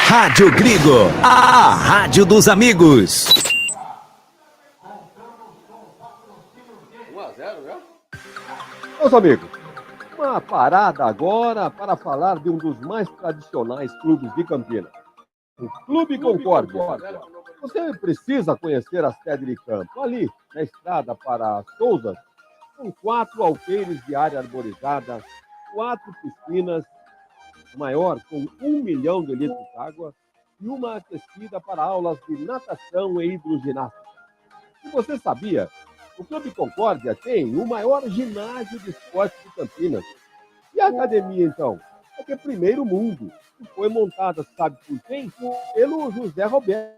Rádio Grigo, a rádio dos amigos. 1-0, né? Meus amigos, uma parada agora para falar de um dos mais tradicionais clubes de Campinas, o Clube Concórdia. Você precisa conhecer a sede de campo, ali na estrada para Souza, com 4 alqueires de área arborizada, 4 piscinas, maior com 1 milhão de litros de água e uma aquecida para aulas de natação e hidroginástica. E você sabia? O Clube Concórdia tem o maior ginásio de esportes de Campinas. E a academia, então? É que é primeiro mundo. E foi montada, sabe por quem? Pelo José Roberto,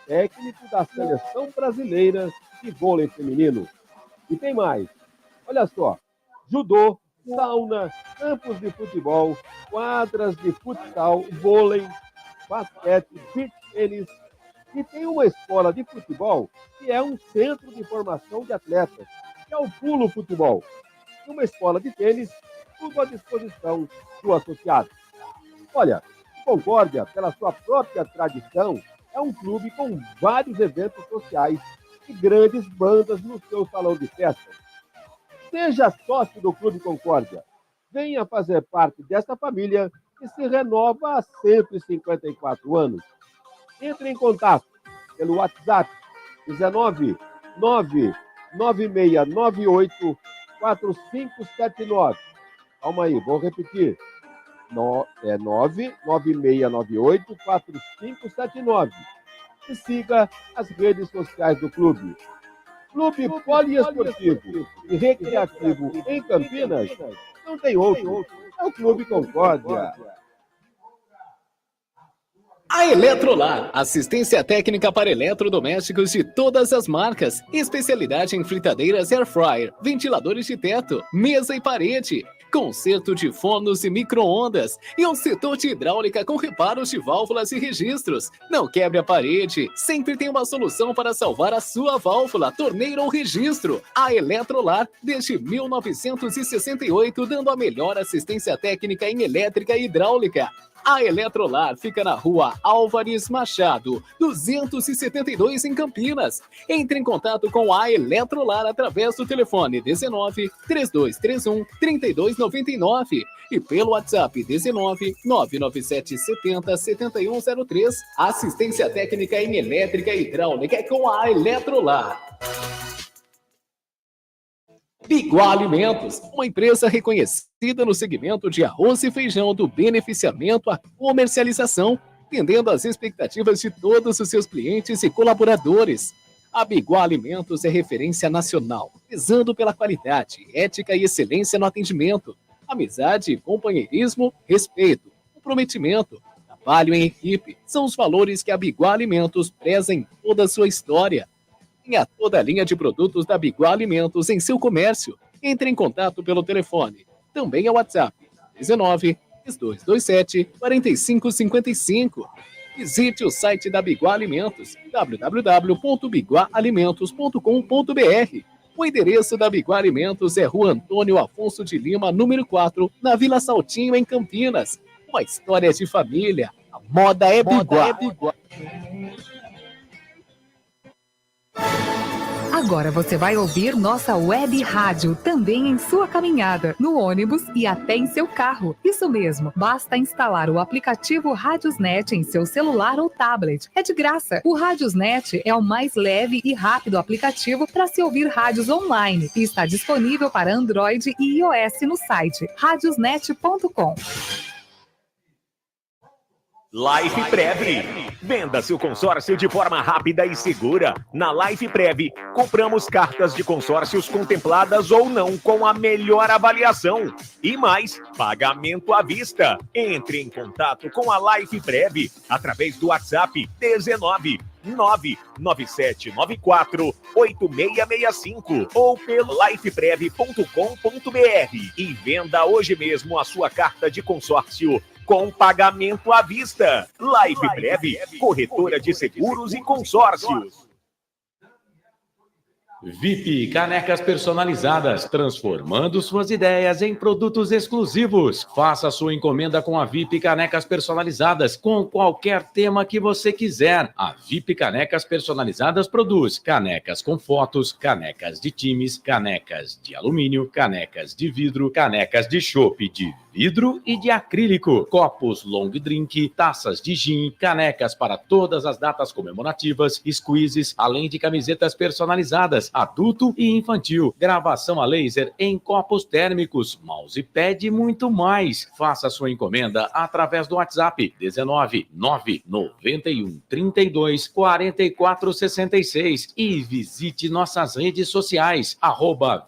técnico da Seleção Brasileira de Vôlei Feminino. E tem mais. Olha só, judô, sauna, campos de futebol, quadras de futsal, vôlei, basquete, beach tênis. E tem uma escola de futebol que é um centro de formação de atletas, que é o Pulo Futebol. E uma escola de tênis, tudo à disposição do associado. Olha, Concórdia, pela sua própria tradição, é um clube com vários eventos sociais e grandes bandas no seu salão de festas. Seja sócio do Clube Concórdia. Venha fazer parte dessa família que se renova há 154 anos. Entre em contato pelo WhatsApp 19 99698 4579. Calma aí, vou repetir. 99698 4579. E siga as redes sociais do clube. Clube Poliesportivo e Recreativo em Campinas não tem outro. É o Clube Concórdia. A Eletrolar, assistência técnica para eletrodomésticos de todas as marcas, especialidade em fritadeiras air fryer, ventiladores de teto, mesa e parede, conserto de fornos e micro-ondas e um setor de hidráulica com reparos de válvulas e registros. Não quebre a parede, sempre tem uma solução para salvar a sua válvula, torneira ou registro. A Eletrolar, desde 1968, dando a melhor assistência técnica em elétrica e hidráulica. A Eletrolar fica na rua Álvares Machado, 272 em Campinas. Entre em contato com a Eletrolar através do telefone 19 3231 3299 e pelo WhatsApp 19 997 70 7103. Assistência técnica em elétrica e hidráulica é com a Eletrolar. Biguá Alimentos, uma empresa reconhecida no segmento de arroz e feijão do beneficiamento à comercialização, atendendo às expectativas de todos os seus clientes e colaboradores. A Biguá Alimentos é referência nacional, prezando pela qualidade, ética e excelência no atendimento, amizade, companheirismo, respeito, comprometimento, trabalho em equipe, são os valores que a Biguá Alimentos preza em toda a sua história. Tenha toda a linha de produtos da Biguá Alimentos em seu comércio. Entre em contato pelo telefone. Também é o WhatsApp 19 3227 4555. Visite o site da Biguá Alimentos, www.biguaalimentos.com.br. O endereço da Biguá Alimentos é Rua Antônio Afonso de Lima, número 4, na Vila Saltinho, em Campinas. Uma história de família. A moda é Biguá. Agora você vai ouvir nossa web rádio também em sua caminhada, no ônibus e até em seu carro. Isso mesmo, basta instalar o aplicativo Radiosnet em seu celular ou tablet. É de graça. O Radiosnet é o mais leve e rápido aplicativo para se ouvir rádios online e está disponível para Android e iOS no site radiosnet.com. Life Prev. Venda seu consórcio de forma rápida e segura. Na Life Prev, compramos cartas de consórcios contempladas ou não com a melhor avaliação. E mais, pagamento à vista. Entre em contato com a Life Prev através do WhatsApp 19 99794 8665 ou pelo lifeprev.com.br e venda hoje mesmo a sua carta de consórcio com pagamento à vista. Life Prev, corretora de seguros e consórcios. VIP Canecas Personalizadas, transformando suas ideias em produtos exclusivos. Faça sua encomenda com a VIP Canecas Personalizadas, com qualquer tema que você quiser. A VIP Canecas Personalizadas produz canecas com fotos, canecas de times, canecas de alumínio, canecas de vidro, canecas de chopp de vidro e de acrílico, copos long drink, taças de gin, canecas para todas as datas comemorativas, squeezes, além de camisetas personalizadas, adulto e infantil, gravação a laser em copos térmicos, mousepad e muito mais. Faça sua encomenda através do WhatsApp 19 991 32 44 66 e visite nossas redes sociais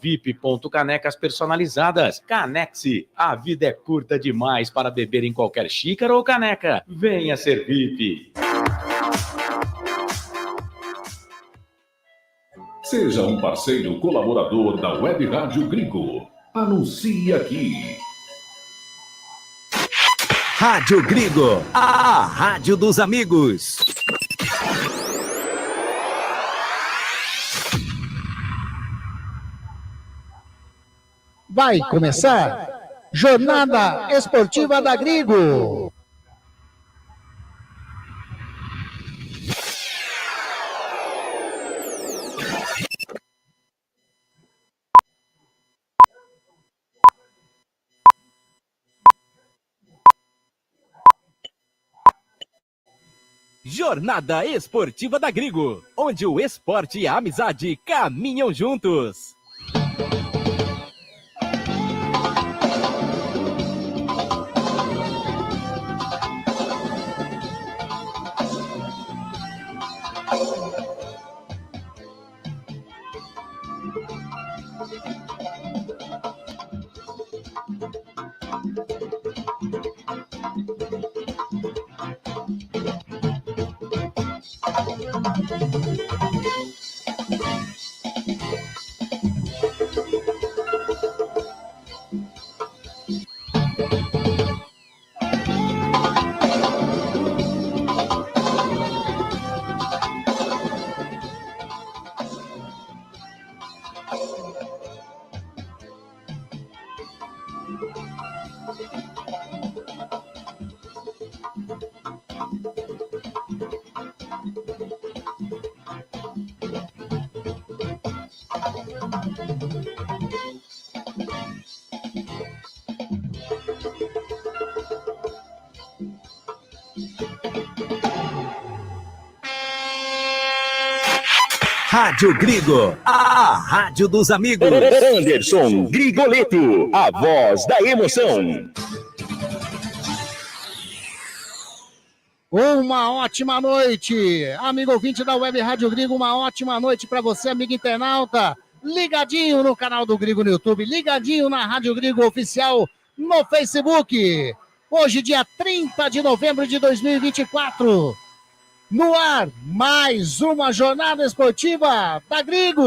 @vip.canecas personalizadas. Canexe, a vida é curta demais para beber em qualquer xícara ou caneca. Venha ser VIP. Seja um parceiro colaborador da Web Rádio Gringo. Anuncie aqui. Rádio Gringo, a rádio dos amigos. Vai começar Jornada Esportiva da Gringo. Jornada Esportiva da Gringo, onde o esporte e a amizade caminham juntos. Rádio Gringo, a rádio dos amigos. Anderson Grigoleto, a voz da emoção. Uma ótima noite, amigo ouvinte da Web Rádio Gringo, uma ótima noite para você, amigo internauta, ligadinho no canal do Gringo no YouTube, ligadinho na Rádio Gringo Oficial no Facebook. Hoje, dia 30 de novembro de 2024, no ar, mais uma jornada esportiva da Gringo.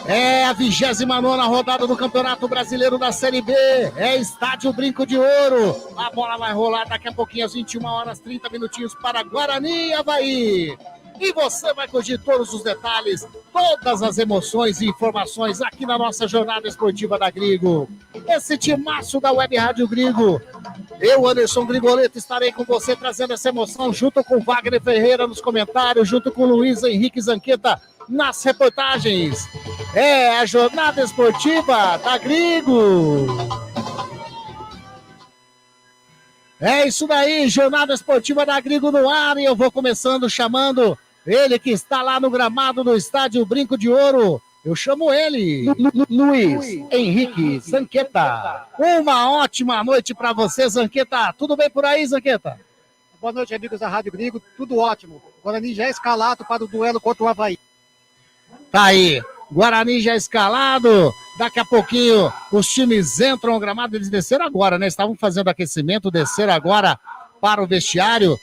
É a 29ª rodada do Campeonato Brasileiro da Série B. É Estádio Brinco de Ouro. A bola vai rolar daqui a pouquinho, às 21h30 para Guarani e Avaí. E você vai curtir todos os detalhes, todas as emoções e informações aqui na nossa jornada esportiva da Gringo. Esse timaço da Web Rádio Gringo. Eu, Anderson Grigoleto, estarei com você trazendo essa emoção junto com Wagner Ferreira nos comentários, junto com Luiz Henrique Zanqueta nas reportagens. É a jornada esportiva da Gringo. É isso daí, jornada esportiva da Gringo no ar, e eu vou começando chamando ele que está lá no gramado do Estádio Brinco de Ouro. Eu chamo ele, Luiz Henrique Zanqueta. Uma ótima noite para você, Zanqueta. Tudo bem por aí, Zanqueta? Boa noite, amigos da Rádio Gringo. Tudo ótimo. O Guarani já é escalado para o duelo contra o Avaí. Tá aí, Guarani já escalado. Daqui a pouquinho os times entram ao gramado. Eles desceram agora, né? Estavam fazendo aquecimento, desceram agora para o vestiário.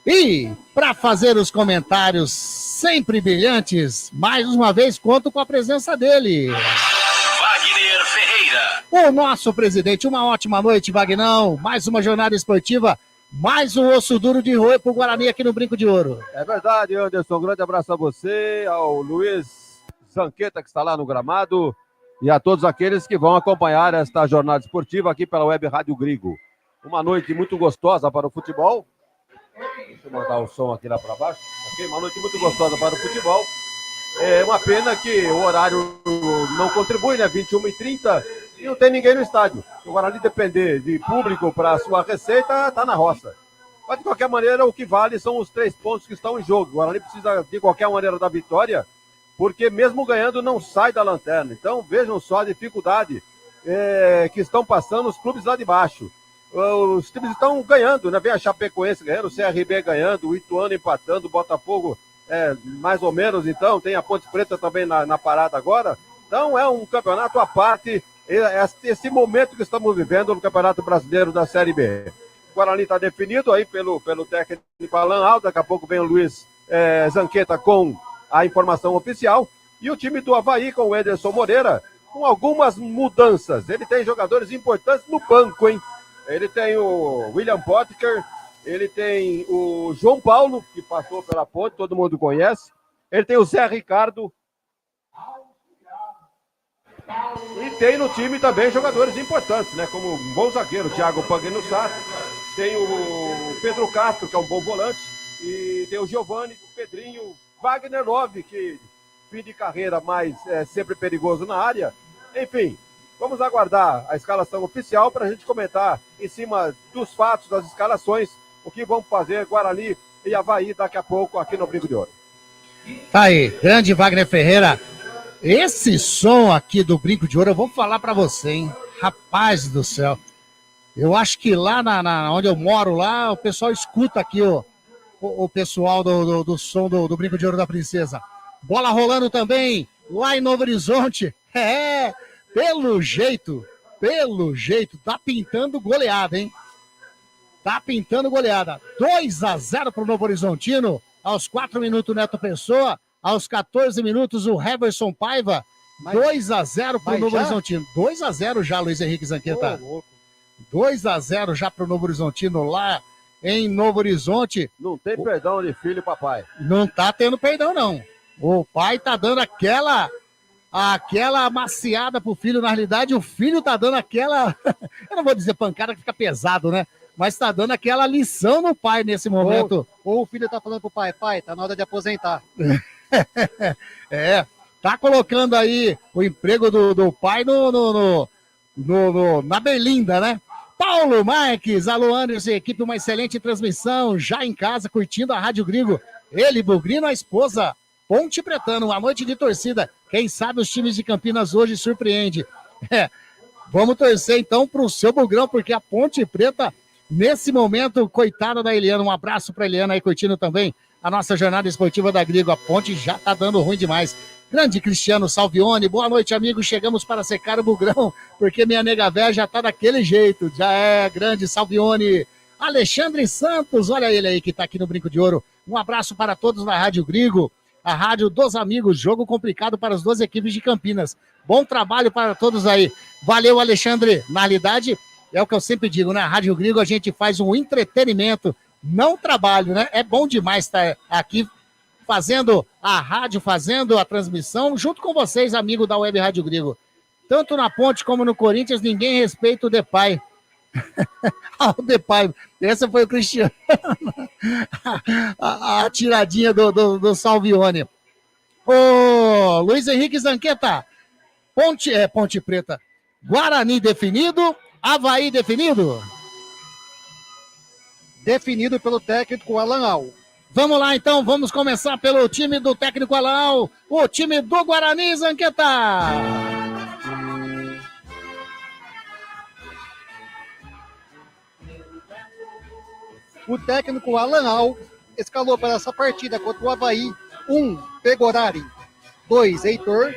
E para fazer os comentários sempre brilhantes, mais uma vez conto com a presença dele, Wagner Ferreira. o nosso presidente. Uma ótima noite, Vagnão. Mais uma jornada esportiva Mais um osso duro de roer pro Guarani aqui no Brinco de Ouro. É verdade, Anderson. Um grande abraço a você, ao Luiz Zanqueta, que está lá no gramado, e a todos aqueles que vão acompanhar esta jornada esportiva aqui pela Web Rádio Grigo. Uma noite muito gostosa para o futebol. Deixa eu mandar o som aqui lá para baixo. Okay? Uma noite muito gostosa para o futebol. É uma pena que o horário não contribui, né? 21h30, e não tem ninguém no estádio. Se o Guarani depender de público para a sua receita, está na roça. Mas, de qualquer maneira, o que vale são os 3 pontos que estão em jogo. O Guarani precisa, de qualquer maneira, da vitória, porque mesmo ganhando, não sai da lanterna. Então, vejam só a dificuldade que estão passando os clubes lá de baixo. Os times estão ganhando, né? Vem a Chapecoense ganhando, o CRB ganhando, o Ituano empatando, o Botafogo mais ou menos, então. Tem a Ponte Preta também na parada agora. Então, é um campeonato à parte. Esse momento que estamos vivendo no Campeonato Brasileiro da Série B. O Guarani está definido aí pelo técnico Alan Aldo. Daqui a pouco vem o Luiz Zanqueta com a informação oficial. E o time do Avaí com o Ederson Moreira, com algumas mudanças. Ele tem jogadores importantes no banco, hein? Ele tem o William Potker, ele tem o João Paulo, que passou pela Ponte, todo mundo conhece. Ele tem o Zé Ricardo. E tem no time também jogadores importantes, né? Como um bom zagueiro, Thiago Pagnussat. Tem o Pedro Castro, que é um bom volante. E tem o Giovani, o Pedrinho, Wagner Love, que fim de carreira, mas é sempre perigoso na área. Enfim, vamos aguardar a escalação oficial para a gente comentar em cima dos fatos, das escalações, o que vão fazer Guarani e Avaí daqui a pouco aqui no Brinco de Ouro. Tá aí, grande Wagner Ferreira. Esse som aqui do Brinco de Ouro, eu vou falar pra você, hein? Rapaz do céu. Eu acho que lá onde eu moro, lá, o pessoal escuta aqui o pessoal do som do Brinco de Ouro da Princesa. Bola rolando também, lá em Novo Horizonte. Pelo jeito, tá pintando goleada, hein? Tá pintando goleada. 2-0 pro Novo Horizontino. Aos 4 minutos, Neto Pessoa. Aos 14 minutos, o Heverson Paiva. 2-0 pro Novo Horizontino. 2-0 já, Luiz Henrique Zanqueta. 2-0 já pro Novo Horizontino lá em Novo Horizonte. Não tem perdão de filho e papai. Não tá tendo perdão, não. O pai tá dando aquela amaciada pro filho. Na realidade, o filho tá dando aquela... Eu não vou dizer pancada, que fica pesado, né? Mas tá dando aquela lição no pai nesse momento. Ou o filho tá falando pro pai, tá na hora de aposentar. Tá colocando aí o emprego do pai na berlinda, né? Paulo Marques, alô Anderson, equipe, uma excelente transmissão, já em casa, curtindo a Rádio Grigo. Ele, Bugrino, a esposa, Ponte Pretano, uma noite de torcida. Quem sabe os times de Campinas hoje surpreende. Vamos torcer então pro seu Bugrão, porque a Ponte Preta, nesse momento, coitada da Eliana, um abraço pra Eliana aí, curtindo também a nossa jornada esportiva da Grigo. A Ponte já tá dando ruim demais. Grande Cristiano Salvione, boa noite, amigos. Chegamos para secar o Bugrão, porque minha nega véia já tá daquele jeito. Já é grande Salvione. Alexandre Santos, olha ele aí que tá aqui no Brinco de Ouro. Um abraço para todos na Rádio Grigo, a rádio dos amigos. Jogo complicado para as duas equipes de Campinas. Bom trabalho para todos aí. Valeu, Alexandre. Na realidade, é o que eu sempre digo, né? A Rádio Grigo, a gente faz um entretenimento, não trabalho, né? É bom demais estar aqui fazendo a rádio, fazendo a transmissão, junto com vocês, amigo da Web Rádio Grigo. Tanto na Ponte como no Corinthians, ninguém respeita o Depay. O Depay, essa foi o Cristiano. a tiradinha do Salvione. Ô, Luiz Henrique Zanqueta, Ponte Preta, Guarani definido, Avaí definido? Definido pelo técnico Alan Al. Vamos lá, então, vamos começar pelo time do técnico Alan Al, o time do Guarani, Zanqueta. O técnico Alan Al escalou para essa partida contra o Avaí 1, Pegorari, 2, Heitor,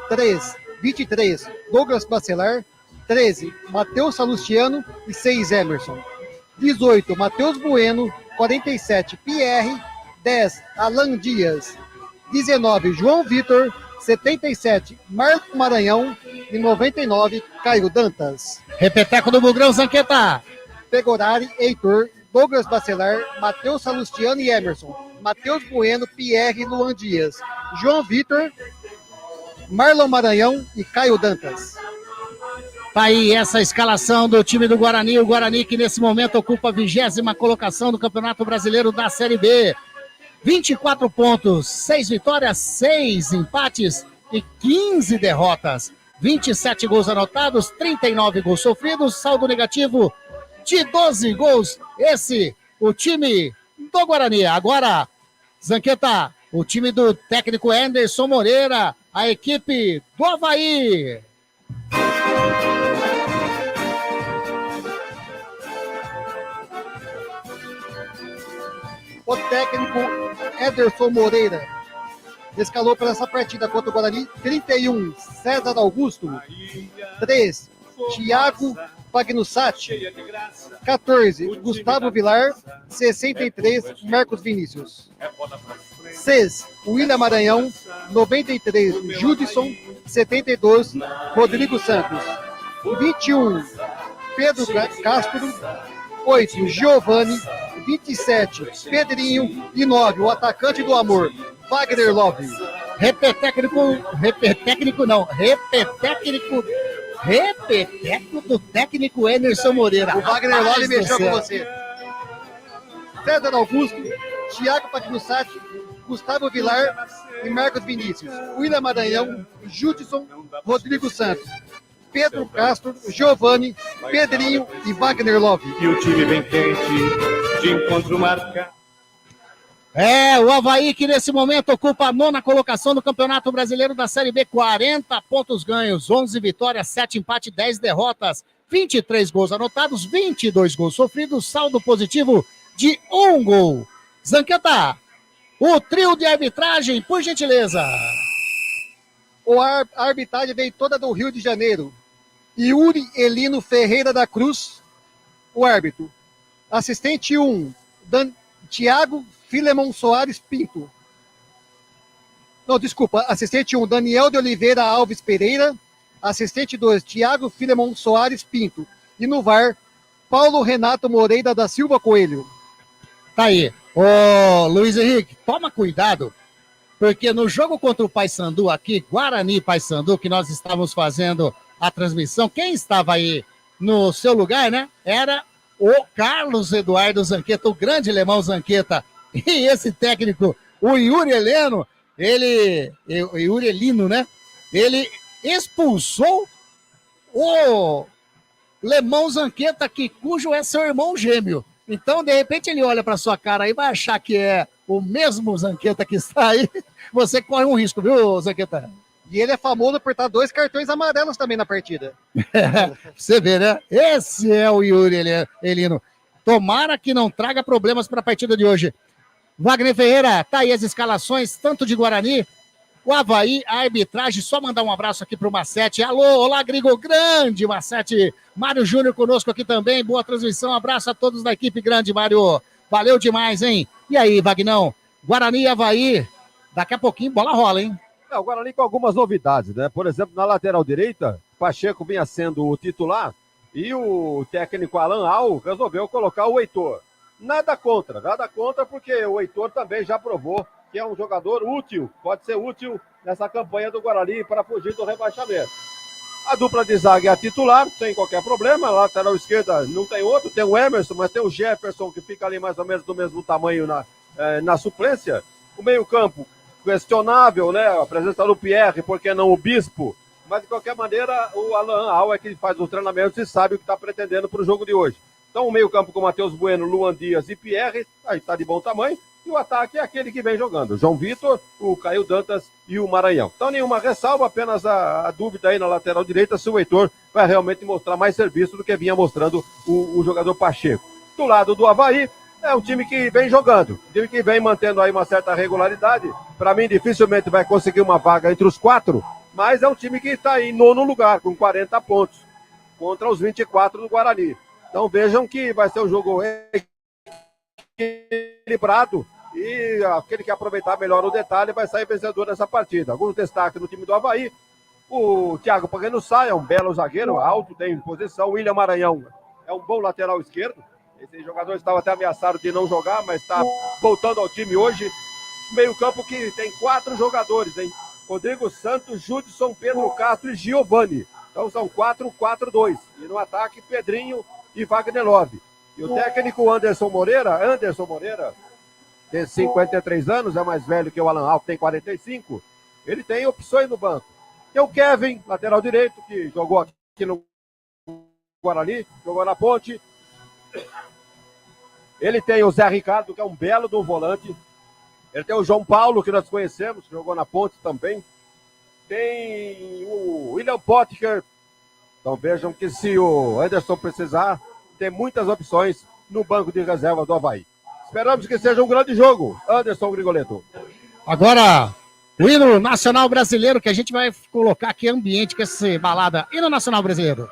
3, 23, Douglas Bacelar, 13, Matheus Salustiano e 6, Emerson. 18, Matheus Bueno, 47, Pierre, 10, Alan Dias, 19, João Vitor, 77, Marco Maranhão e 99, Caio Dantas. Repeteco do Bugrão, Zanqueta. Pegorari, Heitor, Douglas Bacelar, Matheus Salustiano e Emerson, Matheus Bueno, Pierre e Luan Dias, João Vitor, Marlon Maranhão e Caio Dantas. Tá aí essa escalação do time do Guarani. O Guarani que nesse momento ocupa a 20ª colocação do Campeonato Brasileiro da Série B. 24 pontos, 6 vitórias, 6 empates e 15 derrotas. 27 gols anotados, 39 gols sofridos, saldo negativo de 12 gols. Esse, o time do Guarani. Agora, Zanqueta, o time do técnico Anderson Moreira, a equipe do Avaí. O técnico Ederson Moreira escalou para essa partida contra o Guarani 31, César Augusto, 3, Thiago Pagnussati, 14, Gustavo Vilar, 63, Marcos Vinícius, 6, William Maranhão, 93, Judson, 72, Rodrigo Santos, 21, Pedro Castro, 8, Giovani, 27, Pedrinho e 9, o atacante do amor, Wagner Love. Repetécnico do técnico Anderson Moreira. O Wagner Love mexeu com você. César Augusto, Thiago Pagnussati, Gustavo Vilar e Marcos Vinícius. William Maranhão, Judson, Rodrigo Santos, Pedro Castro, Giovani, Pedrinho e Wagner Love. E o time vem quente, de encontro marca. O Avaí que nesse momento ocupa a 9ª colocação do Campeonato Brasileiro da Série B, 40 pontos ganhos, 11 vitórias, 7 empates, 10 derrotas, 23 gols anotados, 22 gols sofridos, saldo positivo de 1 gol. Zanqueta, o trio de arbitragem, por gentileza. A arbitragem veio toda do Rio de Janeiro. Yuri Elino Ferreira da Cruz, o árbitro. Assistente 1, Thiago Filemon Soares Pinto. Não, desculpa. Assistente 1, Daniel de Oliveira Alves Pereira. Assistente 2, Thiago Filemon Soares Pinto. E no VAR, Paulo Renato Moreira da Silva Coelho. Tá aí. Ô, Luiz Henrique, toma cuidado, porque no jogo contra o Paysandu aqui, Guarani e Paysandu, que nós estávamos fazendo a transmissão, quem estava aí no seu lugar, né? Era o Carlos Eduardo Zanqueta, o grande alemão Zanqueta. E esse técnico, o Yuri Elino, Yuri Elino, né? Ele expulsou o Lemão Zanqueta, cujo é seu irmão gêmeo. Então, de repente, ele olha para sua cara e vai achar que é o mesmo Zanqueta que está aí. Você corre um risco, viu, Zanqueta? E ele é famoso por estar 2 cartões amarelos também na partida. Você vê, né? Esse é o Yuri Elino. Tomara que não traga problemas para a partida de hoje. Wagner Ferreira, tá aí as escalações, tanto de Guarani, o Avaí, a arbitragem. Só mandar um abraço aqui pro Macete. Alô, olá, Grigo, grande Macete. Mário Júnior conosco aqui também, boa transmissão. Abraço a todos da equipe grande, Mário. Valeu demais, hein? E aí, Vagnão? Guarani e Avaí, daqui a pouquinho bola rola, hein? O Guarani com algumas novidades, né? Por exemplo, na lateral direita, Pacheco vinha sendo o titular e o técnico Alan Al resolveu colocar o Heitor. Nada contra, porque o Heitor também já provou que é um jogador útil, pode ser útil nessa campanha do Guarani para fugir do rebaixamento. A dupla de zaga é a titular, sem qualquer problema. A lateral esquerda não tem outro, tem o Emerson, mas tem o Jefferson, que fica ali mais ou menos do mesmo tamanho na suplência. O meio-campo, questionável, né? A presença do Pierre, por que não o Bispo? Mas, de qualquer maneira, o Alan Al é que faz os treinamentos e sabe o que está pretendendo para o jogo de hoje. Então, o meio-campo com Matheus Bueno, Luan Dias e Pierre, aí está de bom tamanho. E o ataque é aquele que vem jogando. João Vitor, o Caio Dantas e o Maranhão. Então, nenhuma ressalva, apenas a dúvida aí na lateral direita se o Heitor vai realmente mostrar mais serviço do que vinha mostrando o jogador Pacheco. Do lado do Avaí, é um time que vem jogando, um time que vem mantendo aí uma certa regularidade. Para mim, dificilmente vai conseguir uma vaga entre os 4, mas é um time que está aí em 9º lugar, com 40 pontos, contra os 24 do Guarani. Então vejam que vai ser um jogo equilibrado e aquele que aproveitar melhor o detalhe vai sair vencedor dessa partida. Alguns destaques no time do Avaí: o Thiago Pagnussati é um belo zagueiro, alto, tem posição. O William Maranhão é um bom lateral esquerdo. Esse jogador estava até ameaçado de não jogar, mas está voltando ao time hoje. Meio campo que tem 4 jogadores, hein? Rodrigo Santos, Judson, Pedro Castro e Giovani. Então são 4-4-2. E no ataque, Pedrinho e Wagner Love. E o técnico Anderson Moreira, tem 53 anos, é mais velho que o Alan Alto, tem 45. Ele tem opções no banco. Tem o Kevin, lateral direito, que jogou aqui no Guarani, jogou na Ponte. Ele tem o Zé Ricardo, que é um belo do volante. Ele tem o João Paulo, que nós conhecemos, que jogou na Ponte também. Tem o William Potker. Então vejam que se o Anderson precisar, tem muitas opções no banco de reserva do Avaí. Esperamos que seja um grande jogo, Anderson Grigoletto. Agora, o hino nacional brasileiro, que a gente vai colocar aqui ambiente com essa balada. Hino nacional brasileiro.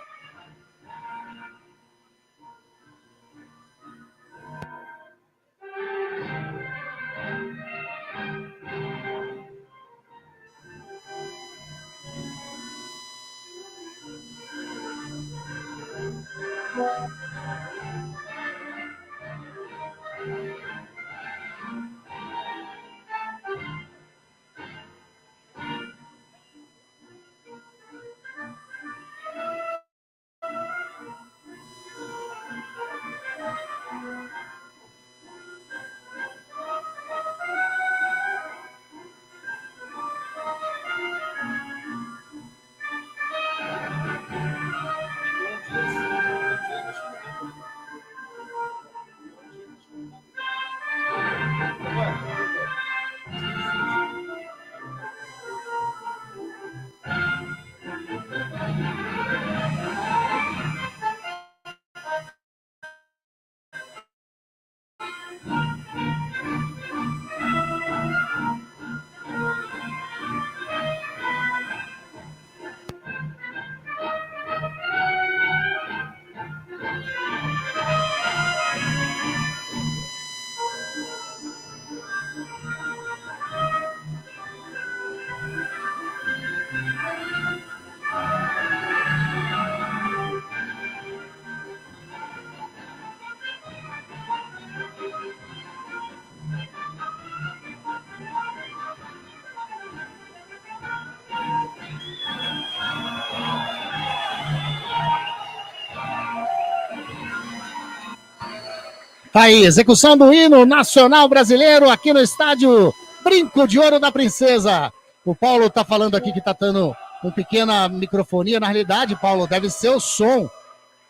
Tá aí, execução do hino nacional brasileiro aqui no estádio Brinco de Ouro da Princesa. O Paulo tá falando aqui que tá dando uma pequena microfonia. Na realidade, Paulo, deve ser o som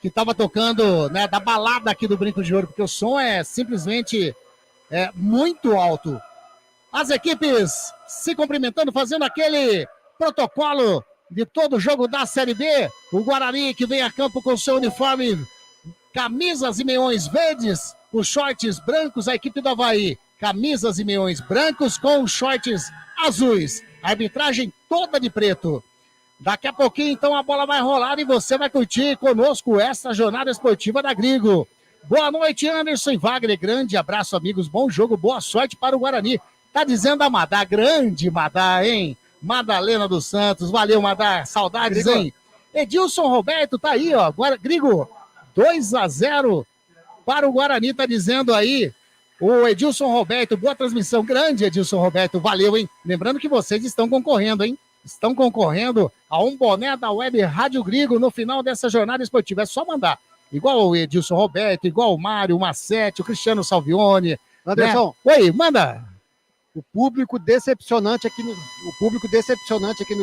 que tava tocando, né, da balada aqui do Brinco de Ouro, porque o som é simplesmente muito alto. As equipes se cumprimentando, fazendo aquele protocolo de todo jogo da Série B. O Guarani que vem a campo com seu uniforme, camisas e meiões verdes, os shorts brancos, a equipe do Avaí, camisas e meiões brancos com shorts azuis. Arbitragem toda de preto. Daqui a pouquinho, então, a bola vai rolar e você vai curtir conosco essa jornada esportiva da Grigo. Boa noite, Anderson e Wagner. Grande abraço, amigos. Bom jogo, boa sorte para o Guarani. Tá dizendo a Madá, grande Madá, hein? Madalena dos Santos. Valeu, Madá. Saudades, Grigo. Hein? Edilson Roberto tá aí, ó. Grigo, 2-0 para o Guarani, tá dizendo aí o Edilson Roberto. Boa transmissão, grande Edilson Roberto, valeu, hein? Lembrando que vocês estão concorrendo, hein? Estão concorrendo a um boné da Web Rádio Grigo no final dessa jornada esportiva. É só mandar. Igual o Edilson Roberto, igual o Mário, o Massetti, o Cristiano Salvione. Anderson. Né? Oi, manda. O público decepcionante aqui no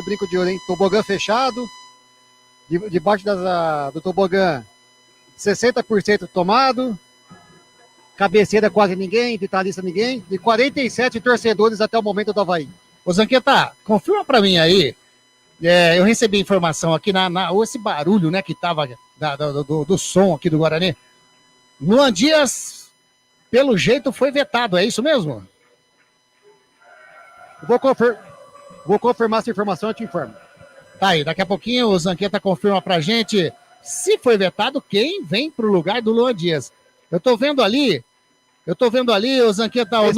Brinco de Ouro, hein? Tobogã fechado. Debaixo do tobogã, 60% tomado, cabeceira quase ninguém, vitalista ninguém, e 47 torcedores até o momento do Avaí. Ô Zanqueta, confirma pra mim aí, eu recebi informação aqui, esse barulho, né, que tava do som aqui do Guarani, Luan Dias, pelo jeito, foi vetado, é isso mesmo? Vou confirmar essa informação, eu te informo. Tá aí, daqui a pouquinho o Zanqueta confirma pra gente se foi vetado quem vem pro lugar do Luan Dias. Eu tô vendo ali, o Zanqueta, o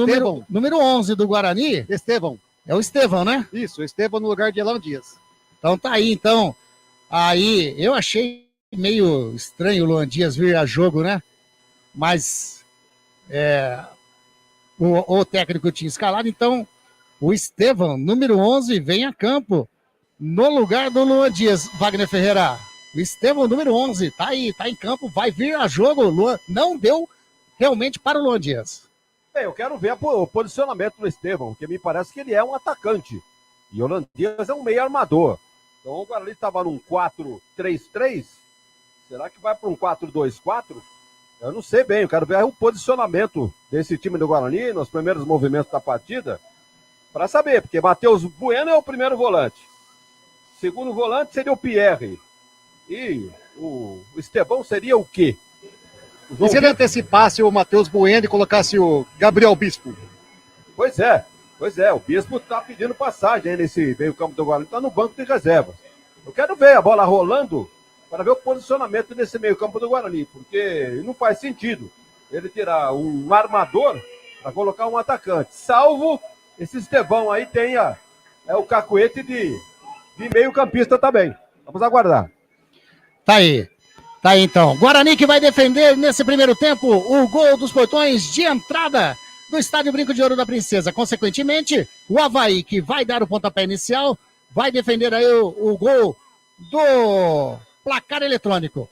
número 11 do Guarani. Estevão. É o Estevão, né? Isso, o Estevão no lugar de Elão Dias. Então tá aí, então. Aí, eu achei meio estranho o Luan Dias vir a jogo, né? mas o técnico tinha escalado, então o Estevão, número 11, vem a campo no lugar do Luan Dias. Wagner Ferreira, o Estevão, número 11, tá aí, tá em campo, vai vir a jogo. O Luan não deu realmente para o Luan Dias. Eu quero ver o posicionamento do Estevão, porque me parece que ele é um atacante. E o Luan Dias é um meio armador. Então o Guarani estava num 4-3-3. Será que vai para um 4-2-4? Eu não sei bem, eu quero ver o posicionamento desse time do Guarani nos primeiros movimentos da partida, para saber, porque Matheus Bueno é o primeiro volante. Segundo volante seria o Pierre. E o Estevão seria o quê? E se ele antecipasse o Matheus Bueno e colocasse o Gabriel Bispo? Pois é, o Bispo está pedindo passagem aí nesse meio campo do Guarani, está no banco de reservas. Eu quero ver a bola rolando para ver o posicionamento desse meio campo do Guarani, porque não faz sentido ele tirar um armador para colocar um atacante, salvo esse Estevão aí tenha o cacuete de meio campista também. Vamos aguardar. Tá aí então. Guarani que vai defender nesse primeiro tempo o gol dos portões de entrada do Estádio Brinco de Ouro da Princesa. Consequentemente, o Avaí, que vai dar o pontapé inicial, vai defender aí o gol do placar eletrônico.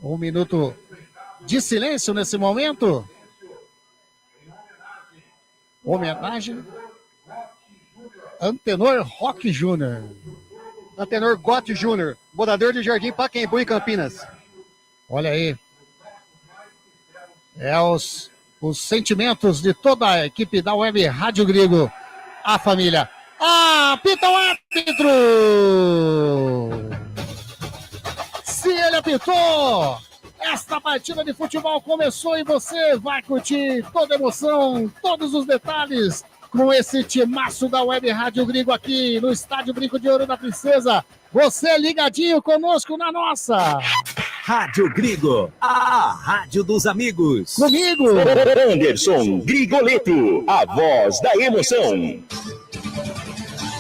Um minuto de silêncio nesse momento. Homenagem Antenor Roque Júnior. Antenor Gotti Júnior, morador de Jardim Pacaembu, em Campinas. Olha aí. Os sentimentos de toda a equipe da Web Rádio Grego. A família. Apita o árbitro! Se ele apitou, esta partida de futebol começou e você vai curtir toda a emoção, todos os detalhes com esse timaço da Web Rádio Grego aqui no Estádio Brinco de Ouro da Princesa. Você ligadinho conosco na nossa Rádio Grego, a rádio dos amigos. Comigo, Anderson Grigoleto, a voz da emoção.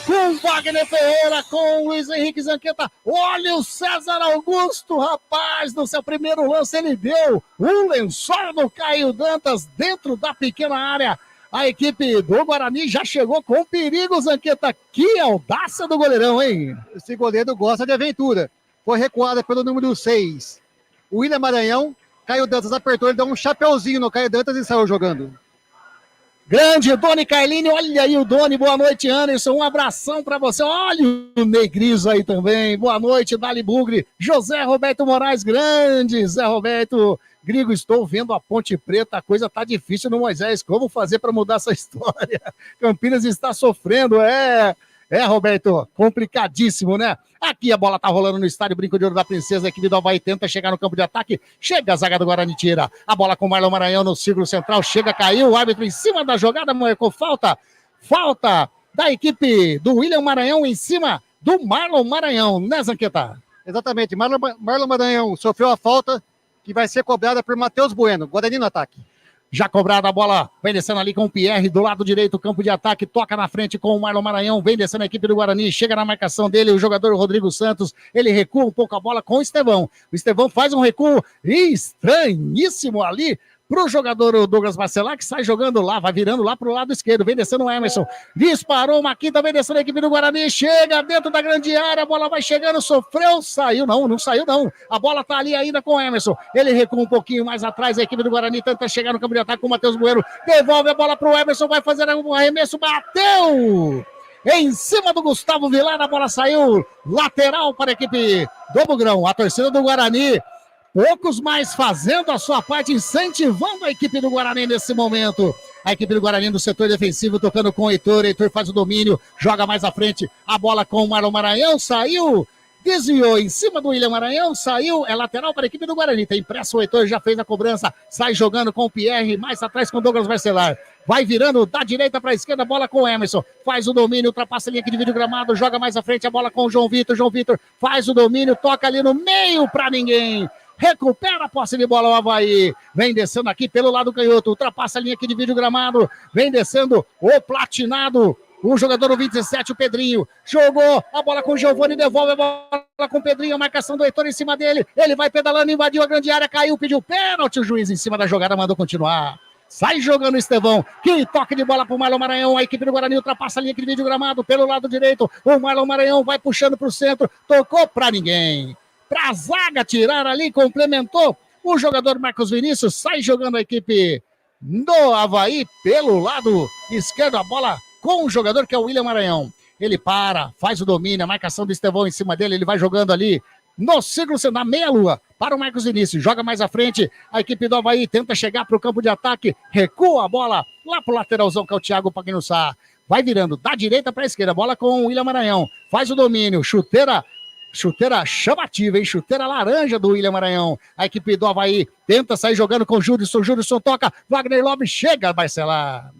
Com Wagner Ferreira, com Luiz Henrique Zanqueta. Olha o César Augusto, rapaz, no seu primeiro lance ele deu um lençol do Caio Dantas dentro da pequena área. A equipe do Guarani já chegou com perigo, Zanqueta. Que audácia do goleirão, hein? Esse goleiro gosta de aventura. Foi recuada pelo número 6. O William Maranhão, Caio Dantas apertou, ele deu um chapeuzinho no Caio Dantas e saiu jogando. Grande Doni Carlini, olha aí o Doni, boa noite, Anderson, um abração pra você, olha o Negrizo aí também, boa noite, Dali Bugre, José Roberto Moraes, grande Zé Roberto, Grigo, estou vendo a Ponte Preta, a coisa tá difícil no Moisés, como fazer para mudar essa história? Campinas está sofrendo, Roberto, complicadíssimo, né? Aqui a bola tá rolando no Estádio Brinco de Ouro da Princesa, a equipe do Avaí tenta chegar no campo de ataque, chega a zaga do Guarani, tira a bola com o Marlon Maranhão no círculo central, chega, caiu, o árbitro em cima da jogada, marcou falta da equipe do William Maranhão em cima do Marlon Maranhão, né, Zanqueta? Exatamente, Marlon Maranhão sofreu a falta que vai ser cobrada por Matheus Bueno, Guarani no ataque. Já cobrada a bola, vem descendo ali com o Pierre, do lado direito, campo de ataque, toca na frente com o Marlon Maranhão, vem descendo a equipe do Guarani, chega na marcação dele, o jogador Rodrigo Santos, ele recua um pouco a bola com o Estevão. O Estevão faz um recuo estranhíssimo ali pro jogador Douglas Marcelar, que sai jogando lá, vai virando lá pro lado esquerdo, vem descendo o Emerson, disparou uma quinta, vem descendo a equipe do Guarani, chega dentro da grande área, a bola vai chegando, sofreu, saiu não saiu não, a bola tá ali ainda com o Emerson, ele recua um pouquinho mais atrás, a equipe do Guarani tenta chegar no campo de ataque com o Matheus Bueno, devolve a bola pro Emerson, vai fazer um arremesso, bateu! Em cima do Gustavo Vilar, a bola saiu lateral para a equipe do Bugrão, a torcida do Guarani, poucos mais fazendo a sua parte, incentivando a equipe do Guarani nesse momento. A equipe do Guarani no setor defensivo, tocando com o Heitor faz o domínio, joga mais à frente, a bola com o Marlon Maranhão, saiu, desviou em cima do William Maranhão, saiu, é lateral para a equipe do Guarani, tem pressa, o Heitor já fez a cobrança, sai jogando com o Pierre, mais atrás com o Douglas Marcelar, vai virando da direita para a esquerda, bola com o Emerson, faz o domínio, ultrapassa a linha que divide o gramado, joga mais à frente, a bola com o João Vitor faz o domínio, toca ali no meio para ninguém, recupera a posse de bola o Avaí, vem descendo aqui pelo lado canhoto, ultrapassa a linha que divide o gramado, vem descendo o platinado, O jogador 27, o Pedrinho, jogou a bola com o Giovani, devolve a bola com o Pedrinho, a marcação do Heitor em cima dele, ele vai pedalando, invadiu a grande área, caiu, pediu pênalti, o juiz em cima da jogada mandou continuar. Sai jogando o Estevão, que toque de bola pro Marlon Maranhão, a equipe do Guarani ultrapassa a linha que divide o gramado pelo lado direito, o Marlon Maranhão vai puxando pro centro, tocou pra ninguém. Pra zaga tirar ali, complementou o jogador Marcos Vinícius, sai jogando a equipe do Avaí pelo lado esquerdo, a bola com o jogador que é o William Maranhão. Ele para, faz o domínio, a marcação do Estevão em cima dele, ele vai jogando ali no círculo, na meia-lua, para o Marcos Vinícius, joga mais à frente, a equipe do Avaí tenta chegar para o campo de ataque, recua a bola lá para o lateralzão, que é o Thiago Pagnussá, vai virando da direita para a esquerda, bola com o William Maranhão, faz o domínio, chuteira chamativa, hein? Chuteira laranja do William Maranhão, a equipe do Avaí tenta sair jogando com o Judson toca, Wagner Love chega a Barcelar.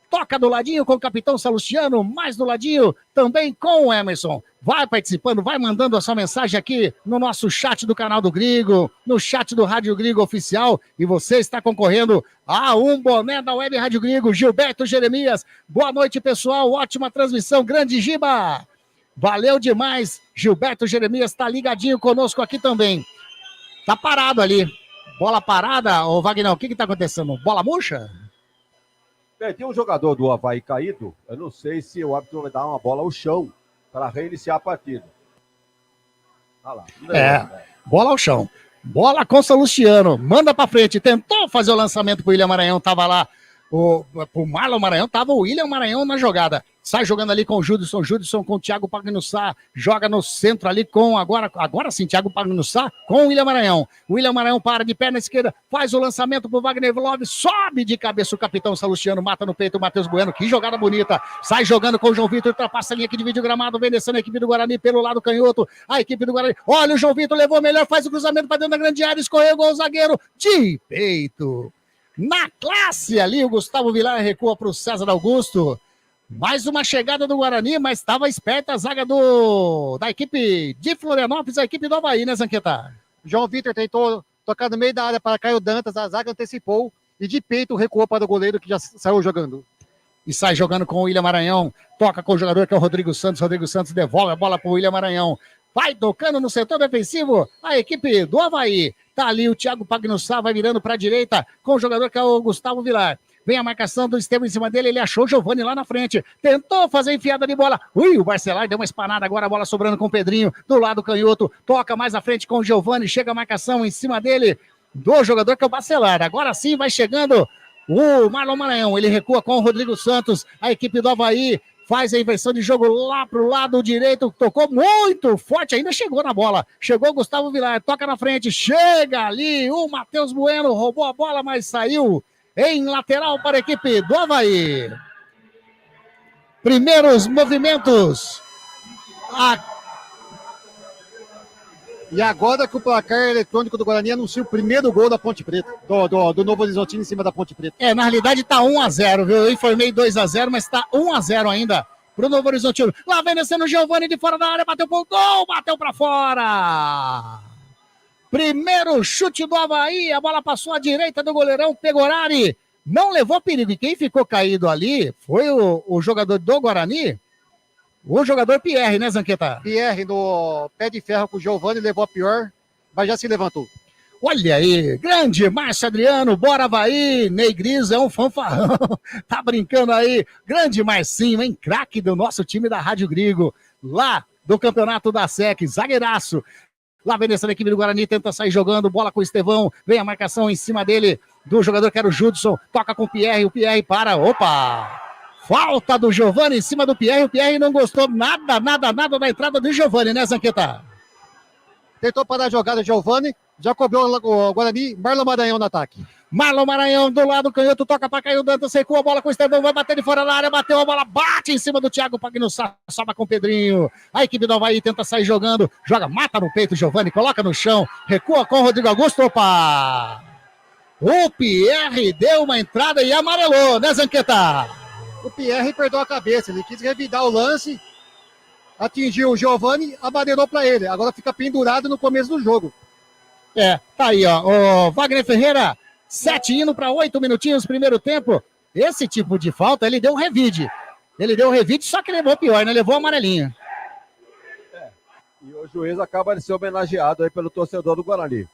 Toca do ladinho com o capitão Salustiano, mais do ladinho também com o Emerson. Vai participando, vai mandando a sua mensagem aqui no nosso chat do canal do Grigo, no chat do Rádio Grigo Oficial, e você está concorrendo a um boné da Web Rádio Grigo. Gilberto Jeremias, boa noite pessoal, ótima transmissão, grande Giba. Valeu demais, Gilberto Jeremias está ligadinho conosco aqui também. Tá parado ali, bola parada, ô Wagner, o que está acontecendo? Bola murcha? Tem um jogador do Avaí caído, eu não sei se o árbitro vai dar uma bola ao chão para reiniciar a partida. Olha lá. Bola ao chão. Bola com o Salustiano, manda para frente, tentou fazer o lançamento pro William Maranhão, tava lá, pro Marlon Maranhão, tava o William Maranhão na jogada. Sai jogando ali com o Judson com o Thiago Pagnussá, joga no centro ali com, agora sim, Thiago Pagnussá com o William Maranhão. O William Maranhão para de perna esquerda, faz o lançamento pro Wagner Love, sobe de cabeça o capitão Salustiano, mata no peito o Matheus Bueno, que jogada bonita. Sai jogando com o João Vitor, ultrapassa a linha que divide o gramado, vem descendo a equipe do Guarani pelo lado canhoto, a equipe do Guarani, olha o João Vitor, levou melhor, faz o cruzamento para dentro da grande área, escorregou o zagueiro de peito. Na classe ali, o Gustavo Vilar recua para o César Augusto. Mais uma chegada do Guarani, mas estava esperta a zaga da equipe de Florianópolis, a equipe do Avaí, né, Zanqueta? João Vitor tentou tocar no meio da área para Caio Dantas, a zaga antecipou e de peito recuou para o goleiro que já saiu jogando. E sai jogando com o William Maranhão, toca com o jogador que é o Rodrigo Santos devolve a bola para o William Maranhão. Vai tocando no setor defensivo, a equipe do Avaí. Tá ali o Thiago Pagnussá, vai virando para a direita com o jogador que é o Gustavo Vilar. Vem a marcação do Estevam em cima dele, ele achou o Giovani lá na frente, tentou fazer enfiada de bola, o Barcelar deu uma espanada, agora a bola sobrando com o Pedrinho, do lado canhoto, toca mais à frente com o Giovani, chega a marcação em cima dele, do jogador que é o Barcelar, agora sim vai chegando o Marlon Maranhão, ele recua com o Rodrigo Santos, a equipe do Avaí, faz a inversão de jogo lá pro lado direito, tocou muito forte, ainda chegou na bola, chegou o Gustavo Vilar, toca na frente, chega ali, o Matheus Bueno roubou a bola, mas saiu em lateral para a equipe do Avaí. Primeiros movimentos. E agora que o placar eletrônico do Guarani anuncia o primeiro gol da Ponte Preta, do Novo Horizontino em cima da Ponte Preta. Na realidade tá 1-0, viu? Eu informei 2-0, mas tá 1-0 ainda pro Novo Horizontino. Lá vem descendo o Giovani de fora da área, bateu pro gol, bateu pra fora. Primeiro chute do Avaí, a bola passou à direita do goleirão Pegorari, não levou perigo, e quem ficou caído ali foi o jogador do Guarani, o jogador Pierre, né, Zanqueta? Pierre no pé de ferro com o Giovani, levou a pior, mas já se levantou. Olha aí, grande Márcio Adriano, bora Avaí, Ney Gris é um fanfarrão, tá brincando aí, grande Marcinho, hein, craque do nosso time da Rádio Grigo, lá do campeonato da SEC, zagueiraço. Lá vem essa equipe do Guarani, tenta sair jogando, bola com o Estevão, vem a marcação em cima dele, do jogador que era o Judson, toca com o Pierre para, opa! Falta do Giovani em cima do Pierre, o Pierre não gostou nada da entrada do Giovani, né, Zanqueta? Tentou parar a jogada, Giovani, já cobrou o Guarani, Marlon Maranhão no ataque. Marlon Maranhão do lado canhoto, toca para Caio Dantas, secou a bola com o Estevão, vai bater de fora da área, bateu a bola, bate em cima do Thiago Pagnussá, sobe com o Pedrinho. A equipe do Avaí tenta sair jogando, joga, mata no peito o Giovani, coloca no chão, recua com o Rodrigo Augusto, opa! O Pierre deu uma entrada e amarelou, né, Zanqueta? O Pierre perdeu a cabeça, ele quis revidar o lance, atingiu o Giovani, amarelou para ele, agora fica pendurado no começo do jogo. Tá aí, ó, o Wagner Ferreira, 7 indo para 8 minutinhos, primeiro tempo. Esse tipo de falta, ele deu um revide. Ele deu revite, só que levou pior, né? Levou amarelinha. E o juiz acaba de ser homenageado aí pelo torcedor do Guarani.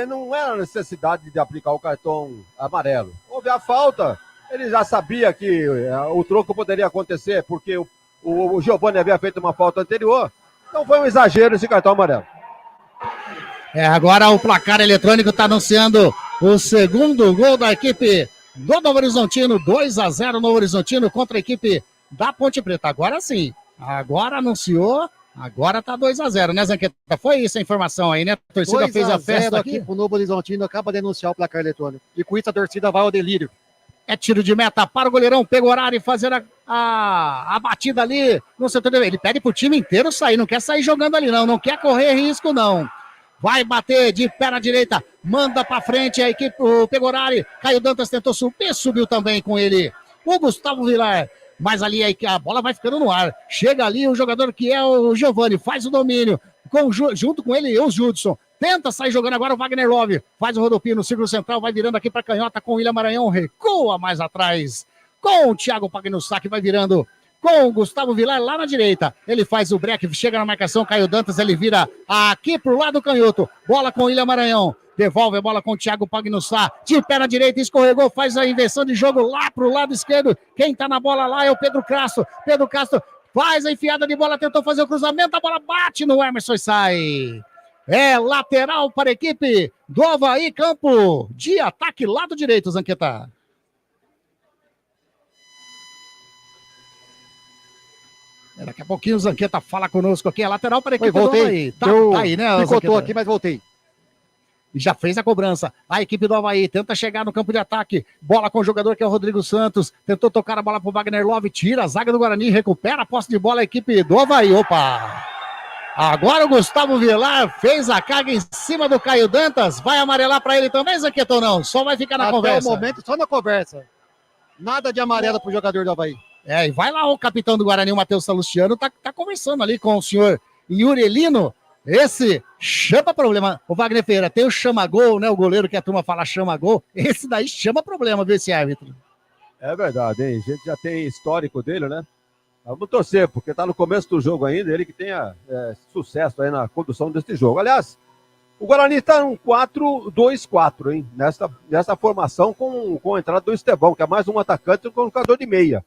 Não era necessidade de aplicar o cartão amarelo. Houve a falta, ele já sabia que o troco poderia acontecer, porque o Giovani havia feito uma falta anterior. Então foi um exagero esse cartão amarelo. Agora o placar eletrônico está anunciando o segundo gol da equipe do Novo Horizontino, 2-0 Novo Horizontino contra a equipe da Ponte Preta. Agora sim, agora anunciou, agora tá 2-0, né, Zanqueta? Foi isso a informação aí, né? A torcida fez a festa aqui. O Novo Horizontino acaba de anunciar o placar eletrônico. E com isso a torcida vai ao delírio. É tiro de meta para o goleirão Pegorari fazer a batida ali no setor dele. Ele pede pro time inteiro sair, não quer sair jogando ali não quer correr risco não. Vai bater de pé na direita, manda pra frente a equipe, o Pegorari. Caio Dantas tentou subir, subiu também com ele o Gustavo Vilar. Mas ali a bola vai ficando no ar. Chega ali o jogador que é o Giovani, faz o domínio. Junto com ele, o Judson. Tenta sair jogando agora o Wagner Love. Faz o rodopio no círculo central, vai virando aqui para canhota com o William Maranhão. Recua mais atrás com o Thiago Pagnussá, que vai virando com o Gustavo Vilar lá na direita. Ele faz o break, chega na marcação, Caio Dantas, ele vira aqui pro lado canhoto. Bola com o William Maranhão. Devolve a bola com o Thiago Pagnussá. De pé na direita, escorregou, faz a inversão de jogo lá pro lado esquerdo. Quem tá na bola lá é o Pedro Castro. Pedro Castro faz a enfiada de bola, tentou fazer o cruzamento, a bola bate no Emerson e sai. É lateral para a equipe do Avaí, campo de ataque, lado direito, Zanqueta. Daqui a pouquinho o Zanqueta fala conosco aqui, é lateral para a equipe do Avaí. Tá aí, né, Picotou aqui, mas voltei. Já fez a cobrança. A equipe do Avaí tenta chegar no campo de ataque. Bola com o jogador que é o Rodrigo Santos. Tentou tocar a bola para o Wagner Love. Tira a zaga do Guarani. Recupera a posse de bola a equipe do Avaí. Opa! Agora o Gustavo Vilar fez a carga em cima do Caio Dantas. Vai amarelar para ele também, Zanqueta, ou não? Só vai ficar na conversa. Até o momento, só na conversa. Nada de amarelo para o jogador do Avaí. E vai lá o capitão do Guarani, o Matheus Salustiano, tá conversando ali com o senhor Yurelino. Esse chama problema. O Wagner Ferreira tem o chama-gol, né? O goleiro que a turma fala chama-gol. Esse daí chama problema, viu, esse árbitro? É verdade, hein? A gente já tem histórico dele, né? Vamos torcer, porque tá no começo do jogo ainda, ele que tenha sucesso aí na condução deste jogo. Aliás, o Guarani tá um 4-2-4, hein? Nessa formação com a entrada do Estevão, que é mais um atacante com um jogador de meio.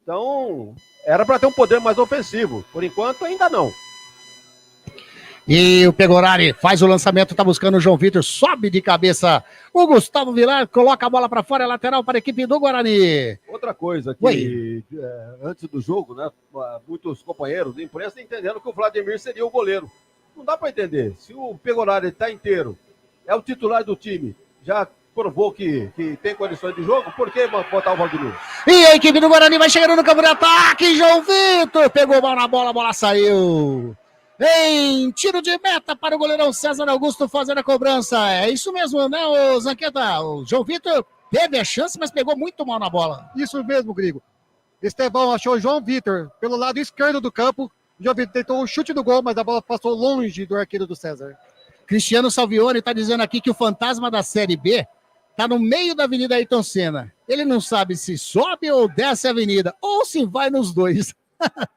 Então, era para ter um poder mais ofensivo. Por enquanto, ainda não. E o Pegorari faz o lançamento, tá buscando o João Vitor, sobe de cabeça. O Gustavo Vilar coloca a bola para fora, é lateral para a equipe do Guarani. Outra coisa que antes do jogo, né, muitos companheiros de imprensa entendendo que o Vladimir seria o goleiro. Não dá para entender. Se o Pegorari está inteiro, é o titular do time, já provou que tem condições de jogo, por que botar o Vladimir? E a equipe do Guarani vai chegando no campo de ataque, João Vitor pegou mal na bola, a bola saiu. Em tiro de meta para o goleirão César Augusto fazer a cobrança. É isso mesmo, né, o Zanqueta? O João Vitor teve a chance, mas pegou muito mal na bola. Isso mesmo, Grigo. Estevão achou o João Vitor pelo lado esquerdo do campo. O João Vitor tentou um chute do gol, mas a bola passou longe do arqueiro do César. Cristiano Salvione está dizendo aqui que o fantasma da Série B está no meio da Avenida Ayrton Senna. Ele não sabe se sobe ou desce a avenida, ou se vai nos dois.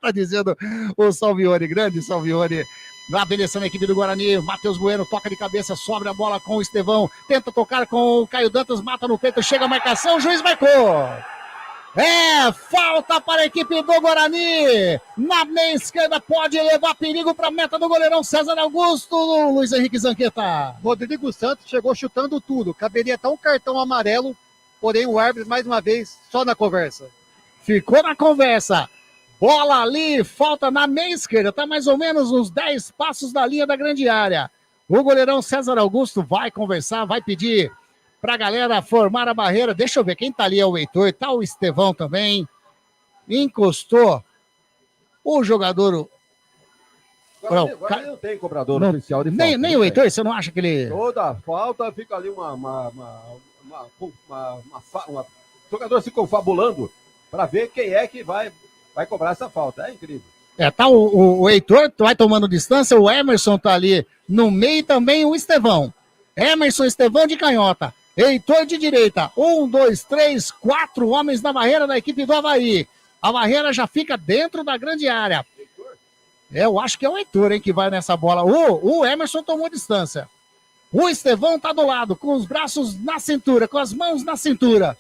Tá dizendo o Salvione, grande Salvione. Lá obedecendo a equipe do Guarani, Matheus Bueno toca de cabeça, sobra a bola com o Estevão, tenta tocar com o Caio Dantas, mata no peito, chega a marcação, o juiz marcou. Falta para a equipe do Guarani. Na meia esquerda pode levar perigo para a meta do goleirão César Augusto. Luiz Henrique Zanqueta. Rodrigo Santos chegou chutando tudo. Caberia até um cartão amarelo, porém o árbitro, mais uma vez, só na conversa. Ficou na conversa. Bola ali, falta na meia esquerda. Tá mais ou menos uns 10 passos da linha da grande área. O goleirão César Augusto vai conversar, vai pedir pra galera formar a barreira. Deixa eu ver, quem tá ali é o Heitor, tá o Estevão também. Encostou o jogador... Não tem cobrador oficial de falta. Nem o Heitor, você não acha que ele... Toda falta fica ali o jogador se confabulando para ver quem é que vai cobrar essa falta. É incrível. Tá o Heitor vai tomando distância, o Emerson tá ali no meio e também o Estevão. Emerson, Estevão de canhota. Heitor de direita. 1, 2, 3, 4 homens na barreira da equipe do Avaí. A barreira já fica dentro da grande área. Eu acho que é o Heitor, hein, que vai nessa bola. O Emerson tomou distância. O Estevão tá do lado, com os braços na cintura, com as mãos na cintura.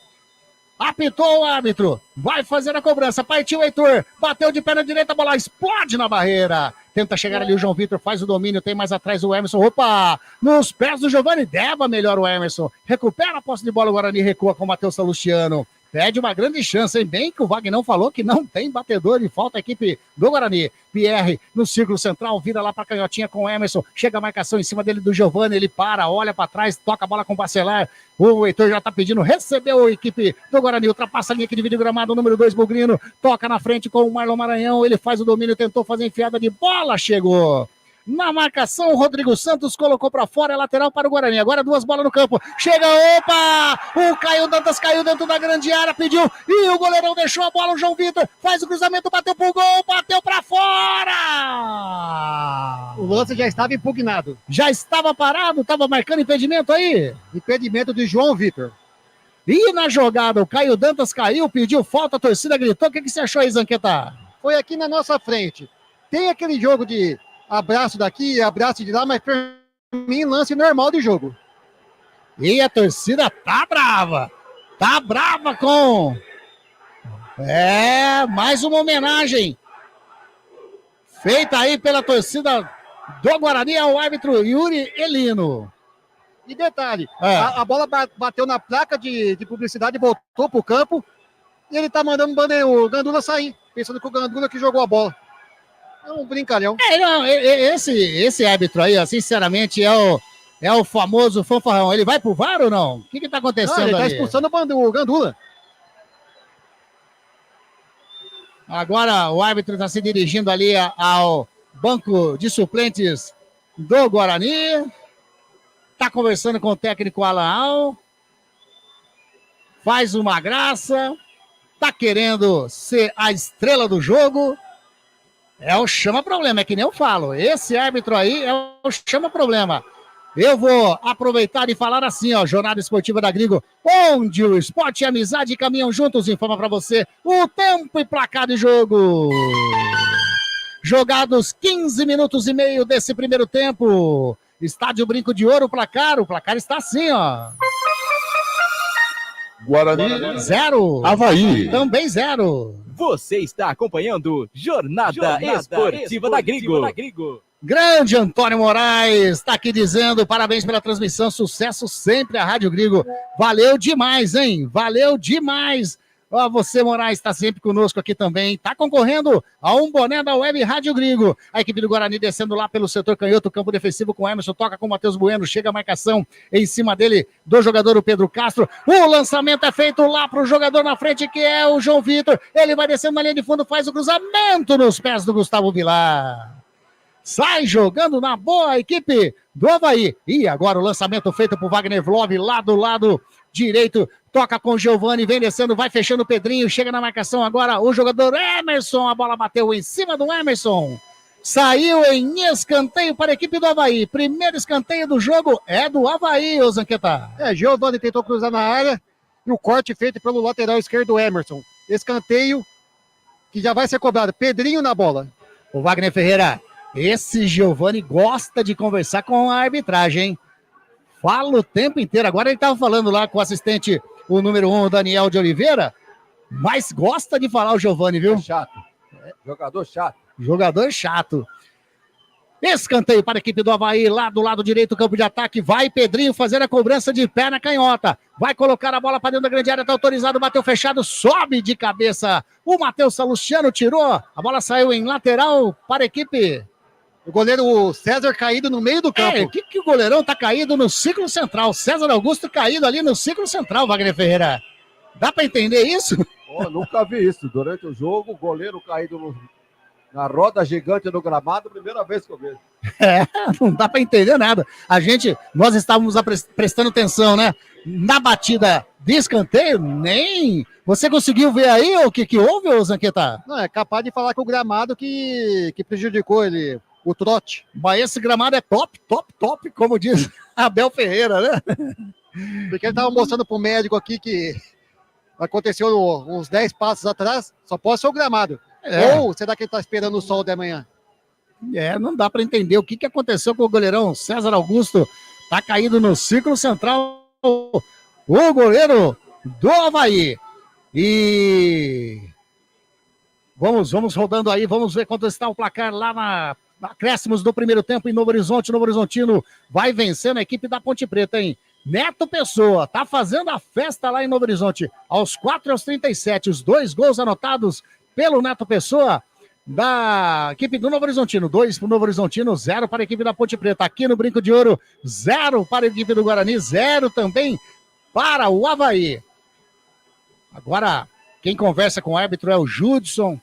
Apitou o árbitro, vai fazer a cobrança, partiu o Heitor, bateu de perna direita, a bola explode na barreira. Tenta chegar ali o João Vitor, faz o domínio, tem mais atrás o Emerson. Opa, nos pés do Giovani, Deva melhor o Emerson. Recupera a posse de bola, o Guarani recua com o Matheus Salustiano. Pede uma grande chance, hein? Bem que o Wagner falou que não tem batedor e falta a equipe do Guarani. Pierre no círculo central, vira lá pra canhotinha com o Emerson. Chega a marcação em cima dele do Giovani, ele para, olha pra trás, toca a bola com o Bacelar. O Heitor já tá pedindo, recebeu a equipe do Guarani, ultrapassa a linha que divide o gramado, o número 2, Bugrino. Toca na frente com o Marlon Maranhão, ele faz o domínio, tentou fazer enfiada de bola, chegou. Na marcação, o Rodrigo Santos colocou pra fora, é lateral para o Guarani. Agora 2 bolas no campo. Chega, opa! O Caio Dantas caiu dentro da grande área, pediu. E o goleirão deixou a bola, o João Vitor faz o cruzamento, bateu pro gol, bateu pra fora! O lance já estava impugnado. Já estava parado, estava marcando impedimento aí? Impedimento de João Vitor. E na jogada, o Caio Dantas caiu, pediu falta, a torcida gritou. O que você achou aí, Zanqueta? Foi aqui na nossa frente. Tem aquele jogo de abraço daqui, abraço de lá, mas pra mim, lance normal de jogo. E a torcida tá brava com... mais uma homenagem feita aí pela torcida do Guarani ao árbitro Yuri Elino. E detalhe, a bola bateu na placa de publicidade, voltou pro campo, e ele tá mandando o Gandula sair, pensando que o Gandula que jogou a bola. É um brincalhão. Esse árbitro aí, ó, sinceramente, é o famoso fanfarrão. Ele vai pro VAR ou não? O que tá acontecendo ali? Ele tá expulsando o Gandula. Agora o árbitro está se dirigindo ali ao banco de suplentes do Guarani. Tá conversando com o técnico Alan Al. Faz uma graça. Tá querendo ser a estrela do jogo. É o chama-problema, é que nem eu falo. Esse árbitro aí é o chama-problema. Eu vou aproveitar e falar assim, ó, Jornada Esportiva da Gringo, onde o esporte e a amizade caminham juntos, informa pra você o tempo e placar de jogo. Jogados 15 minutos e meio desse primeiro tempo. Estádio Brinco de Ouro, o placar está assim, ó. Guarani 0. Avaí também 0. Você está acompanhando Jornada Esportiva da Gringo. Grande Antônio Moraes está aqui dizendo parabéns pela transmissão, sucesso sempre a Rádio Gringo. Valeu demais, hein? Valeu demais. Ó, você, Moraes, está sempre conosco aqui também. Está concorrendo a um boné da Web Rádio Gringo. A equipe do Guarani descendo lá pelo setor canhoto, campo defensivo com Emerson, toca com o Matheus Bueno, chega a marcação em cima dele do jogador, o Pedro Castro. O lançamento é feito lá para o jogador na frente, que é o João Vitor. Ele vai descendo na linha de fundo, faz o cruzamento nos pés do Gustavo Vilar. Sai jogando na boa a equipe do Avaí. E agora o lançamento feito por Wagner Vlov lá do lado direito. Toca com o Giovani, vem descendo, vai fechando o Pedrinho. Chega na marcação agora o jogador Emerson. A bola bateu em cima do Emerson. Saiu em escanteio para a equipe do Avaí. Primeiro escanteio do jogo é do Avaí, ô Zanqueta. Giovani tentou cruzar na área e o corte feito pelo lateral esquerdo Emerson. Escanteio que já vai ser cobrado. Pedrinho na bola. O Wagner Ferreira. Esse Giovani gosta de conversar com a arbitragem, hein? Fala o tempo inteiro. Agora ele estava falando lá com o assistente, o número 1, Daniel de Oliveira, mas gosta de falar o Giovani, viu? É chato. Jogador chato. Jogador chato. Escanteio para a equipe do Avaí, lá do lado direito do campo de ataque. Vai Pedrinho fazer a cobrança de pé na canhota. Vai colocar a bola para dentro da grande área, está autorizado, bateu fechado, sobe de cabeça. O Matheus Salustiano tirou, a bola saiu em lateral para a equipe. O goleiro César caído no meio do campo. O que o goleirão tá caído no círculo central? César Augusto caído ali no círculo central, Wagner Ferreira. Dá para entender isso? Nunca vi isso. Durante o jogo, o goleiro caído na roda gigante do gramado, primeira vez que eu vejo. Não dá para entender nada. Nós estávamos prestando atenção, né? Na batida de escanteio, nem... Você conseguiu ver aí o que houve, ô Zanqueta? Não, é capaz de falar que o gramado que prejudicou ele... O trote. Mas esse gramado é top, como diz Abel Ferreira, né? Porque ele estava mostrando pro médico aqui que aconteceu uns 10 passos atrás, só pode ser o gramado. Ou será que ele tá esperando o sol de amanhã? Não dá para entender o que aconteceu com o goleirão César Augusto. Tá caído no círculo central o goleiro do Avaí. E vamos rodando aí, vamos ver quanto está o placar lá na acréscimos do primeiro tempo em Novo Horizonte. Novo Horizontino vai vencendo a equipe da Ponte Preta, hein? Neto Pessoa tá fazendo a festa lá em Novo Horizonte. Aos 4 e aos 37, os 2 gols anotados pelo Neto Pessoa da equipe do Novo Horizontino. 2 para o Novo Horizontino, 0 para a equipe da Ponte Preta. Aqui no Brinco de Ouro, 0 para a equipe do Guarani, 0 também para o Avaí. Agora, quem conversa com o árbitro é o Judson.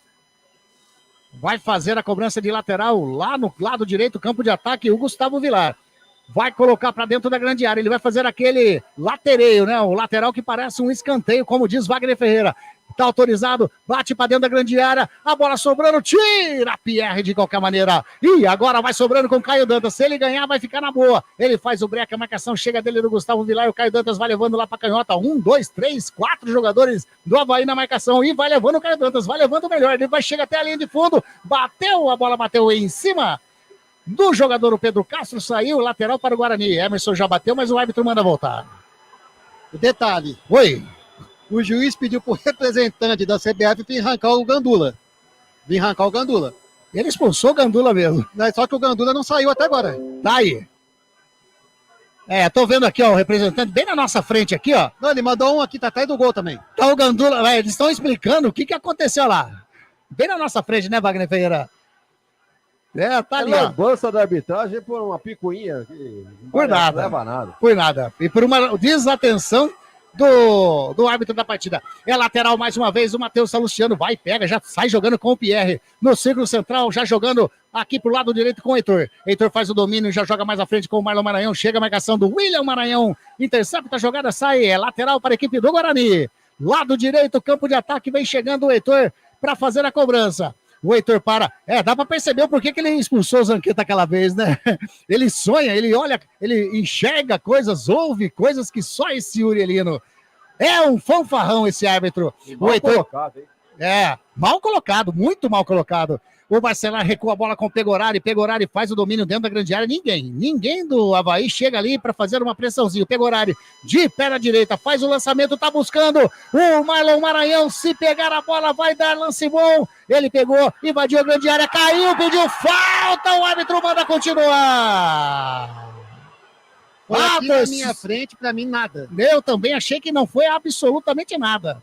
Vai fazer a cobrança de lateral lá no lado direito, campo de ataque, o Gustavo Vilar. Vai colocar para dentro da grande área. Ele vai fazer aquele latereio, né? O lateral que parece um escanteio, como diz Wagner Ferreira. Tá autorizado, bate para dentro da grande área, a bola sobrando, tira Pierre de qualquer maneira. E agora vai sobrando com o Caio Dantas. Se ele ganhar, vai ficar na boa. Ele faz o break, a marcação chega dele do Gustavo Vilar. O Caio Dantas vai levando lá para canhota. 1, 2, 3, 4 jogadores do Avaí na marcação. E vai levando o Caio Dantas, vai levando o melhor. Ele vai chegar até a linha de fundo. Bateu, a bola bateu em cima do jogador, o Pedro Castro. Saiu, lateral para o Guarani. Emerson já bateu, mas o árbitro manda voltar. Detalhe. Oi. O juiz pediu pro representante da CBF vir arrancar o Gandula. Ele expulsou o Gandula mesmo. Só que o Gandula não saiu até agora. Tá aí. Tô vendo aqui, ó, o representante bem na nossa frente aqui, ó. Não, ele mandou um aqui, tá atrás do gol também. Tá o Gandula, eles estão explicando o que aconteceu lá. Bem na nossa frente, né, Wagner Ferreira? Tá ali, ó. Lambança da arbitragem por uma picuinha. Por nada. Não leva nada. Por nada. E por uma desatenção do árbitro da partida. É lateral mais uma vez, o Matheus Salustiano vai, pega, já sai jogando com o Pierre no círculo central, já jogando aqui pro lado direito com o Heitor. Heitor faz o domínio, já joga mais à frente com o Marlon Maranhão, chega a marcação do William Maranhão, intercepta a jogada, sai, é lateral para a equipe do Guarani. Lado direito, campo de ataque, vem chegando o Heitor para fazer a cobrança. O Heitor para. Dá para perceber o porquê que ele expulsou o Zanqueta aquela vez, né? Ele sonha, ele olha, ele enxerga coisas, ouve coisas que só esse Urielino. É um fanfarrão esse árbitro. O Heitor. Colocado, hein? Mal colocado, muito mal colocado. O Barcelar recua a bola com o Pegorari. Pegorari faz o domínio dentro da grande área. Ninguém do Avaí chega ali para fazer uma pressãozinha. O Pegorari de pé na direita faz o lançamento, tá buscando o Marlon Maranhão. Se pegar a bola, vai dar lance bom. Ele pegou, invadiu a grande área, caiu, pediu falta. O árbitro manda continuar. Aqui na minha frente, pra mim, nada. Eu também achei que não foi absolutamente nada.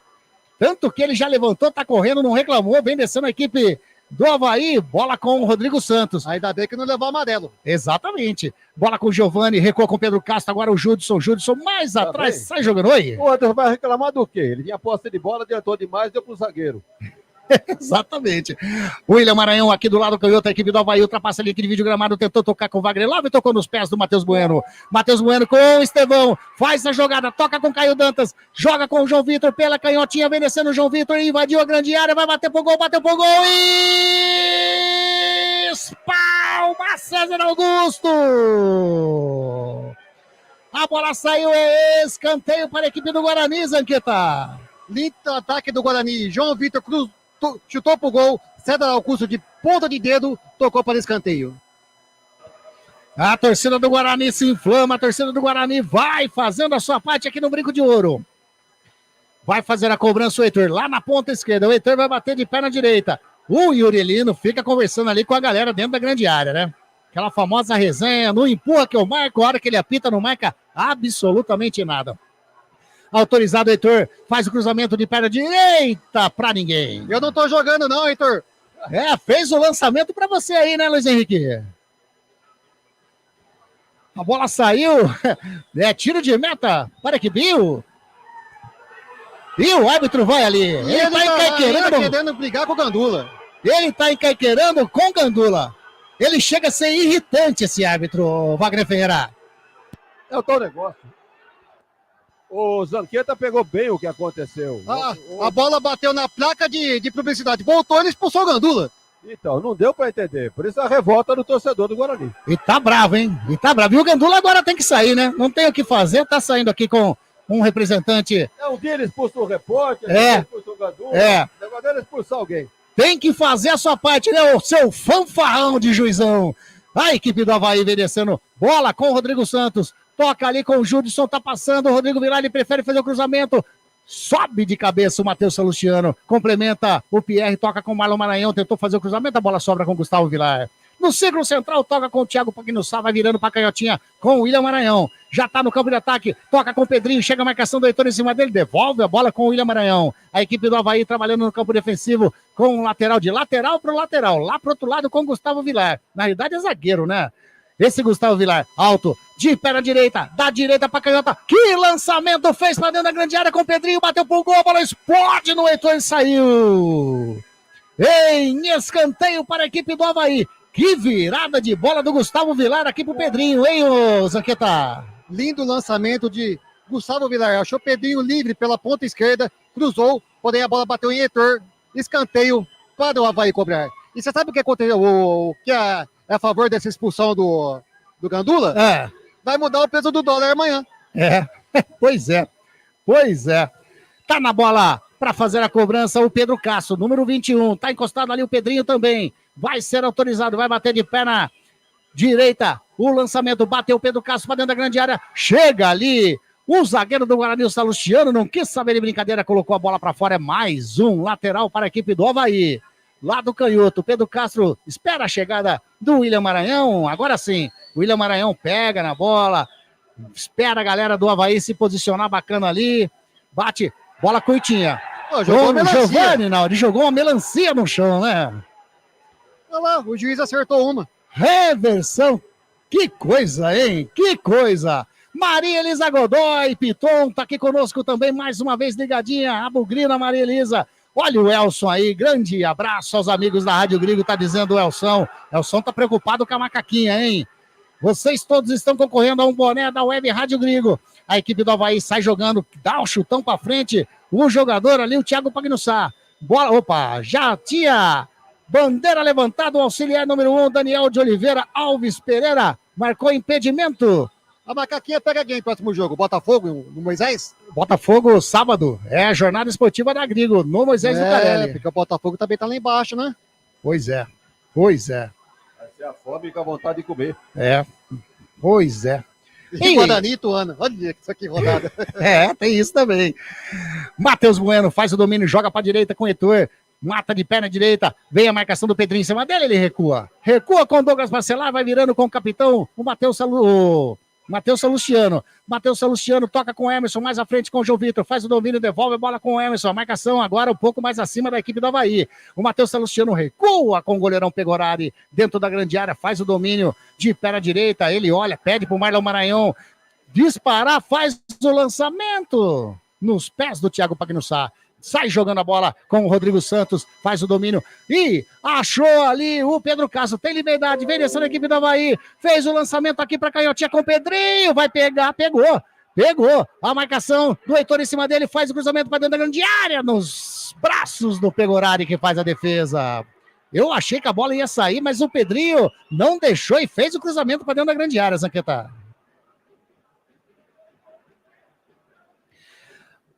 Tanto que ele já levantou, tá correndo, não reclamou, vem descendo a equipe do Avaí, bola com o Rodrigo Santos. Ainda bem que não levou amarelo. Exatamente. Bola com o Giovani, recua com o Pedro Castro, agora o Judson mais atrás, sai jogando. Oi. O Anderson vai reclamar do quê? Ele tinha posse de bola, adiantou demais, deu pro zagueiro. Exatamente. O William Maranhão aqui do lado do canhoto, a equipe do Avaí ultrapassa ali aquele vídeo gramado, tentou tocar com o Wagner Love e tocou nos pés do Matheus Bueno. Matheus Bueno com o Estevão, faz a jogada, toca com o Caio Dantas, joga com o João Vitor pela canhotinha, vem descendo o João Vitor, invadiu a grande área, vai bater pro gol, bateu pro gol e... espalma César Augusto! A bola saiu, escanteio para a equipe do Guarani, Zanqueta. Lindo ataque do Guarani, João Vitor chutou pro gol, César Augusto de ponta de dedo, tocou para escanteio. A torcida do Guarani se inflama, a torcida do Guarani vai fazendo a sua parte aqui no Brinco de Ouro. Vai fazer a cobrança o Heitor lá na ponta esquerda, o Heitor vai bater de pé na direita. O Urielino fica conversando ali com a galera dentro da grande área, né? Aquela famosa resenha, não empurra que eu marco, a hora que ele apita não marca absolutamente nada. Autorizado o Heitor, faz o cruzamento de perna direita pra ninguém. Eu não tô jogando não, Heitor. Fez o lançamento pra você aí, né, Luiz Henrique? A bola saiu, tiro de meta para que Bill. E o árbitro vai ali. Ele tá querendo brigar com o Gandula. Ele tá encaiqueirando com o Gandula. Ele chega a ser irritante esse árbitro, Wagner Ferreira. É o tal negócio. O Zanqueta pegou bem o que aconteceu. A bola bateu na placa de publicidade. Voltou, ele expulsou o Gandula. Então, não deu para entender. Por isso a revolta do torcedor do Guarani. E tá bravo, hein? E o Gandula agora tem que sair, né? Não tem o que fazer. Tá saindo aqui com um representante. É um dia ele expulsa o repórter, É. ele expulsa o jogador. É. O negócio dele é expulsar alguém. Tem que fazer a sua parte, né, o seu fanfarrão de juizão. A equipe do Avaí vem descendo. Bola com o Rodrigo Santos. Toca ali com o Judson, tá passando. O Rodrigo Vilar, ele prefere fazer o cruzamento. Sobe de cabeça o Matheus Salustiano. Complementa o Pierre, toca com o Marlon Maranhão. Tentou fazer o cruzamento, a bola sobra com o Gustavo Vilar. No círculo central, toca com o Thiago Pagnussá, vai virando pra canhotinha com o William Maranhão. Já tá no campo de ataque, toca com o Pedrinho, chega a marcação do Heitor em cima dele, devolve a bola com o William Maranhão. A equipe do Avaí trabalhando no campo defensivo com o lateral, de lateral pro lateral, lá pro outro lado com o Gustavo Vilar. Na realidade é zagueiro, né? Esse Gustavo Vilar, alto, de pé na direita, da direita pra canhota. Que lançamento fez pra dentro da grande área com o Pedrinho, bateu pro gol, a bola explode no Heitor e saiu. Em escanteio para a equipe do Avaí. Que virada de bola do Gustavo Vilar aqui pro Pedrinho, hein, ô Zanqueta? Lindo lançamento de Gustavo Vilar. Achou Pedrinho livre pela ponta esquerda, cruzou, porém a bola bateu em Heitor. Escanteio para o Avaí cobrar. E você sabe o que aconteceu? O que é a favor dessa expulsão do Gandula? É. Vai mudar o peso do dólar amanhã. É, pois é. Pois é. Tá na bola para fazer a cobrança o Pedro Castro, número 21. Tá encostado ali o Pedrinho também. Vai ser autorizado, vai bater de pé na direita. O lançamento bateu o Pedro Castro para dentro da grande área. Chega ali o zagueiro do Guarani, o Salustiano, não quis saber de brincadeira, colocou a bola para fora. É mais um lateral para a equipe do Avaí. Lá do canhoto, Pedro Castro espera a chegada do William Maranhão. Agora sim, o William Maranhão pega na bola, espera a galera do Avaí se posicionar bacana ali. Bate, bola curtinha. Jogou Giovani, não, ele jogou uma melancia no chão, né? Olha lá, o juiz acertou uma. Reversão. Que coisa, hein? Que coisa. Maria Elisa Godoy, Piton, tá aqui conosco também, mais uma vez ligadinha. A bugrina Maria Elisa. Olha o Elson aí, grande abraço aos amigos da Rádio Gringo, tá dizendo o Elson. Elson tá preocupado com a macaquinha, hein? Vocês todos estão concorrendo a um boné da Web Rádio Gringo. A equipe do Avaí sai jogando, dá o chutão pra frente. O jogador ali, o Thiago Pagnussá. Bola, opa, já tinha bandeira levantada, o auxiliar número 1, Daniel de Oliveira Alves Pereira, marcou impedimento. A macaquinha pega quem no próximo jogo? Botafogo no Moisés? Botafogo, sábado, é a jornada esportiva da Gringo, no Moisés Lucarelli. Porque o Botafogo também tá lá embaixo, né? Pois é, pois é. Vai ser a fome com a vontade de comer. É, pois é. E Guarani, Ituano. Olha isso aqui rodada. É, tem isso também. Matheus Bueno faz o domínio, joga pra direita com o Heitor. Mata de pé na direita, vem a marcação do Pedrinho em cima dele, ele recua. Recua com o Douglas Bacelar, vai virando com o capitão, o Matheus Salustiano. Matheus Salustiano toca com o Emerson, mais à frente com o João Vitor, faz o domínio, devolve a bola com o Emerson. A marcação agora um pouco mais acima da equipe do Avaí. O Matheus Salustiano recua com o goleirão Pegorari dentro da grande área, faz o domínio de pé na direita, ele olha, pede pro Marlon Maranhão disparar, faz o lançamento nos pés do Thiago Pagnussá. Sai jogando a bola com o Rodrigo Santos, faz o domínio e achou ali o Pedro Castro, tem liberdade, vem descendo a equipe do Avaí, fez o lançamento aqui para canhotinha com o Pedrinho, vai pegar, pegou a marcação do Heitor em cima dele, faz o cruzamento para dentro da grande área, nos braços do Pegorari que faz a defesa. Eu achei que a bola ia sair, mas o Pedrinho não deixou e fez o cruzamento para dentro da grande área, Zanqueta.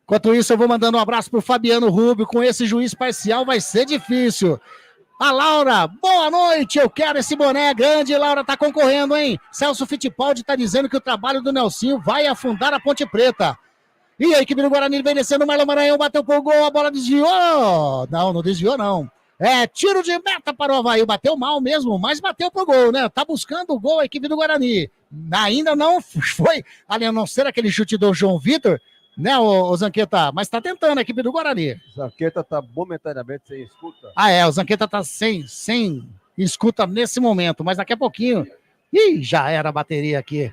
Enquanto isso, eu vou mandando um abraço pro Fabiano Rubio. Com esse juiz parcial vai ser difícil. A Laura, boa noite, eu quero esse boné grande. Laura tá concorrendo, hein? Celso Fittipaldi tá dizendo que o trabalho do Nelsinho vai afundar a Ponte Preta. E a equipe do Guarani vem descendo, o Marlon Maranhão bateu pro gol, a bola desviou. Não desviou não. É tiro de meta para o Avaí, bateu mal mesmo, mas bateu pro gol, né? Tá buscando o gol a equipe do Guarani. Ainda não foi, a não ser aquele chute do João Vitor, né, o Zanqueta? Mas tá tentando a equipe do Guarani. Zanqueta tá momentaneamente sem escuta. O Zanqueta tá sem escuta nesse momento, mas daqui a pouquinho... já era a bateria aqui.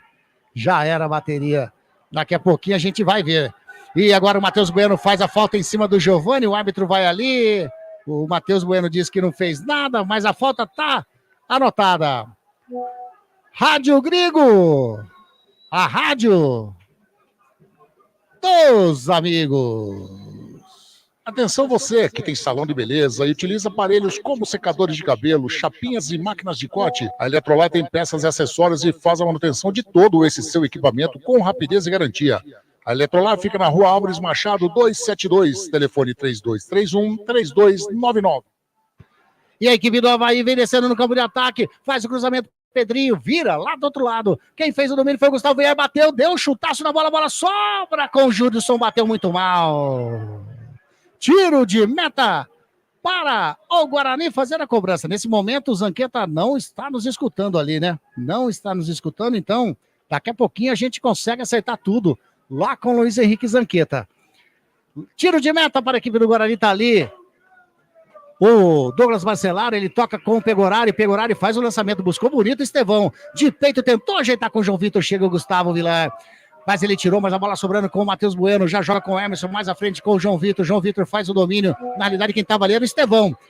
Daqui a pouquinho a gente vai ver. E agora o Matheus Bueno faz a falta em cima do Giovani, o árbitro vai ali. O Matheus Bueno disse que não fez nada, mas a falta tá anotada. Rádio Gringo, a rádio dos amigos. Atenção você que tem salão de beleza e utiliza aparelhos como secadores de cabelo, chapinhas e máquinas de corte. A Eletrolar tem peças e acessórios e faz a manutenção de todo esse seu equipamento com rapidez e garantia. A Eletrolar fica na Rua Álvares Machado, 272, telefone 3231-3299. E a equipe do Avaí vem descendo no campo de ataque, faz o cruzamento, Pedrinho vira lá do outro lado. Quem fez o domínio foi o Gustavo Villar, bateu, deu um chutaço na bola, a bola sobra com o Judson, bateu muito mal. Tiro de meta para o Guarani fazer a cobrança. Nesse momento o Zanqueta não está nos escutando ali, né? Não está nos escutando, então daqui a pouquinho a gente consegue acertar tudo lá com o Luiz Henrique Zanqueta. Tiro de meta para a equipe do Guarani, tá ali o Douglas Marcelar, ele toca com o Pegorari faz o lançamento, buscou bonito, Estevão, de peito, tentou ajeitar com o João Vitor, chega o Gustavo Villar, mas ele tirou, mas a bola sobrando com o Matheus Bueno, já joga com o Emerson, mais à frente com o João Vitor faz o domínio, na realidade quem estava ali era o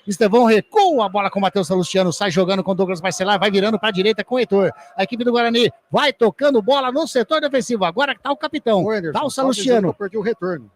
Estevão recua a bola com o Matheus Salustiano, sai jogando com o Douglas Marcelar, vai virando para a direita com o Heitor, a equipe do Guarani vai tocando bola no setor defensivo, agora tá o capitão, tá o Salustiano, perdeu o retorno.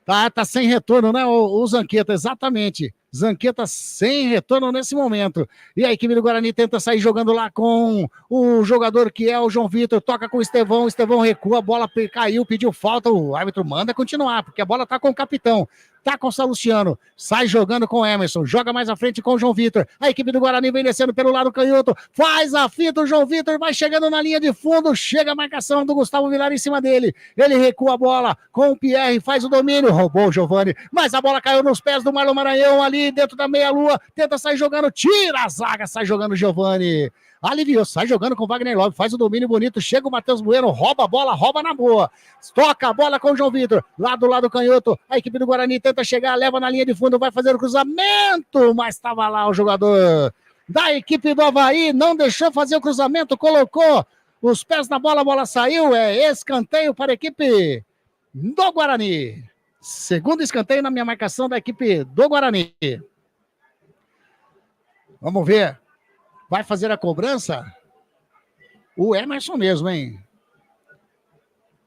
Tá sem retorno, né, o Zanqueta, exatamente. Zanqueta sem retorno nesse momento. E a equipe do Guarani tenta sair jogando lá com o jogador que é o João Vitor, toca com o Estevão recua, a bola caiu, pediu falta, o árbitro manda continuar, porque a bola tá com o capitão, tá com o Salustiano, sai jogando com o Emerson, joga mais à frente com o João Vitor, a equipe do Guarani vem descendo pelo lado canhoto, faz a fita, o João Vitor vai chegando na linha de fundo, chega a marcação do Gustavo Villar em cima dele, ele recua a bola com o Pierre, faz o domínio, roubou o Giovani, mas a bola caiu nos pés do Marlon Maranhão ali dentro da meia-lua, tenta sair jogando, tira a zaga, sai jogando o Giovani, aliviou, sai jogando com o Wagner Love, faz o domínio bonito, chega o Matheus Bueno, rouba a bola, rouba na boa, toca a bola com o João Vitor, lá do lado canhoto, a equipe do Guarani tenta chegar, leva na linha de fundo, vai fazer o cruzamento, mas estava lá o jogador da equipe do Avaí, não deixou fazer o cruzamento, colocou os pés na bola, a bola saiu, é escanteio para a equipe do Guarani. Segundo escanteio na minha marcação da equipe do Guarani. Vamos ver. Vai fazer a cobrança? O Emerson mesmo, hein?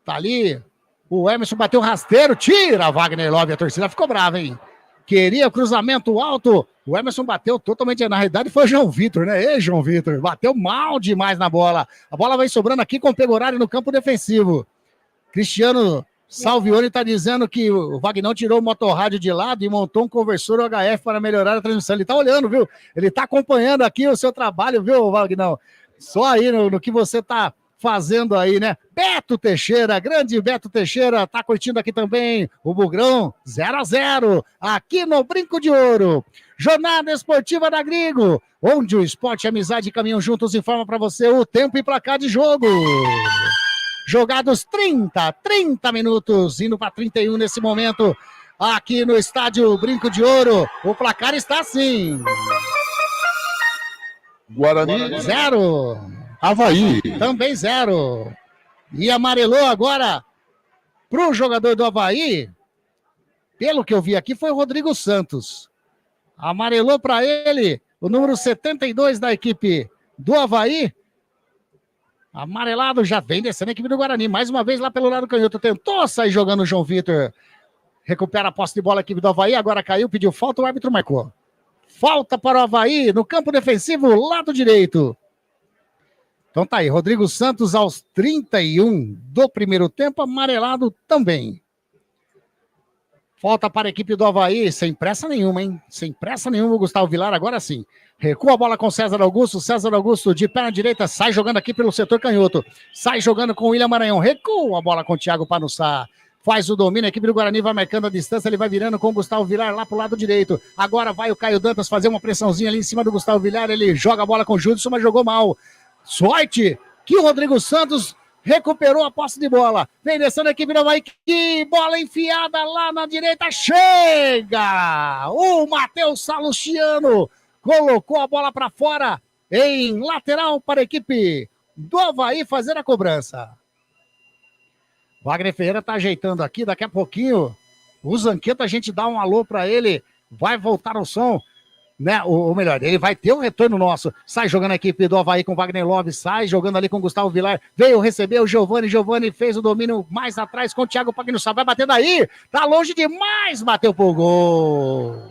Tá ali. O Emerson bateu rasteiro. Tira Wagner Love. A torcida ficou brava, hein? Queria cruzamento alto. O Emerson bateu totalmente. Na realidade foi o João Vitor, né? Ei, João Vitor. Bateu mal demais na bola. A bola vai sobrando aqui com o Pegorari no campo defensivo. Cristiano Salvione está dizendo que o Vagnão tirou o motorrádio de lado e montou um conversor HF para melhorar a transmissão. Ele está olhando, viu? Ele está acompanhando aqui o seu trabalho, viu, Vagnão? Só aí no que você está fazendo aí, né? Beto Teixeira, grande Beto Teixeira, está curtindo aqui também o Bugrão, 0-0, aqui no Brinco de Ouro. Jornada Esportiva da Grigo, onde o esporte e a amizade caminham juntos, informa para você o tempo e placar de jogo. Jogados 30 minutos, indo para 31 nesse momento, aqui no estádio Brinco de Ouro. O placar está assim. Guarani 0. Avaí também 0. E amarelou agora para o jogador do Avaí. Pelo que eu vi aqui, foi o Rodrigo Santos. Amarelou para ele o número 72 da equipe do Avaí. Amarelado, já vem descendo a equipe do Guarani. Mais uma vez lá pelo lado canhoto. Tentou sair jogando o João Vitor. Recupera a posse de bola a equipe do Avaí. Agora caiu, pediu falta, o árbitro marcou. Falta para o Avaí no campo defensivo, lado direito. Então tá aí, Rodrigo Santos aos 31 do primeiro tempo, amarelado também. Falta para a equipe do Avaí, sem pressa nenhuma, hein? Sem pressa nenhuma, o Gustavo Villar, agora sim. Recua a bola com César Augusto de perna direita, sai jogando aqui pelo setor canhoto. Sai jogando com o William Maranhão, recua a bola com o Thiago Panussá. Faz o domínio, a equipe do Guarani vai marcando a distância, ele vai virando com o Gustavo Villar lá pro lado direito. Agora vai o Caio Dantas fazer uma pressãozinha ali em cima do Gustavo Villar, ele joga a bola com o Judson, mas jogou mal. Sorte que o Rodrigo Santos recuperou a posse de bola. Vem descendo a equipe do Avaí. Que bola enfiada lá na direita. Chega! O Matheus Salustiano colocou a bola para fora em lateral para a equipe do Avaí fazer a cobrança. Wagner Ferreira tá ajeitando aqui. Daqui a pouquinho o Zanqueta, a gente dá um alô para ele. Vai voltar o som. Né, ou melhor, ele vai ter um retorno nosso. Sai jogando a equipe do Avaí com Wagner Love, sai jogando ali com Gustavo Villar, veio receber o Giovani fez o domínio mais atrás com o Thiago Pagnussá, vai batendo aí, tá longe demais, bateu pro gol.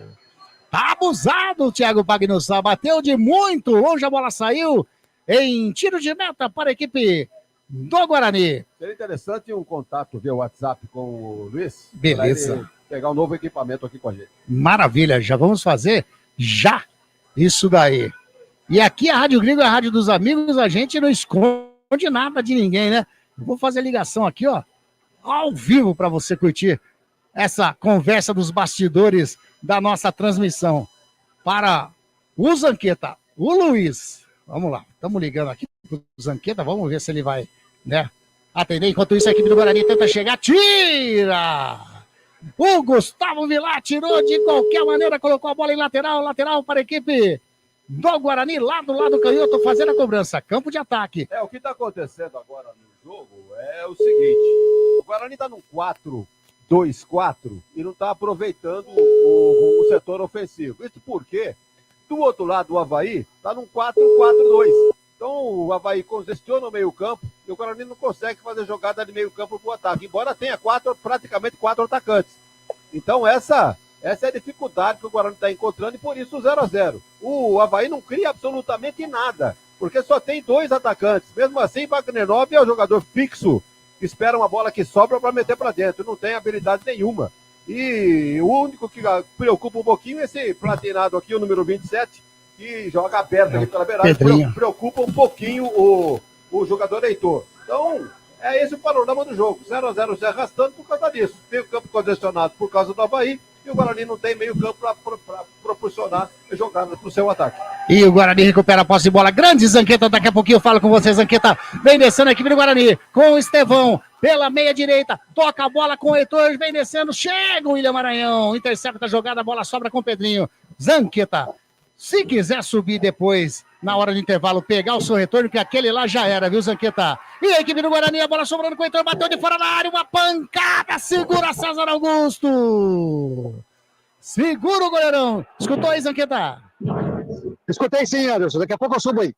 Tá abusado o Thiago Pagnussá, bateu de muito longe, a bola saiu em tiro de meta para a equipe do Guarani. Seria interessante um contato via WhatsApp com o Luiz. Beleza. Pra ele pegar um novo equipamento aqui com a gente. Maravilha, já vamos fazer já isso daí. E aqui a Rádio Gringo é a Rádio dos Amigos, a gente não esconde nada de ninguém, né? Eu vou fazer a ligação aqui, ó, ao vivo para você curtir essa conversa dos bastidores da nossa transmissão para o Zanqueta, o Luiz. Vamos lá, estamos ligando aqui pro Zanqueta, vamos ver se ele vai, né, atender. Enquanto isso, a equipe do Guarani tenta chegar, tira! O Gustavo Vilar tirou de qualquer maneira, colocou a bola em lateral para a equipe do Guarani, lá do lado canhoto, fazendo a cobrança, campo de ataque. O que está acontecendo agora no jogo é o seguinte, o Guarani está num 4-2-4 e não está aproveitando o setor ofensivo. Isso porque, do outro lado, o Avaí está num 4-4-2. Então, o Avaí congestiona o meio-campo e o Guarani não consegue fazer jogada de meio-campo para o ataque, embora tenha praticamente quatro atacantes. Então, essa é a dificuldade que o Guarani está encontrando e por isso o 0-0. O Avaí não cria absolutamente nada, porque só tem dois atacantes. Mesmo assim, Wagner Nobre é o jogador fixo, que espera uma bola que sobra para meter para dentro. Não tem habilidade nenhuma. E o único que preocupa um pouquinho é esse platinado aqui, o número 27, que joga aberto aqui pela beirada. Preocupa um pouquinho o jogador Heitor. Então, é esse o panorama do jogo. 0-0 se arrastando por causa disso. Tem o campo congestionado por causa do Avaí e o Guarani não tem meio campo para proporcionar jogada para o seu ataque. E o Guarani recupera a posse de bola. Grande Zanqueta, daqui a pouquinho eu falo com você, Zanqueta. Vem descendo a equipe do Guarani com o Estevão pela meia direita. Toca a bola com o Heitor, vem descendo. Chega o William Maranhão. Intercepta a jogada, a bola sobra com o Pedrinho. Zanqueta, se quiser subir depois, na hora do intervalo, pegar o seu retorno, que aquele lá já era, viu, Zanqueta? E a equipe do Guarani, a bola sobrando com o Heitor, bateu de fora da área, uma pancada, segura César Augusto. Segura o goleirão. Escutou aí, Zanqueta? Escutei sim, Anderson. Daqui a pouco eu subo aí.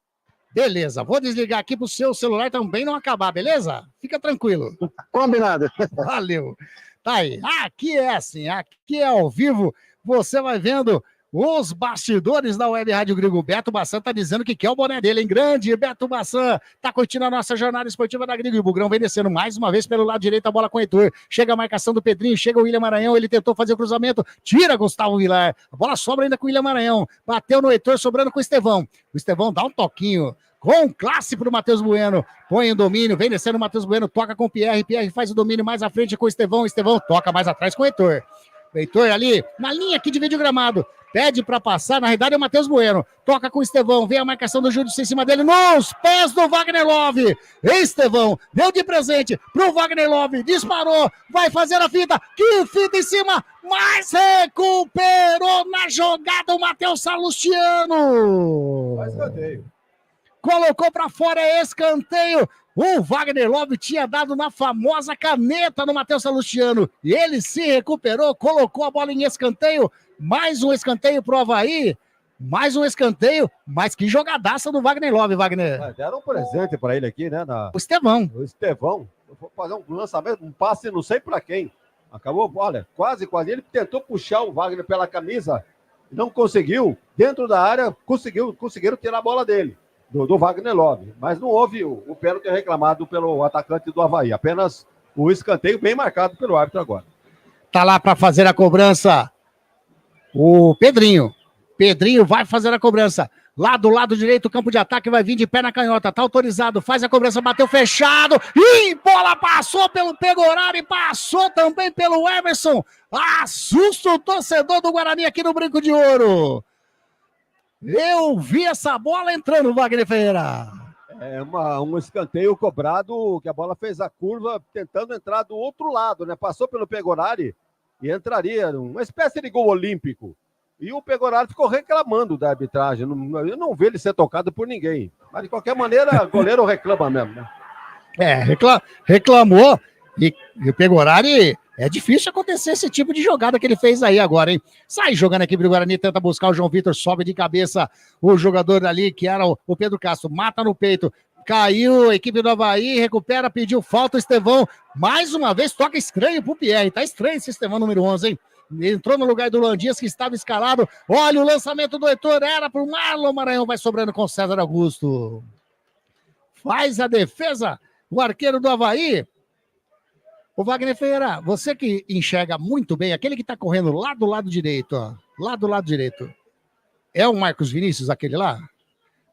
Beleza, vou desligar aqui pro seu celular também não acabar, beleza? Fica tranquilo. Combinado. Valeu. Tá aí. Aqui é assim, aqui é ao vivo. Você vai vendo os bastidores da Web Rádio Gringo. Beto Bassan tá dizendo que quer o boné dele, hein? Grande Beto Bassan tá curtindo a nossa jornada esportiva da Gringo. E o Bugrão vem descendo mais uma vez pelo lado direito, a bola com o Heitor. Chega a marcação do Pedrinho, chega o William Maranhão, ele tentou fazer o cruzamento, tira Gustavo Vilar. A bola sobra ainda com o William Maranhão. Bateu no Heitor, sobrando com o Estevão. O Estevão dá um toquinho. Com classe pro Matheus Bueno, põe o domínio, vem descendo o Matheus Bueno, toca com o Pierre faz o domínio mais à frente com o Estevão toca mais atrás com o Heitor. O Heitor ali, na linha que divide o gramado, pede para passar, na realidade é o Matheus Bueno, toca com o Estevão, vem a marcação do Júlio em cima dele, nos pés do Wagner Love, Estevão, deu de presente pro Wagner Love, disparou, vai fazer a fita, que fita em cima, mas recuperou na jogada o Matheus Salustiano. Faz escanteio. Colocou para fora, escanteio. O Wagner Love tinha dado na famosa caneta no Matheus Salustiano. E ele se recuperou, colocou a bola em escanteio. Mais um escanteio pro Avaí. Mais um escanteio. Mas que jogadaça do Wagner Love, Wagner. Deram um presente para ele aqui, né? O Estevão. O Estevão. Eu vou fazer um lançamento, um passe não sei para quem. Acabou, olha, quase. Ele tentou puxar o Wagner pela camisa. Não conseguiu. Dentro da área, conseguiram tirar a bola dele. Do Wagner Love, mas não houve o pênalti reclamado pelo atacante do Avaí, apenas o escanteio bem marcado pelo árbitro agora. Tá lá para fazer a cobrança o Pedrinho. Pedrinho vai fazer a cobrança. Lá do lado direito, o campo de ataque vai vir de pé na canhota, tá autorizado, faz a cobrança, bateu fechado, e bola passou pelo Pegorari, passou também pelo Emerson, assusta o torcedor do Guarani aqui no Brinco de Ouro. Eu vi essa bola entrando, Wagner Ferreira. É um escanteio cobrado, que a bola fez a curva tentando entrar do outro lado, né? Passou pelo Pegorari e entraria uma espécie de gol olímpico. E o Pegorari ficou reclamando da arbitragem. Eu não vi ele ser tocado por ninguém. Mas de qualquer maneira, o goleiro reclama mesmo, né? Reclamou. E o Pegorari... É difícil acontecer esse tipo de jogada que ele fez aí agora, hein? Sai jogando a equipe do Guarani, tenta buscar o João Vitor, sobe de cabeça o jogador ali, que era o Pedro Castro, mata no peito, caiu, a equipe do Avaí, recupera, pediu falta, o Estevão, mais uma vez, toca estranho pro Pierre, tá estranho esse Estevão número 11, hein? Entrou no lugar do Landias, que estava escalado, olha o lançamento do Heitor, era pro Marlon Maranhão, vai sobrando com César Augusto. Faz a defesa o arqueiro do Avaí. Ô Wagner Ferreira, você que enxerga muito bem, aquele que tá correndo lá do lado direito, ó. Lá do lado direito. É o Marcos Vinícius, aquele lá?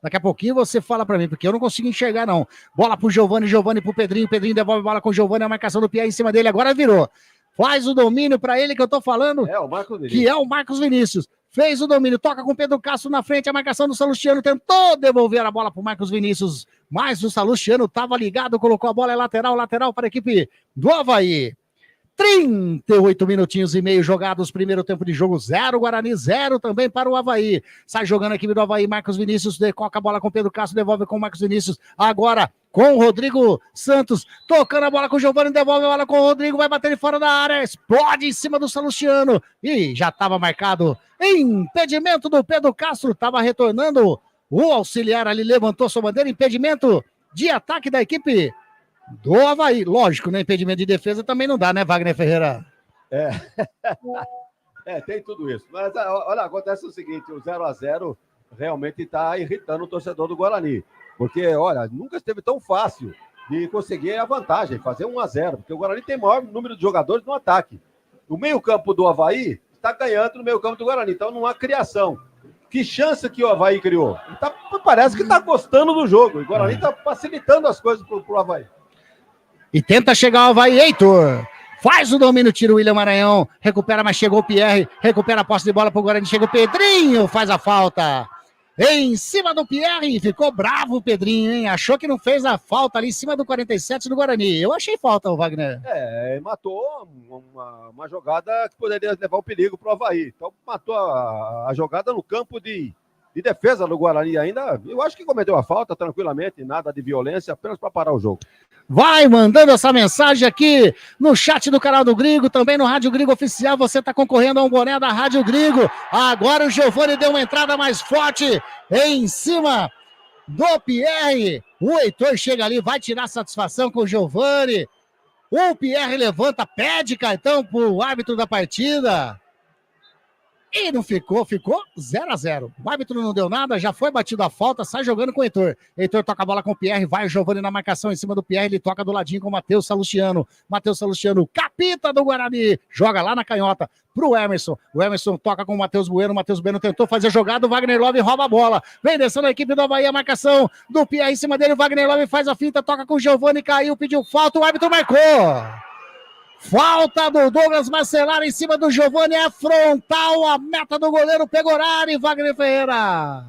Daqui a pouquinho você fala pra mim, porque eu não consigo enxergar, não. Bola pro Giovani, Giovani pro Pedrinho, Pedrinho devolve a bola com o Giovani, a marcação do Pierre em cima dele, agora virou. Faz o domínio pra ele que eu tô falando, É o Marcos Vinícius. que é o Marcos Vinícius. Fez o domínio, toca com o Pedro Castro na frente, a marcação do Salustiano tentou devolver a bola pro Marcos Vinícius, mas o Salustiano tava ligado, colocou a bola, lateral para a equipe do Avaí. 38 minutinhos e meio jogados, primeiro tempo de jogo, 0 Guarani, 0 também para o Avaí. Sai jogando a equipe do Avaí, Marcos Vinícius, decoca a bola com Pedro Castro, devolve com o Marcos Vinícius, agora com o Rodrigo Santos, tocando a bola com o Giovani, devolve a bola com o Rodrigo, vai bater de fora da área, explode em cima do Salustiano, e já estava marcado impedimento do Pedro Castro, estava retornando, o auxiliar ali levantou sua bandeira, impedimento de ataque da equipe do Avaí. Lógico, né? Impedimento de defesa também não dá, né, Wagner Ferreira? Tem tudo isso. Mas olha, acontece o seguinte, o 0-0 realmente está irritando o torcedor do Guarani. Porque, olha, nunca esteve tão fácil de conseguir a vantagem, fazer 1-0, porque o Guarani tem maior número de jogadores no ataque. O meio-campo do Avaí está ganhando no meio-campo do Guarani, então não há criação. Que chance que o Avaí criou? Parece que está gostando do jogo. O Guarani está facilitando as coisas para o Avaí. E tenta chegar o Avaí, Heitor. Faz o domínio, tira o William Maranhão. Recupera, mas chegou o Pierre. Recupera a posse de bola para o Guarani. Chega o Pedrinho, faz a falta. Em cima do Pierre. Ficou bravo o Pedrinho, hein? Achou que não fez a falta ali em cima do 47 do Guarani. Eu achei falta, o Wagner. Matou uma jogada que poderia levar o perigo para o Avaí. Então matou a jogada no campo de defesa do Guarani ainda. Eu acho que cometeu a falta tranquilamente, nada de violência, apenas para parar o jogo. Vai mandando essa mensagem aqui no chat do canal do Grigo, também no Rádio Grigo Oficial, você está concorrendo a um boné da Rádio Grigo. Agora o Giovani deu uma entrada mais forte em cima do Pierre. O Heitor chega ali, vai tirar satisfação com o Giovani. O Pierre levanta, pede cartão para o árbitro da partida. E não ficou 0-0. O árbitro não deu nada, já foi batido a falta, sai jogando com o Heitor. Heitor toca a bola com o Pierre, vai o Giovani na marcação em cima do Pierre, ele toca do ladinho com o Matheus Salustiano. Matheus Salustiano, capita do Guarani, joga lá na canhota pro Emerson. O Emerson toca com o Matheus Bueno tentou fazer a jogada, o Wagner Love rouba a bola. Vem descendo a equipe do Avaí, a marcação do Pierre em cima dele, o Wagner Love faz a finta, toca com o Giovani, caiu, pediu falta, o árbitro marcou. Falta do Douglas Marcelar em cima do Giovani, é frontal a meta do goleiro Pegorari, Wagner Ferreira.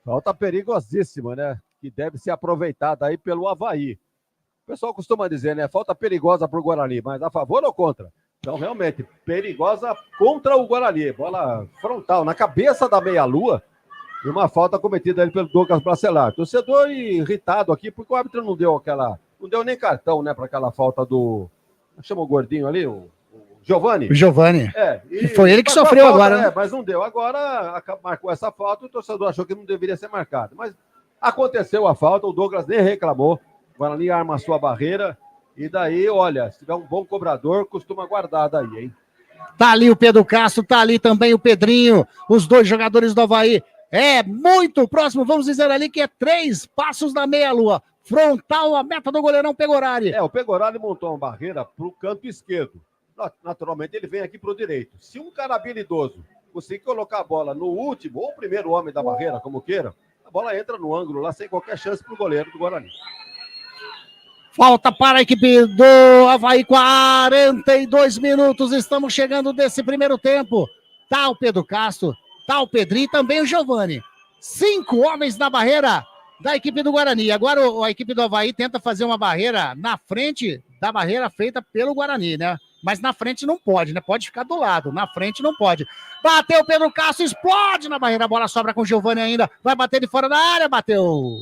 Falta perigosíssima, né? Que deve ser aproveitada aí pelo Avaí. O pessoal costuma dizer, né? Falta perigosa para o Guarani, mas a favor ou contra? Então, realmente, perigosa contra o Guarani. Bola frontal, na cabeça da meia-lua, e uma falta cometida ali pelo Douglas Marcelar. Torcedor irritado aqui, porque o árbitro não deu nem cartão, né? Para aquela falta do... Chama o gordinho ali, o Giovani. O Giovani. E foi ele que sofreu falta, agora, né? Mas não deu. Agora marcou essa falta, o torcedor achou que não deveria ser marcado. Mas aconteceu a falta, o Douglas nem reclamou. O Guarani arma a sua barreira. E daí, olha, se tiver um bom cobrador, costuma guardar daí, hein? Tá ali o Pedro Castro, tá ali também o Pedrinho. Os dois jogadores do Avaí. É muito próximo, vamos dizer ali que é 3 passos da meia-lua. Frontal a meta do goleirão Pegorari. O Pegorari montou uma barreira para o canto esquerdo. Naturalmente, ele vem aqui para o direito. Se um cara habilidoso conseguir colocar a bola no último ou primeiro homem da barreira, como queira, a bola entra no ângulo lá sem qualquer chance para o goleiro do Guarani. Falta para a equipe do Avaí, 42 minutos. Estamos chegando desse primeiro tempo. Tá o Pedro Castro, tá o Pedrinho e também o Giovani. 5 homens na barreira da equipe do Guarani. Agora a equipe do Avaí tenta fazer uma barreira na frente da barreira feita pelo Guarani, né? Mas na frente não pode, né? Pode ficar do lado, na frente não pode. Bateu o Pedro Castro, explode na barreira, a bola sobra com o Giovani ainda, vai bater de fora da área, bateu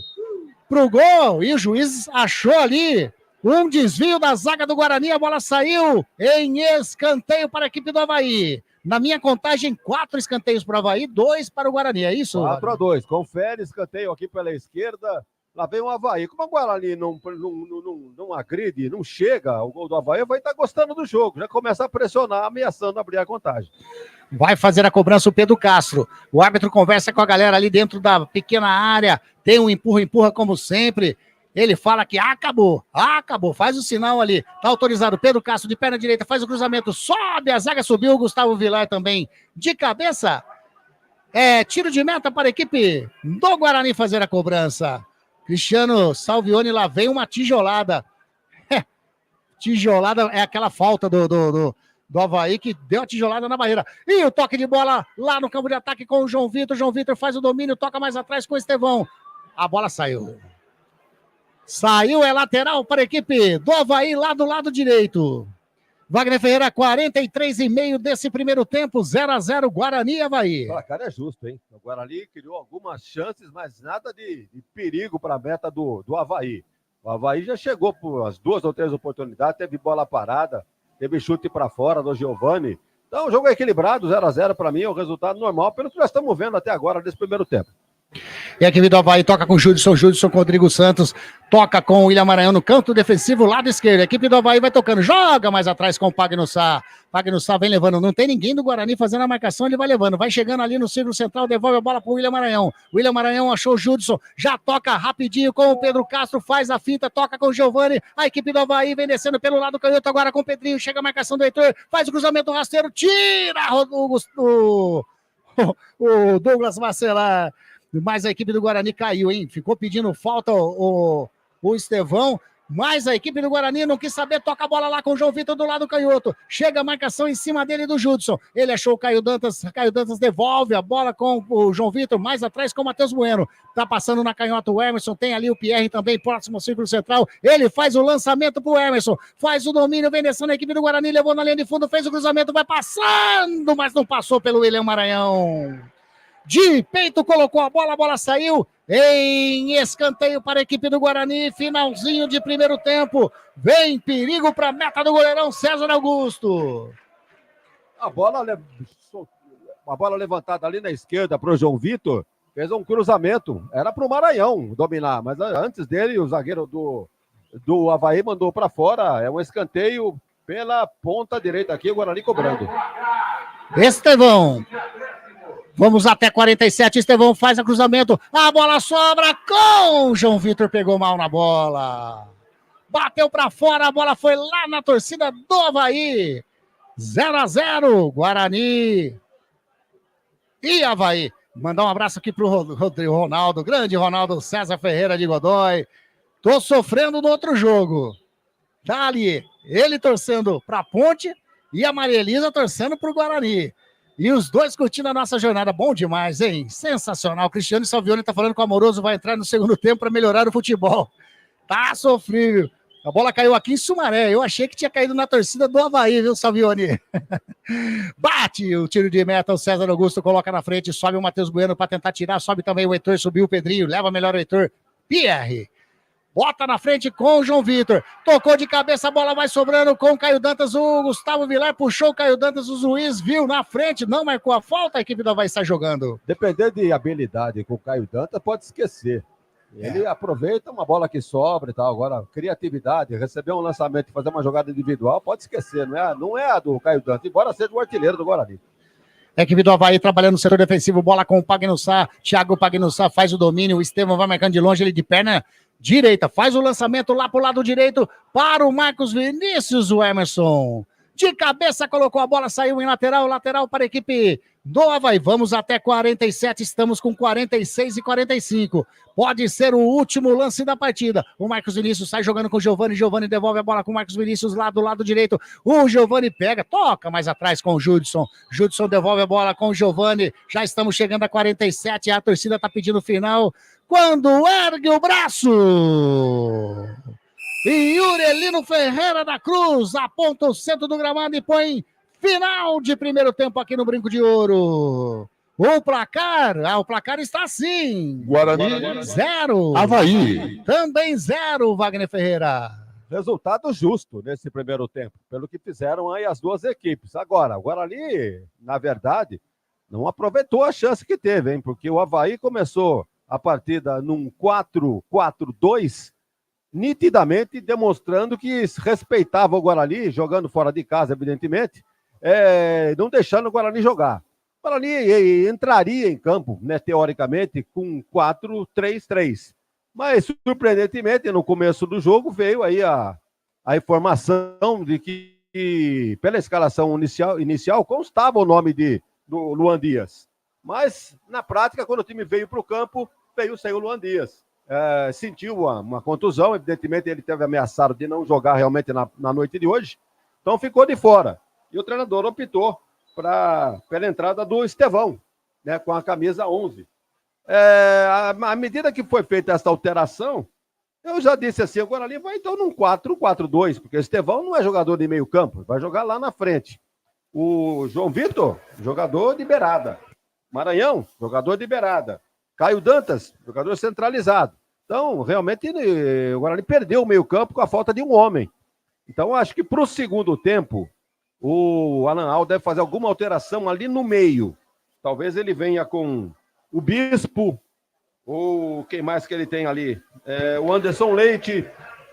pro gol, e o juiz achou ali um desvio da zaga do Guarani, a bola saiu em escanteio para a equipe do Avaí. Na minha contagem, 4 escanteios para o Avaí, 2 para o Guarani, é isso? 4-2, confere, escanteio aqui pela esquerda, lá vem o Avaí. Como o Guarani não agride, não chega, o gol do Avaí vai estar gostando do jogo, já começa a pressionar, ameaçando abrir a contagem. Vai fazer a cobrança o Pedro Castro, o árbitro conversa com a galera ali dentro da pequena área, tem um empurra como sempre, Ele fala que acabou, faz o sinal ali, tá autorizado. Pedro Castro de perna direita, faz o cruzamento, sobe, a zaga subiu, o Gustavo Vilar também de cabeça. Tiro de meta para a equipe do Guarani fazer a cobrança. Cristiano Salvioni, lá vem uma tijolada. Tijolada é aquela falta do Avaí que deu a tijolada na barreira. E o toque de bola lá no campo de ataque com o João Vitor. João Vitor faz o domínio, toca mais atrás com o Estevão. A bola saiu. Saiu, é lateral para a equipe do Avaí lá do lado direito. Wagner Ferreira, 43,5 desse primeiro tempo, 0-0, Guarani e Avaí. O placar é justo, hein? O Guarani criou algumas chances, mas nada de perigo para a meta do Avaí. O Avaí já chegou por as 2 ou 3 oportunidades, teve bola parada, teve chute para fora do Giovani. Então o jogo é equilibrado, 0-0 para mim, é o resultado normal, pelo que nós estamos vendo até agora nesse primeiro tempo. E a equipe do Avaí toca com o Judson com o Rodrigo Santos, toca com o William Maranhão no canto defensivo, lado esquerdo. A equipe do Avaí vai tocando, joga mais atrás com o Pagnussá. Pagnussá vem levando, não tem ninguém do Guarani fazendo a marcação, ele vai levando, vai chegando ali no círculo central, devolve a bola para o William Maranhão. William Maranhão achou o Judson, já toca rapidinho com o Pedro Castro, faz a finta, toca com o Giovani. A equipe do Avaí vem descendo pelo lado canhoto agora com o Pedrinho, chega a marcação do Heitor, faz o cruzamento rasteiro, tira o Douglas Marcelar. Mas a equipe do Guarani caiu, hein? Ficou pedindo falta o Estevão, mas a equipe do Guarani não quis saber, toca a bola lá com o João Vitor do lado canhoto. Chega a marcação em cima dele do Judson. Ele achou o Caio Dantas devolve a bola com o João Vitor, mais atrás com o Matheus Bueno. Tá passando na canhota o Emerson, tem ali o Pierre também, próximo ao círculo central. Ele faz o lançamento pro Emerson, faz o domínio, vem descendo a equipe do Guarani, levou na linha de fundo, fez o cruzamento, vai passando, mas não passou pelo William Maranhão. De peito colocou a bola saiu em escanteio para a equipe do Guarani, finalzinho de primeiro tempo, vem perigo para a meta do goleirão César Augusto. A bola levantada ali na esquerda para o João Vitor, fez um cruzamento, era para o Maranhão dominar, mas antes dele o zagueiro do Avaí mandou para fora, é um escanteio pela ponta direita aqui, o Guarani cobrando. Estevão. Vamos até 47, Estevão faz o cruzamento, a bola sobra com o João Vitor, pegou mal na bola. Bateu para fora, a bola foi lá na torcida do Avaí. 0-0, Guarani e Avaí. Mandar um abraço aqui pro Ronaldo, grande Ronaldo César Ferreira de Godoy. Tô sofrendo no outro jogo. Dali, ele torcendo pra Ponte e a Maria Elisa torcendo pro Guarani. E os dois curtindo a nossa jornada. Bom demais, hein? Sensacional. Cristiano Salvioni tá falando que o Amoroso vai entrar no segundo tempo para melhorar o futebol. Tá sofrível. A bola caiu aqui em Sumaré. Eu achei que tinha caído na torcida do Avaí, viu, Salvioni? Bate o tiro de meta. O César Augusto coloca na frente. Sobe o Matheus Bueno para tentar tirar. Sobe também o Heitor. Subiu o Pedrinho. Leva melhor o Heitor. Pierre. Bota na frente com o João Vitor. Tocou de cabeça, a bola vai sobrando com o Caio Dantas. O Gustavo Vilar puxou o Caio Dantas. O juiz viu na frente, não marcou a falta. A equipe da Avaí está jogando. Dependendo de habilidade com o Caio Dantas, pode esquecer. Ele aproveita uma bola que sobra e tal. Agora, criatividade, receber um lançamento e fazer uma jogada individual, pode esquecer. Não é a do Caio Dantas, embora seja o artilheiro do Guarani. A equipe do Avaí trabalhando no setor defensivo. Bola com o Pagnussá. Thiago Pagnussá faz o domínio. O Estevão vai marcando de longe, ele de perna direita, faz o lançamento lá pro lado direito para o Marcos Vinícius, o Emerson. De cabeça colocou a bola, saiu em lateral para a equipe do Avaí. Vamos até 47, estamos com 46 e 45. Pode ser o último lance da partida. O Marcos Vinícius sai jogando com o Giovani. Giovani devolve a bola com o Marcos Vinícius lá do lado direito. O Giovani pega, toca mais atrás com o Judson. Judson devolve a bola com o Giovani. Já estamos chegando a 47, a torcida tá pedindo final. Quando ergue o braço, e Yurelino Ferreira da Cruz aponta o centro do gramado e põe final de primeiro tempo aqui no Brinco de Ouro. O placar está assim. Guarani 0. Avaí também 0, Wagner Ferreira. Resultado justo nesse primeiro tempo, pelo que fizeram aí as duas equipes. Agora, o Guarani, na verdade, não aproveitou a chance que teve, hein? Porque o Avaí começou a partida num 4-4-2, nitidamente demonstrando que respeitava o Guarani, jogando fora de casa, evidentemente, não deixando o Guarani jogar. O Guarani entraria em campo, né, teoricamente, com 4-3-3. Mas, surpreendentemente, no começo do jogo veio aí a informação de que pela escalação inicial constava o nome do Luan Dias. Mas, na prática, quando o time veio para o campo, veio sem o Luan Dias. Sentiu uma contusão, evidentemente ele teve ameaçado de não jogar realmente na noite de hoje, então ficou de fora. E o treinador optou pela entrada do Estevão, né, com a camisa 11. À medida que foi feita essa alteração, eu já disse assim, agora ali vai então num 4-4-2, porque o Estevão não é jogador de meio campo, vai jogar lá na frente. O João Vitor, jogador de beirada. Maranhão, jogador de beirada. Caio Dantas, jogador centralizado. Então, realmente, o Guarani perdeu o meio campo com a falta de um homem. Então, acho que para o segundo tempo, o Alan Al deve fazer alguma alteração ali no meio. Talvez ele venha com o Bispo, ou quem mais que ele tem ali? O Anderson Leite.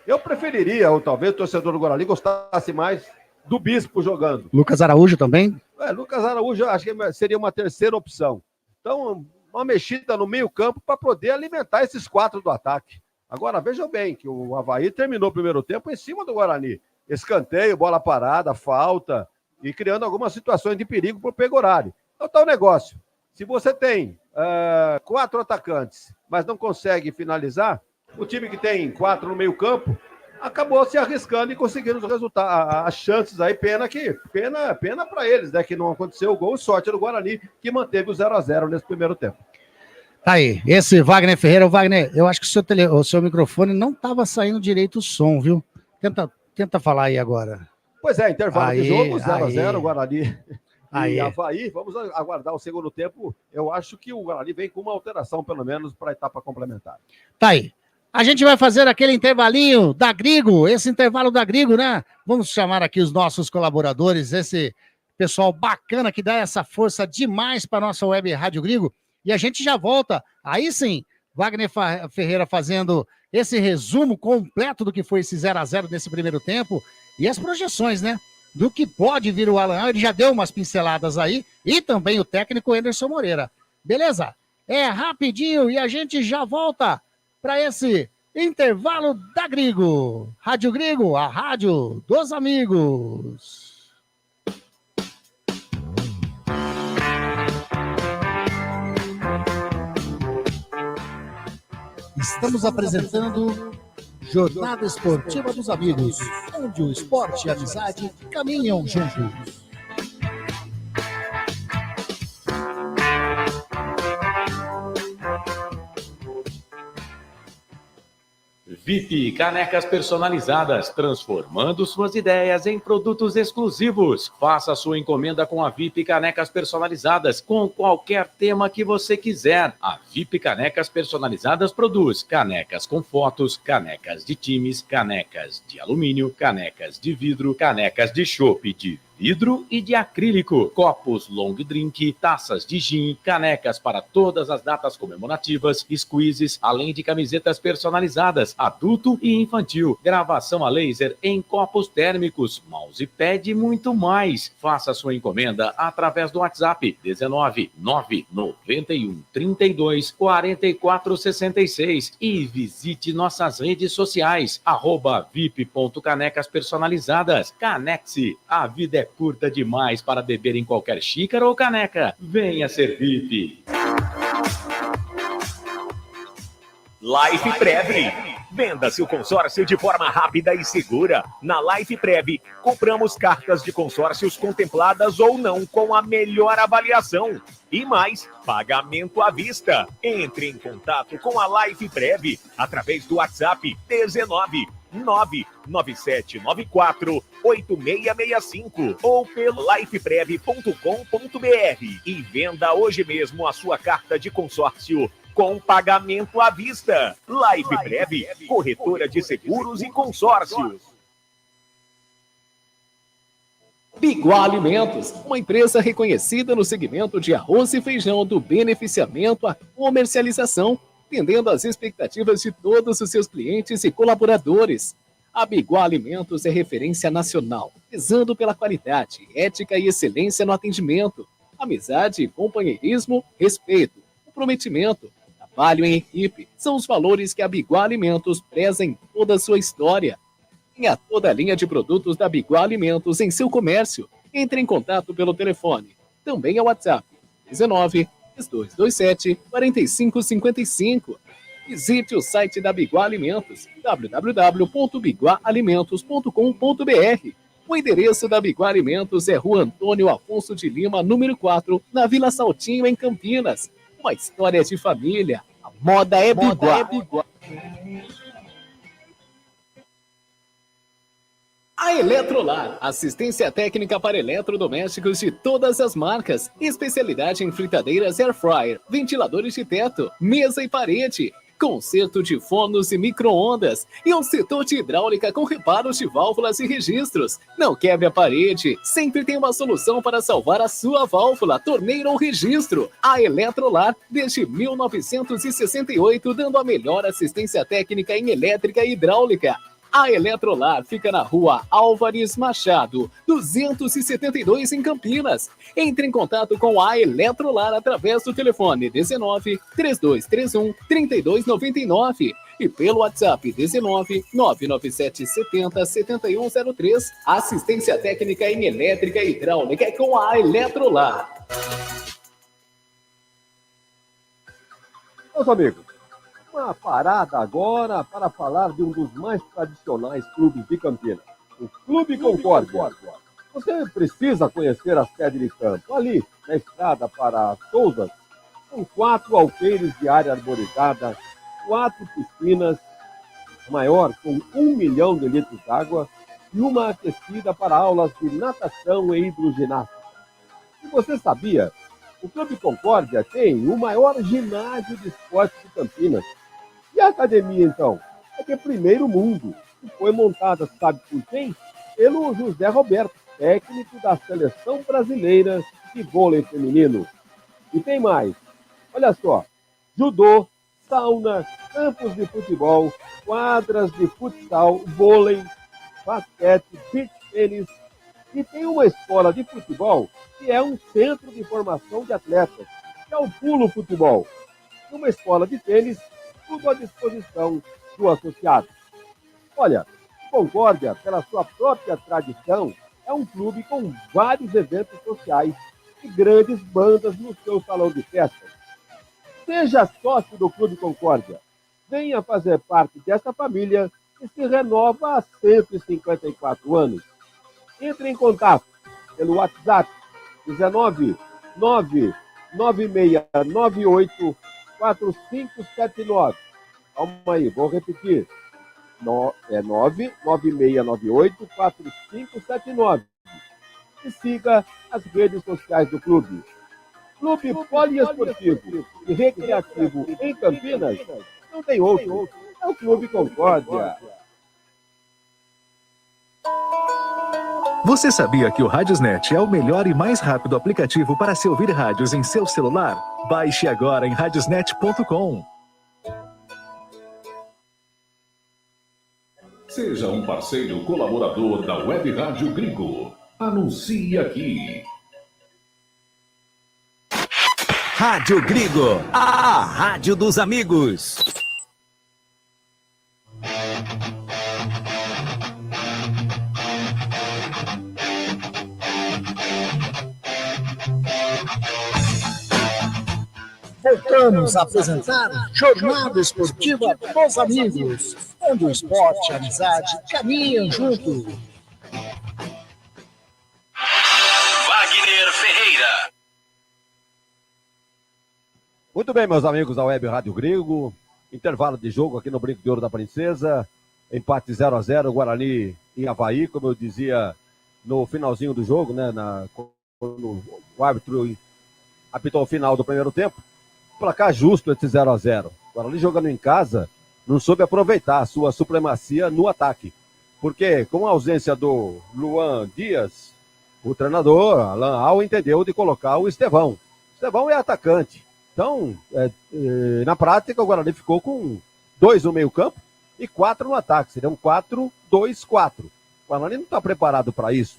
Eu preferiria, ou talvez o torcedor do Guarani gostasse mais do Bispo jogando. Lucas Araújo também? Lucas Araújo, acho que seria uma terceira opção. Então, uma mexida no meio campo para poder alimentar esses 4 do ataque. Agora, vejam bem que o Avaí terminou o primeiro tempo em cima do Guarani. Escanteio, bola parada, falta, e criando algumas situações de perigo para o Pegorari. Então tá o negócio. Se você tem 4 atacantes, mas não consegue finalizar, o time que tem 4 no meio campo acabou se arriscando e conseguindo os resultados, as chances aí, pena para eles, né, que não aconteceu o gol, sorte do Guarani, que manteve o 0-0 nesse primeiro tempo. Tá aí, esse Wagner Ferreira. Wagner, eu acho que o seu microfone não estava saindo direito o som, viu? Tenta falar aí agora. Pois é, intervalo de jogo, 0-0, Guarani e Avaí. Vamos aguardar o segundo tempo. Eu acho que o Guarani vem com uma alteração, pelo menos, para a etapa complementar. Tá aí. A gente vai fazer aquele intervalinho da Grigo, esse intervalo da Grigo, né? Vamos chamar aqui os nossos colaboradores, esse pessoal bacana que dá essa força demais para a nossa web Rádio Grigo. E a gente já volta. Aí sim, Wagner Ferreira fazendo esse resumo completo do que foi esse 0-0 nesse primeiro tempo e as projeções, né? Do que pode vir o Alan. Ele já deu umas pinceladas aí e também o técnico Anderson Moreira. Beleza? É rapidinho e a gente já volta para esse intervalo da Grigo. Rádio Grigo, a rádio dos amigos. Estamos apresentando Jornada Esportiva dos Amigos, onde o esporte e a amizade caminham juntos. VIP Canecas Personalizadas, transformando suas ideias em produtos exclusivos. Faça sua encomenda com a VIP Canecas Personalizadas, com qualquer tema que você quiser. A VIP Canecas Personalizadas produz canecas com fotos, canecas de times, canecas de alumínio, canecas de vidro, canecas de chopp de vidro e de acrílico, copos long drink, taças de gin, canecas para todas as datas comemorativas, squeezes, além de camisetas personalizadas, adulto e infantil, gravação a laser em copos térmicos, mousepad e muito mais. Faça sua encomenda através do WhatsApp 19 991 32 44 66 e visite nossas redes sociais @vip.canecas personalizadas. Canexe, a vida é curta demais para beber em qualquer xícara ou caneca. Venha ser VIP. Life Prev. Venda seu consórcio de forma rápida e segura. Na Life Prev, compramos cartas de consórcios contempladas ou não com a melhor avaliação. E mais, pagamento à vista. Entre em contato com a Life Prev através do WhatsApp 19 99794 8665 ou pelo lifeprev.com.br e venda hoje mesmo a sua carta de consórcio com pagamento à vista. Life Prev, corretora de seguros e consórcios. Biguá Alimentos, uma empresa reconhecida no segmento de arroz e feijão do beneficiamento à comercialização, atendendo às expectativas de todos os seus clientes e colaboradores. A Biguá Alimentos é referência nacional, prezando pela qualidade, ética e excelência no atendimento, amizade, companheirismo, respeito, comprometimento, trabalho em equipe são os valores que a Biguá Alimentos preza em toda a sua história. Tenha toda a linha de produtos da Biguá Alimentos em seu comércio. Entre em contato pelo telefone. Também é o WhatsApp 19-3227-4555. Visite o site da Biguá Alimentos, www.biguaalimentos.com.br. O endereço da Biguá Alimentos é Rua Antônio Afonso de Lima, número 4, na Vila Saltinho, em Campinas. Uma história de família. A moda é Biguá. A Eletrolar, assistência técnica para eletrodomésticos de todas as marcas, especialidade em fritadeiras air fryer, ventiladores de teto, mesa e parede, conserto de fornos e micro-ondas e um setor de hidráulica com reparos de válvulas e registros. Não quebre a parede, sempre tem uma solução para salvar a sua válvula, torneira ou registro. A Eletrolar, desde 1968, dando a melhor assistência técnica em elétrica e hidráulica. A Eletrolar fica na Rua Álvares Machado, 272 em Campinas. Entre em contato com a Eletrolar através do telefone 19-3231-3299 e pelo WhatsApp 19-99770-7103. Assistência técnica em elétrica e hidráulica é com a Eletrolar. Meus amigos, uma parada agora para falar de um dos mais tradicionais clubes de Campinas, o Clube Concórdia. Você precisa conhecer a sede de campo. Ali, na estrada para Souza, são 4 alqueires de área arborizada, 4 piscinas, maior com 1 milhão de litros d'água e uma aquecida para aulas de natação e hidroginástica. E você sabia? O Clube Concórdia tem o maior ginásio de esportes de Campinas. E a academia, então? É de primeiro mundo. E foi montada, sabe por quem? Pelo José Roberto, técnico da Seleção Brasileira de Vôlei Feminino. E tem mais. Olha só. Judô, sauna, campos de futebol, quadras de futsal, vôlei, basquete, beach tênis. E tem uma escola de futebol que é um centro de formação de atletas, que é o Pulo Futebol. E uma escola de tênis, tudo à disposição do associado. Olha, Concórdia, pela sua própria tradição, é um clube com vários eventos sociais e grandes bandas no seu salão de festas. Seja sócio do Clube Concórdia. Venha fazer parte dessa família que se renova há 154 anos. Entre em contato pelo WhatsApp 19-9698-4579. Calma aí, vou repetir. 99698-4579. E siga as redes sociais do clube. Clube Poliesportivo e Recreativo em Campinas não tem outro. É o Clube Concórdia. Você sabia que o Radiosnet é o melhor e mais rápido aplicativo para se ouvir rádios em seu celular? Baixe agora em radiosnet.com. Seja um parceiro colaborador da Web Rádio Gringo. Anuncie aqui. Rádio Gringo, a rádio dos amigos. Voltamos a apresentar Jornada Esportiva dos Amigos, onde o esporte e a amizade caminham juntos. Wagner Ferreira. Muito bem, meus amigos da Web Rádio Gringo. Intervalo de jogo aqui no Brinco de Ouro da Princesa. Empate 0-0, Guarani e Avaí, como eu dizia no finalzinho do jogo, né? Quando o árbitro apitou o final do primeiro tempo. Placar justo esse 0-0. Guarani jogando em casa, não soube aproveitar a sua supremacia no ataque. Porque com a ausência do Luan Dias, o treinador, Alan Al, entendeu de colocar o Estevão. O Estevão é atacante. Então, na prática, o Guarani ficou com 2 no meio campo e 4 no ataque. Seriam 4-2-4. O Guarani não está preparado para isso.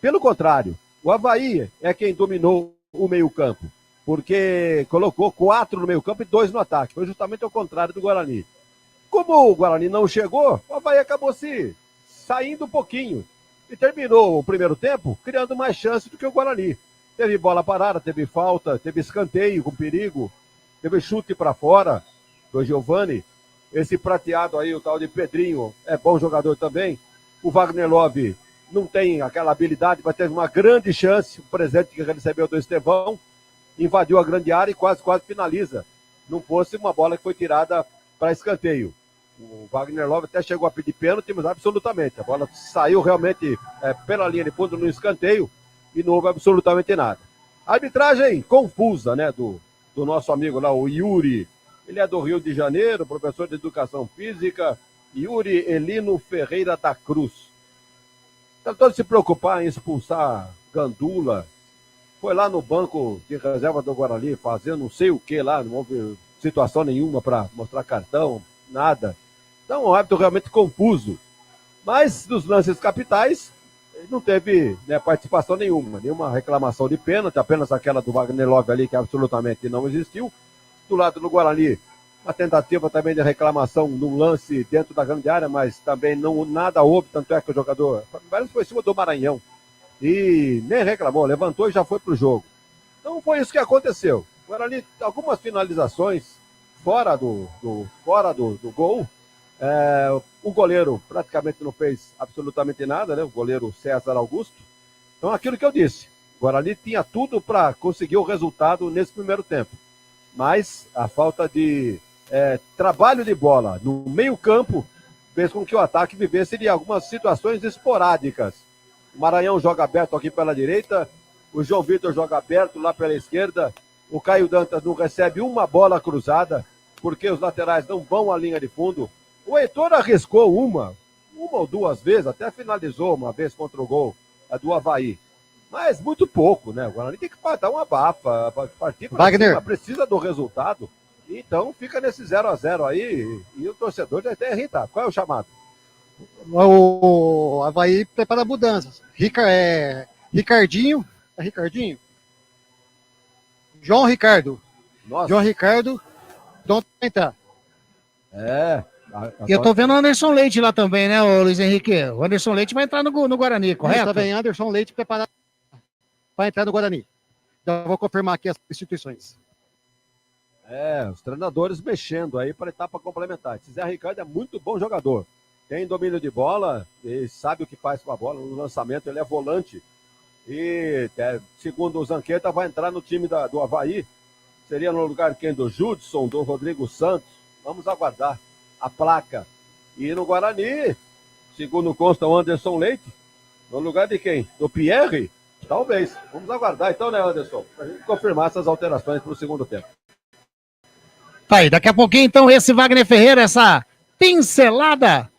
Pelo contrário, o Avaí é quem dominou o meio campo. porque colocou 4 no meio campo e 2 no ataque. Foi justamente ao contrário do Guarani. Como o Guarani não chegou, o Avaí acabou se saindo um pouquinho. E terminou o primeiro tempo criando mais chances do que o Guarani. Teve bola parada, teve falta, teve escanteio com perigo, teve chute para fora do Giovani. Esse prateado aí, o tal de Pedrinho, é bom jogador também. O Wagner Love não tem aquela habilidade, mas teve uma grande chance. O presente que recebeu do Estevão invadiu a grande área e quase finaliza. Não fosse uma bola que foi tirada para escanteio. O Wagner Love até chegou a pedir pênalti, mas absolutamente. A bola saiu realmente pela linha de fundo no escanteio e não houve absolutamente nada. A arbitragem confusa, né, do nosso amigo lá, o Yuri. Ele é do Rio de Janeiro, professor de Educação Física, Yuri Elino Ferreira da Cruz. Tentou se preocupar em expulsar Gandula. Foi lá no banco de reserva do Guarani fazer não sei o que lá, não houve situação nenhuma para mostrar cartão, nada. Então, um árbitro realmente confuso. Mas, dos lances capitais, não teve, né, participação nenhuma reclamação de pênalti, apenas aquela do Wagner Love ali, que absolutamente não existiu. Do lado do Guarani, uma tentativa também de reclamação num lance dentro da grande área, mas também nada houve, tanto é que o jogador foi em cima do Maranhão. E nem reclamou, levantou e já foi pro jogo. Então foi isso que aconteceu. O Guarani, algumas finalizações fora do gol. O goleiro praticamente não fez absolutamente nada, né? O goleiro César Augusto. Então, aquilo que eu disse, o Guarani tinha tudo para conseguir o resultado nesse primeiro tempo. Mas a falta de trabalho de bola no meio-campo fez com que o ataque vivesse de algumas situações esporádicas. O Maranhão joga aberto aqui pela direita, o João Vitor joga aberto lá pela esquerda, o Caio Dantas não recebe uma bola cruzada, porque os laterais não vão à linha de fundo. O Heitor arriscou uma ou duas vezes, até finalizou uma vez contra o gol do Avaí. Mas muito pouco, né? O Guarani tem que dar uma bafa, partir para cima, precisa do resultado. Então fica nesse 0-0 aí e o torcedor já até irritado. Qual é o chamado? O Avaí prepara mudanças. Ricardinho. É Ricardinho? João Ricardo. Nossa. João Ricardo. Don't entrar. E eu tô vendo o Anderson Leite lá também, né, o Luiz Henrique? O Anderson Leite vai entrar no Guarani, correto? Tá bem, Anderson Leite preparado para entrar no Guarani. Já vou confirmar aqui as instituições. Os treinadores mexendo aí para a etapa complementar. Esse Zé Ricardo é muito bom jogador. Tem domínio de bola, ele sabe o que faz com a bola. No lançamento ele é volante. E, segundo o Zanqueta, vai entrar no time do Avaí. Seria no lugar de quem? Do Judson, do Rodrigo Santos. Vamos aguardar a placa. E no Guarani, segundo consta o Anderson Leite, no lugar de quem? Do Pierre? Talvez. Vamos aguardar então, né, Anderson? Para a gente confirmar essas alterações para o segundo tempo. Tá aí, daqui a pouquinho então esse Wagner Ferreira, essa pincelada,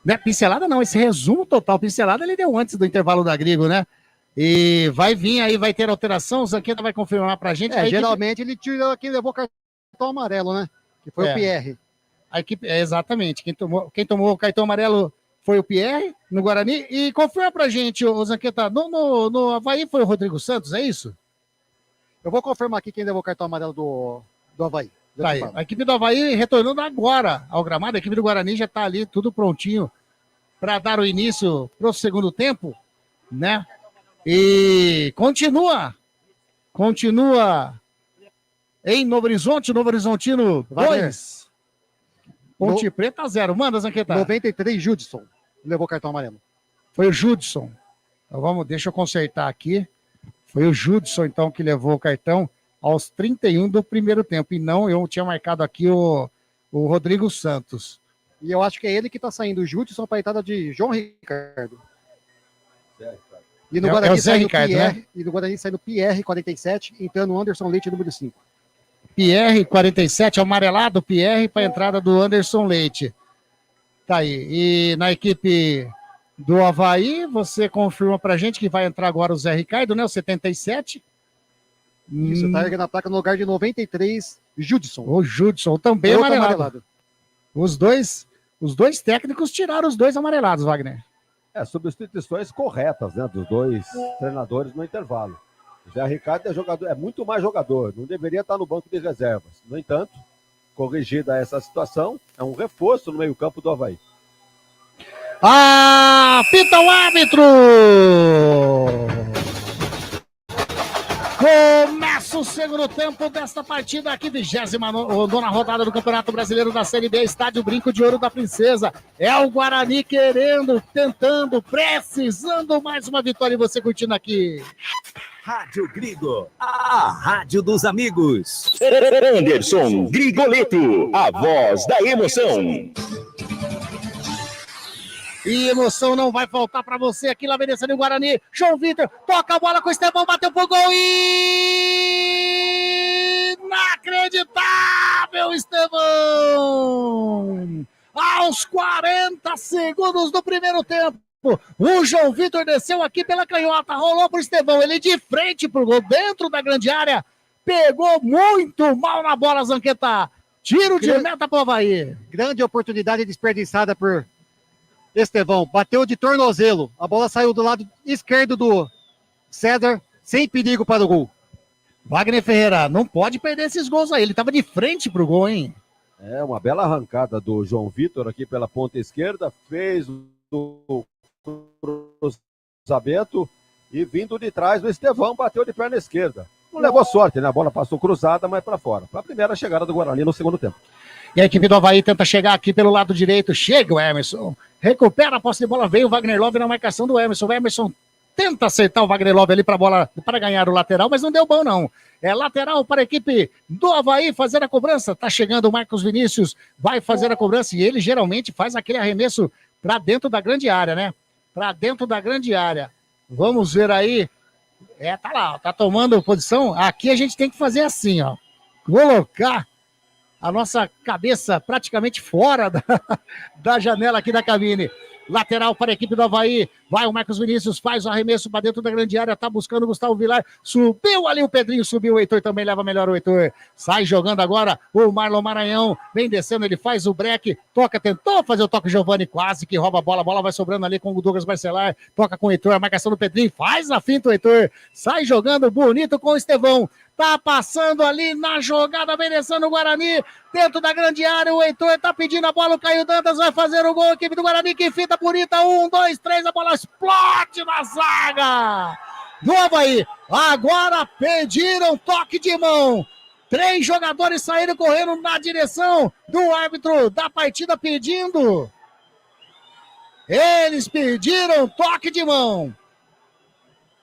né? Pincelada não, esse resumo total, pincelada ele deu antes do intervalo da Grigo, né? E vai vir aí, vai ter alteração, o Zanqueta vai confirmar pra gente. Geralmente ele tirou quem levou cartão amarelo, né? Que foi o Pierre. A equipe, exatamente, quem tomou o cartão amarelo foi o Pierre, no Guarani, e confirma pra gente, o Zanqueta, no Avaí foi o Rodrigo Santos, é isso? Eu vou confirmar aqui quem levou o cartão amarelo do Avaí. Tá aí. A equipe do Avaí retornando agora ao gramado, a equipe do Guarani já tá ali, tudo prontinho para dar o início pro segundo tempo, né? E continua em Novo Horizonte, Novo Horizontino 2, Ponte Preta 0. Manda, Zanqueta. 93, Judson levou cartão amarelo. Foi o Judson. Então, deixa eu consertar aqui. Foi o Judson, então, que levou o cartão aos 31 do primeiro tempo. E não, eu tinha marcado aqui o Rodrigo Santos. E eu acho que é ele que tá saindo. O Judson para a entrada de João Ricardo. E no Guarani sai o Pierre, né? E no Guarani sai no Pierre 47, entrando o Anderson Leite, número 5. Pierre 47, amarelado Pierre para a entrada do Anderson Leite. Tá aí. E na equipe do Avaí, você confirma pra gente que vai entrar agora o Zé Ricardo, né? O 77. Isso, tá erguendo a placa no lugar de 93, Judson. O Judson também amarelado. Os dois técnicos tiraram os dois amarelados, Wagner. Substituições corretas, né, dos dois treinadores no intervalo. O Zé Ricardo é muito mais jogador, não deveria estar no banco de reservas. No entanto, corrigida essa situação, é um reforço no meio-campo do Avaí. Apita o árbitro! Começa o segundo tempo desta partida aqui, 29ª rodada do Campeonato Brasileiro da Série B, Estádio Brinco de Ouro da Princesa. É o Guarani querendo, tentando, precisando mais uma vitória e você curtindo aqui. Rádio Grigo, a rádio dos amigos. Anderson Grigoleto, a voz da emoção. E emoção não vai faltar para você aqui, lá vencendo o Guarani. João Vitor toca a bola com o Estevão, bateu pro gol e... Inacreditável, Estevão! Aos 40 segundos do primeiro tempo, o João Vitor desceu aqui pela canhota, rolou pro Estevão, ele de frente pro gol, dentro da grande área, pegou muito mal na bola, Zanqueta. Tiro de meta pro Avaí. Grande oportunidade desperdiçada por Estevão, bateu de tornozelo, a bola saiu do lado esquerdo do César, sem perigo para o gol. Wagner Ferreira, não pode perder esses gols aí, ele estava de frente pro gol, hein? É uma bela arrancada do João Vitor aqui pela ponta esquerda, fez o cruzamento e vindo de trás o Estevão bateu de perna esquerda. Não levou sorte, né? A bola passou cruzada, mas para fora. Foi a primeira chegada do Guarani no segundo tempo. E a equipe do Avaí tenta chegar aqui pelo lado direito. Chega o Emerson. Recupera a posse de bola. Veio o Wagner Love na marcação do Emerson. O Emerson tenta acertar o Wagner Love ali para ganhar o lateral, mas não deu bom, não. É lateral para a equipe do Avaí fazer a cobrança. Tá chegando o Marcos Vinícius. Vai fazer a cobrança e ele geralmente faz aquele arremesso para dentro da grande área, né? Para dentro da grande área. Vamos ver aí. Tá lá, tá tomando posição. Aqui a gente tem que fazer assim, ó. Colocar a nossa cabeça praticamente fora da janela aqui da cabine. Lateral para a equipe do Avaí. Vai o Marcos Vinícius, faz o arremesso para dentro da grande área. Tá buscando o Gustavo Vilar. Subiu ali o Pedrinho, subiu o Heitor também, leva melhor o Heitor. Sai jogando agora o Marlon Maranhão. Vem descendo, ele faz o break. Toca, tentou fazer o toque Giovani, quase que rouba a bola. A bola vai sobrando ali com o Douglas Barcelar. Toca com o Heitor, a marcação do Pedrinho. Faz a finta o Heitor. Sai jogando bonito com o Estevão. Tá passando ali na jogada, merecendo o Guarani, dentro da grande área, o Heitor tá pedindo a bola, o Caio Dantas vai fazer o gol, a equipe do Guarani, que fita bonita, 1, 2, 3, a bola explode na zaga do Avaí. Agora pediram toque de mão, 3 jogadores saíram correndo na direção do árbitro da partida pedindo, eles pediram toque de mão.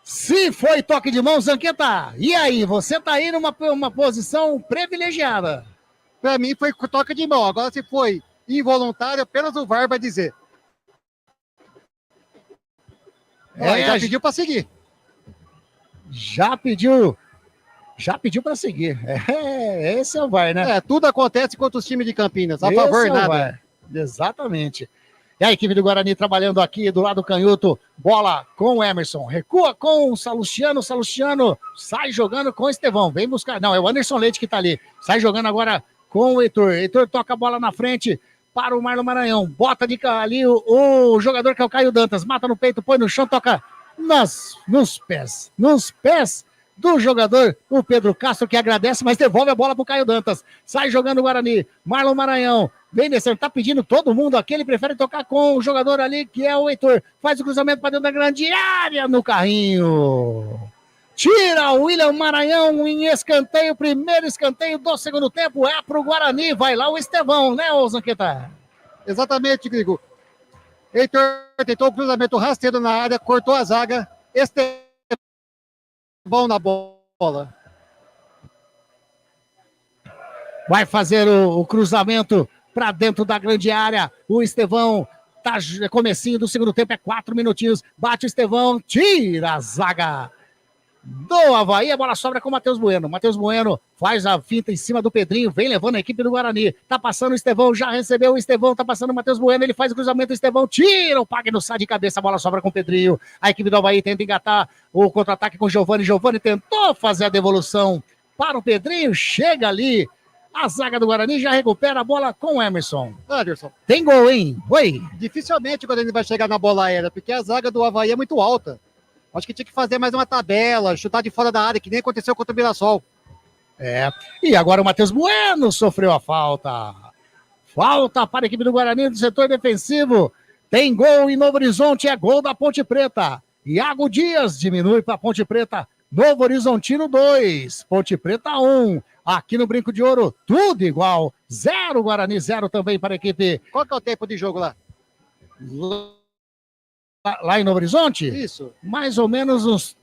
Se foi toque de mão, Zanqueta, e aí? Você tá aí numa posição privilegiada. Para mim foi toque de mão. Agora se foi involuntário, apenas o VAR vai dizer. Já pediu para seguir. Já pediu para seguir. Esse é o VAR, né? Tudo acontece contra os times de Campinas. A favor, nada. VAR. Exatamente. E a equipe do Guarani trabalhando aqui do lado canhoto, bola com o Emerson, recua com o Salustiano sai jogando com o Estevão, vem buscar, não, é o Anderson Leite que tá ali, sai jogando agora com o Heitor toca a bola na frente para o Marlon Maranhão, bota de ali o jogador que é o Caio Dantas, mata no peito, põe no chão, toca nos pés do jogador, o Pedro Castro, que agradece, mas devolve a bola pro Caio Dantas, sai jogando o Guarani, Marlon Maranhão, vem descendo, tá pedindo todo mundo aqui, ele prefere tocar com o jogador ali, que é o Heitor, faz o cruzamento para dentro da grande área no carrinho, tira o William Maranhão em escanteio, primeiro escanteio do segundo tempo, é pro Guarani, vai lá o Estevão, né, ô Zanqueta? Exatamente, Grigo, Heitor tentou o cruzamento rasteiro na área, cortou a zaga, Estevão na bola. Vai fazer o cruzamento para dentro da grande área. O Estevão tá comecinho do segundo tempo, 4 minutinhos. Bate o Estevão, tira a zaga do Avaí. A bola sobra com o Matheus Bueno. Matheus Bueno faz a finta em cima do Pedrinho, vem levando a equipe do Guarani. Tá passando o Estevão, já recebeu o Estevão, tá passando o Matheus Bueno, ele faz o cruzamento, o Estevão tira o Pagno, sai de cabeça, a bola sobra com o Pedrinho. A equipe do Avaí tenta engatar o contra-ataque com o Giovani. Giovani tentou fazer a devolução para o Pedrinho, chega ali. A zaga do Guarani já recupera a bola com o Emerson. Anderson. Tem gol, hein? Oi. Dificilmente o Guarani vai chegar na bola aérea, porque a zaga do Avaí é muito alta. Acho que tinha que fazer mais uma tabela, chutar de fora da área, que nem aconteceu contra o Mirassol. E agora o Matheus Bueno sofreu a falta. Falta para a equipe do Guarani do setor defensivo. Tem gol em Novo Horizonte, é gol da Ponte Preta. Iago Dias diminui para a Ponte Preta. Novo Horizontino 2, Ponte Preta 1. Aqui no Brinco de Ouro, tudo igual. 0 Guarani, 0 também para a equipe. Qual que é o tempo de jogo lá? Lá em Novo Horizonte? Isso. Mais ou menos uns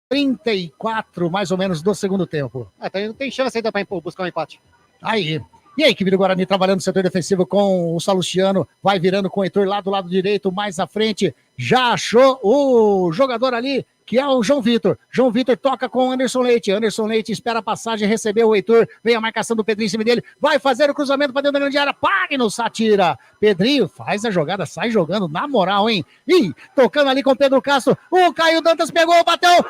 34, mais ou menos, do segundo tempo. Então não tem chance ainda para buscar um empate. Aí. E a equipe do Guarani trabalhando no setor defensivo com o Salustiano. Vai virando com o Heitor lá do lado direito, mais à frente. Já achou o jogador ali, que é o João Vitor. João Vitor toca com o Anderson Leite. Anderson Leite espera a passagem, recebeu o Heitor. Vem a marcação do Pedrinho em cima dele. Vai fazer o cruzamento para dentro da grande área. Pagno Satira. Pedrinho faz a jogada, sai jogando na moral, hein? E tocando ali com o Pedro Castro. O Caio Dantas pegou, bateu.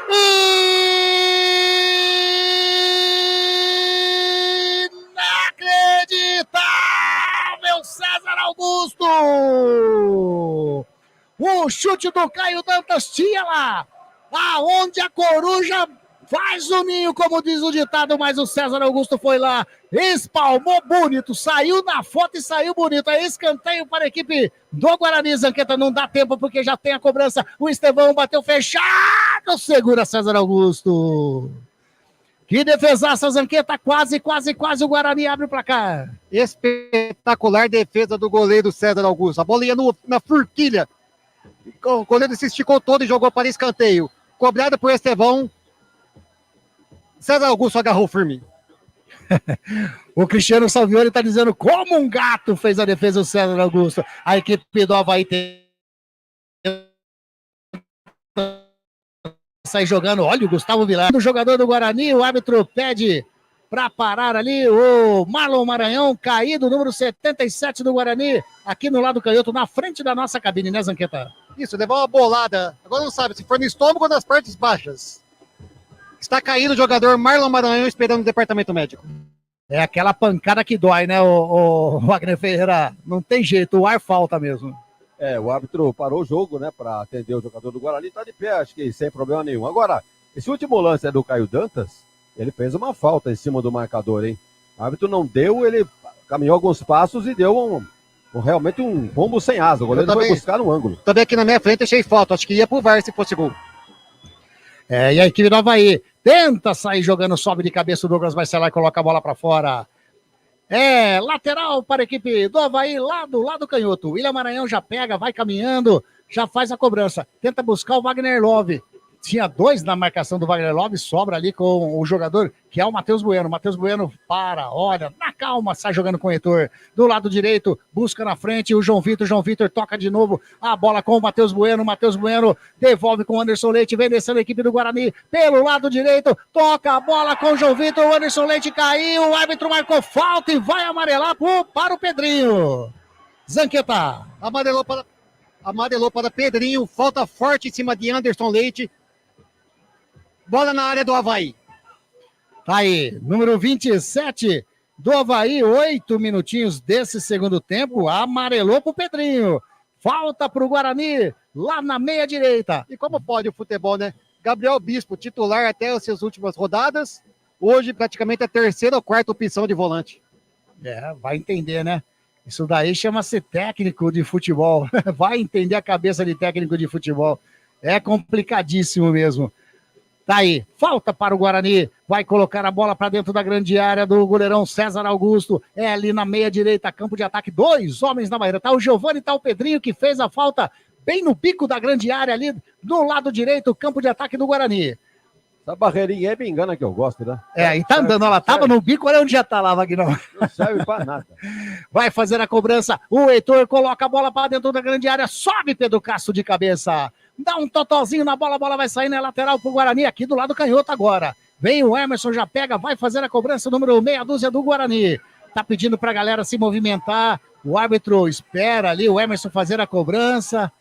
Inacreditável, César Augusto! O chute do Caio Dantas tinha lá, aonde a coruja faz o ninho, como diz o ditado, mas o César Augusto foi lá, espalmou bonito, saiu na foto e saiu bonito. É escanteio para a equipe do Guarani. Zanqueta, não dá tempo porque já tem a cobrança. O Estevão bateu fechado, segura César Augusto. Que defesaça, Zanqueta, quase o Guarani abre o placar. Espetacular defesa do goleiro César Augusto. A bola ia na forquilha. O goleiro se esticou todo e jogou para escanteio. Cobrado por Estevão. César Augusto agarrou firme. O Cristiano Salvioni está dizendo como um gato fez a defesa do César Augusto. A equipe do Avaí sai jogando. Olha o Gustavo Vilar, o jogador do Guarani. O árbitro pede para parar ali o Marlon Maranhão, caído, número 77 do Guarani, aqui no lado canhoto, na frente da nossa cabine, né, Zanqueta? Isso, levou uma bolada. Agora não sabe se foi no estômago ou nas partes baixas. Está caído o jogador Marlon Maranhão esperando o departamento médico. É aquela pancada que dói, né, o Wagner Ferreira? Não tem jeito, o ar falta mesmo. O árbitro parou o jogo, né, para atender o jogador do Guarani, tá de pé, acho que sem problema nenhum. Agora, esse último lance é do Caio Dantas, ele fez uma falta em cima do marcador, hein? O árbitro não deu, ele caminhou alguns passos e deu realmente um pombo sem asa. O goleiro foi buscar no ângulo. Também aqui na minha frente achei falta, acho que ia pro VAR se fosse gol. E a equipe do Avaí tenta sair jogando, sobe de cabeça o Douglas Barcelar e coloca a bola para fora. Lateral para a equipe do Avaí, lá do lado canhoto. William Maranhão já pega, vai caminhando, já faz a cobrança. Tenta buscar o Wagner Love. Tinha 2 na marcação do Wagner Love, sobra ali com o jogador, que é o Matheus Bueno. Matheus Bueno olha, na calma, sai jogando com o Heitor. Do lado direito, busca na frente o João Vitor toca de novo a bola com o Matheus Bueno devolve com o Anderson Leite, vem descendo a equipe do Guarani pelo lado direito, toca a bola com o João Vitor, o Anderson Leite caiu, o árbitro marcou falta e vai amarelar para o Pedrinho. Zanqueta. Amarelou para Pedrinho, falta forte em cima de Anderson Leite. Bola na área do Avaí. Tá aí, número 27 do Avaí, 8 minutinhos desse segundo tempo, amarelou pro Pedrinho. Falta pro Guarani, lá na meia direita. E como pode o futebol, né? Gabriel Bispo, titular até as suas últimas rodadas, hoje praticamente a terceira ou quarta opção de volante. Vai entender, né? Isso daí chama-se técnico de futebol. Vai entender a cabeça de técnico de futebol. É complicadíssimo mesmo. Tá aí, falta para o Guarani, vai colocar a bola para dentro da grande área do goleirão César Augusto, ali na meia direita, campo de ataque, 2 homens na barreira, tá o Giovani, tá o Pedrinho, que fez a falta bem no pico da grande área ali, do lado direito, campo de ataque do Guarani. Essa barreirinha é bem engana que eu gosto, né? E tá andando, ela tava no bico, olha onde já tá lá, Vagnão. Não serve para nada. Vai fazer a cobrança, o Heitor coloca a bola para dentro da grande área, sobe Pedro Castro de cabeça. Dá um totozinho na bola, a bola vai sair na lateral pro Guarani, aqui do lado canhoto agora. Vem o Emerson, já pega, vai fazer a cobrança, número meia dúzia do Guarani. Tá pedindo pra galera se movimentar, o árbitro espera ali, o Emerson fazer a cobrança.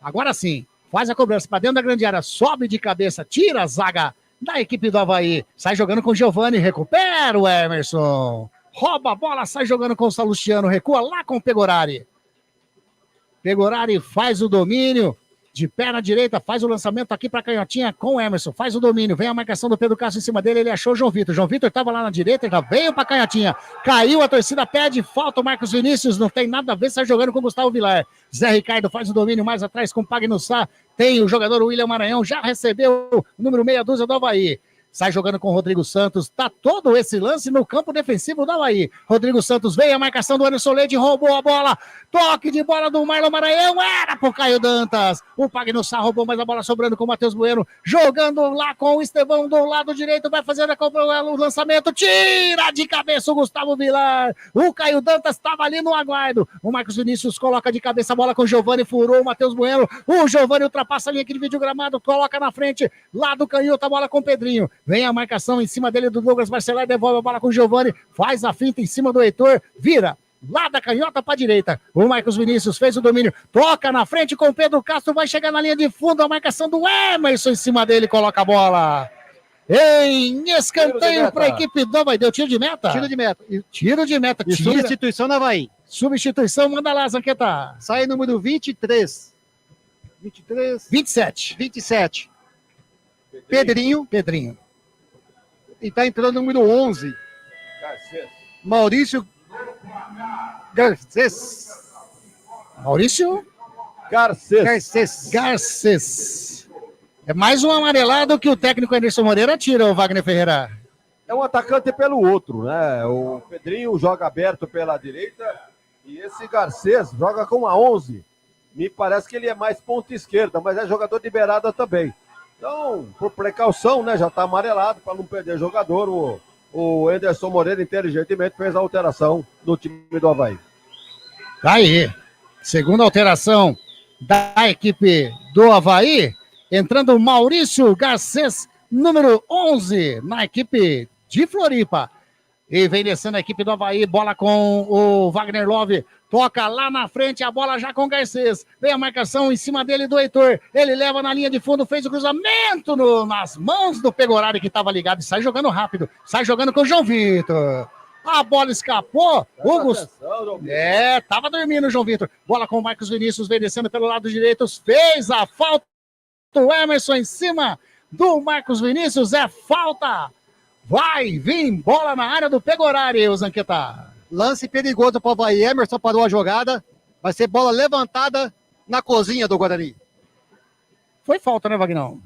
Agora sim, faz a cobrança pra dentro da grande área, sobe de cabeça, tira a zaga da equipe do Avaí. Sai jogando com o Giovani, recupera o Emerson. Rouba a bola, sai jogando com o Salustiano, recua lá com o Pegorari. Pegorari faz o domínio. de perna direita, faz o lançamento aqui para canhotinha com o Emerson, faz o domínio, vem a marcação do Pedro Castro em cima dele, ele achou o João Vitor estava lá na direita, já veio para canhotinha, caiu, a torcida pede, falta o Marcos Vinícius, não tem nada a ver, sai jogando com o Gustavo Vilar. Zé Ricardo faz o domínio mais atrás com o Pagnussá, tem o jogador William Maranhão, já recebeu o número meia dúzia do Avaí. Sai jogando com o Rodrigo Santos. Tá todo esse lance no campo defensivo do Avaí. Rodrigo Santos veio a marcação do Anderson Leite, roubou a bola. Toque de bola do Marlon Maranhão. Era pro Caio Dantas. O Pagnussá roubou, mas a bola sobrando com o Matheus Bueno. Jogando lá com o Estevão do lado direito. Vai fazendo o lançamento. Tira de cabeça o Gustavo Vilar. O Caio Dantas estava ali no aguardo. O Marcos Vinícius coloca de cabeça a bola com o Giovani. Furou o Matheus Bueno. O Giovani ultrapassa a linha que divide o gramado. Coloca na frente. Lá do canhoto a bola com o Pedrinho. Vem a marcação em cima dele do Douglas Barcelar, devolve a bola com o Giovani, faz a finta em cima do Heitor, vira lá da canhota para a direita. O Marcos Vinícius fez o domínio, toca na frente com o Pedro Castro, vai chegar na linha de fundo, a marcação do Emerson em cima dele, coloca a bola. Em escanteio para a equipe do Avaí. Deu tiro de meta? Tiro de meta. Tiro de meta. E substituição na Avaí. Substituição, manda lá, Zanqueta. Sai número 23. 27. Pedrinho. E tá entrando o número 11. Maurício Garcês. É mais um amarelado que o técnico Anderson Moreira tira, o Wagner Ferreira. É um atacante pelo outro, né? O Pedrinho joga aberto pela direita e esse Garcês joga com a 11. Me parece que ele é mais ponta esquerda, mas é jogador de beirada também. Então, por precaução, né, já está amarelado para não perder jogador. O Anderson Moreira inteligentemente fez a alteração no time do Avaí. Tá aí. Segunda alteração da equipe do Avaí. Entrando o Maurício Garcês, número 11, na equipe de Floripa. E vem descendo a equipe do Avaí, bola com o Wagner Love, toca lá na frente, a bola já com o Garcês, vem a marcação em cima dele do Heitor, ele leva na linha de fundo, fez o cruzamento nas mãos do Pegorari que estava ligado, e sai jogando rápido, sai jogando com o João Vitor. A bola escapou, tava dormindo o João Vitor, bola com o Marcos Vinícius, vem descendo pelo lado direito, fez a falta, o Emerson em cima do Marcos Vinícius, é falta. Vai vir bola na área do Pegorari, o Zanqueta. Lance perigoso para o Avaí. Emerson parou a jogada. Vai ser bola levantada na cozinha do Guarani. Foi falta, né, Vagnão?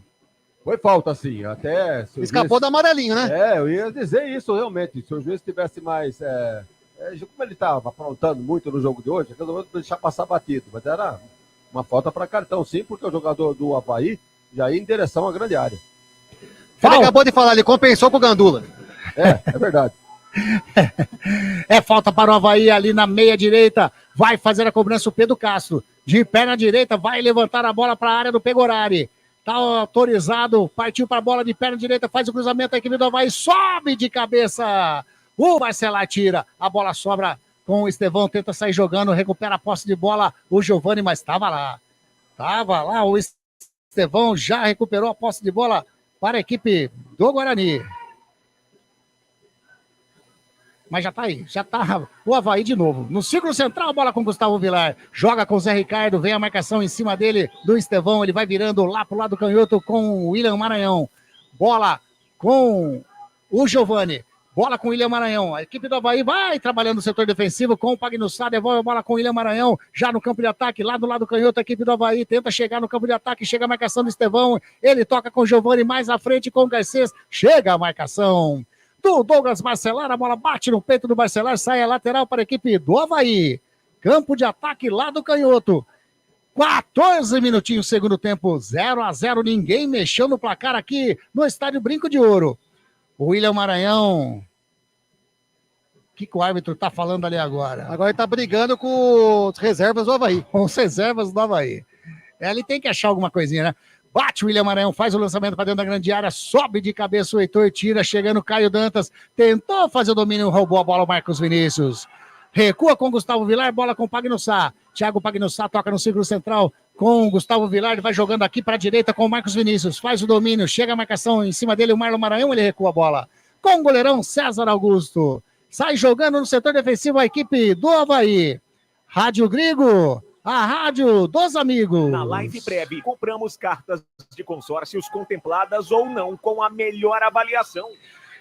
Foi falta, sim. Até escapou do amarelinho, né? Eu ia dizer isso, realmente. Se o juiz tivesse mais... como ele estava aprontando muito no jogo de hoje, resolveu deixar passar batido. Mas era uma falta para cartão, sim, porque o jogador do Avaí já ia em direção à grande área. Ele acabou de falar, ele compensou com o Gandula. É verdade. É falta para o Avaí ali na meia direita. Vai fazer a cobrança o Pedro Castro. De perna direita, vai levantar a bola para a área do Pegorari. Tá autorizado, partiu para a bola de perna direita, faz o cruzamento, a equipe do Avaí sobe de cabeça. O Barcelar tira, a bola sobra com o Estevão, tenta sair jogando, recupera a posse de bola o Giovani, mas estava lá. O Estevão já recuperou a posse de bola para a equipe do Guarani. Mas já tá aí, já tá o Avaí de novo. No círculo central, a bola com o Gustavo Vilar. Joga com o Zé Ricardo, vem a marcação em cima dele, do Estevão. Ele vai virando lá pro lado canhoto com o William Maranhão. Bola com o Giovani. Bola com o William Maranhão. A equipe do Avaí vai trabalhando no setor defensivo com o Pagnussá. Devolve a bola com o William Maranhão. Já no campo de ataque, lá do lado canhoto, a equipe do Avaí tenta chegar no campo de ataque. Chega a marcação do Estevão. Ele toca com o Giovani mais à frente com o Garcês. Chega a marcação do Douglas Barcelar, a bola bate no peito do Barcelar, sai a lateral para a equipe do Avaí. Campo de ataque lá do canhoto. 14 minutinhos, segundo tempo, 0-0, ninguém mexeu no placar aqui no estádio Brinco de Ouro. O William Maranhão, o que o árbitro tá falando ali agora? Agora ele tá brigando com os reservas do Avaí. Com os reservas do Avaí. Ele tem que achar alguma coisinha, né? Bate o William Maranhão, faz o lançamento para dentro da grande área, sobe de cabeça o Heitor, tira, chegando o Caio Dantas, tentou fazer o domínio, roubou a bola o Marcos Vinícius. Recua com Gustavo Vilar, bola com o Pagnussá. Thiago Pagnussá toca no círculo central com o Gustavo Vilar, ele vai jogando aqui para a direita com o Marcos Vinícius, faz o domínio, chega a marcação em cima dele, o Marlon Maranhão, ele recua a bola. Com o goleirão César Augusto. Sai jogando no setor defensivo a equipe do Avaí. Rádio Grigo, a rádio dos amigos. Na Life Prev, compramos cartas de consórcios contempladas ou não com a melhor avaliação.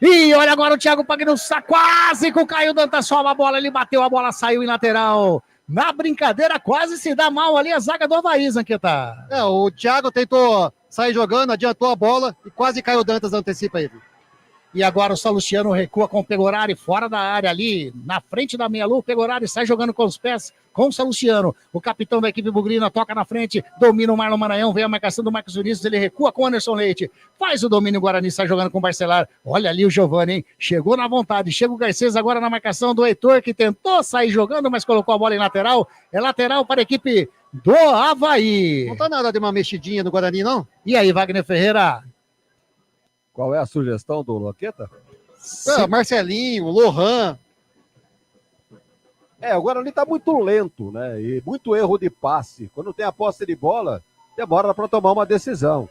E olha agora o Thiago Pagnussá, quase com o Caio Dantas, sobe a bola, ele bateu, a bola saiu em lateral. Na brincadeira, quase se dá mal ali a zaga do Avaí, Zanqueta. O Thiago tentou sair jogando, adiantou a bola e quase caiu o Dantas, antecipa ele. E agora o Salustiano recua com o Pegorari fora da área ali, na frente da meia-lua, o Pegorari sai jogando com os pés com o Salustiano. O capitão da equipe bugrina toca na frente, domina o Marlon Maranhão, vem a marcação do Marcos Vinícius, ele recua com o Anderson Leite, faz o domínio, o Guarani sai jogando com o Barcelar. Olha ali o Giovani, hein? Chegou na vontade, chega o Garcês agora na marcação do Heitor, que tentou sair jogando, mas colocou a bola em lateral. É lateral para a equipe do Avaí. Não tá nada de uma mexidinha no Guarani, não? E aí, Wagner Ferreira? Qual é a sugestão do Loqueta? Marcelinho, Lohan. O Guarani tá muito lento, né? E muito erro de passe. Quando tem a posse de bola, demora para tomar uma decisão.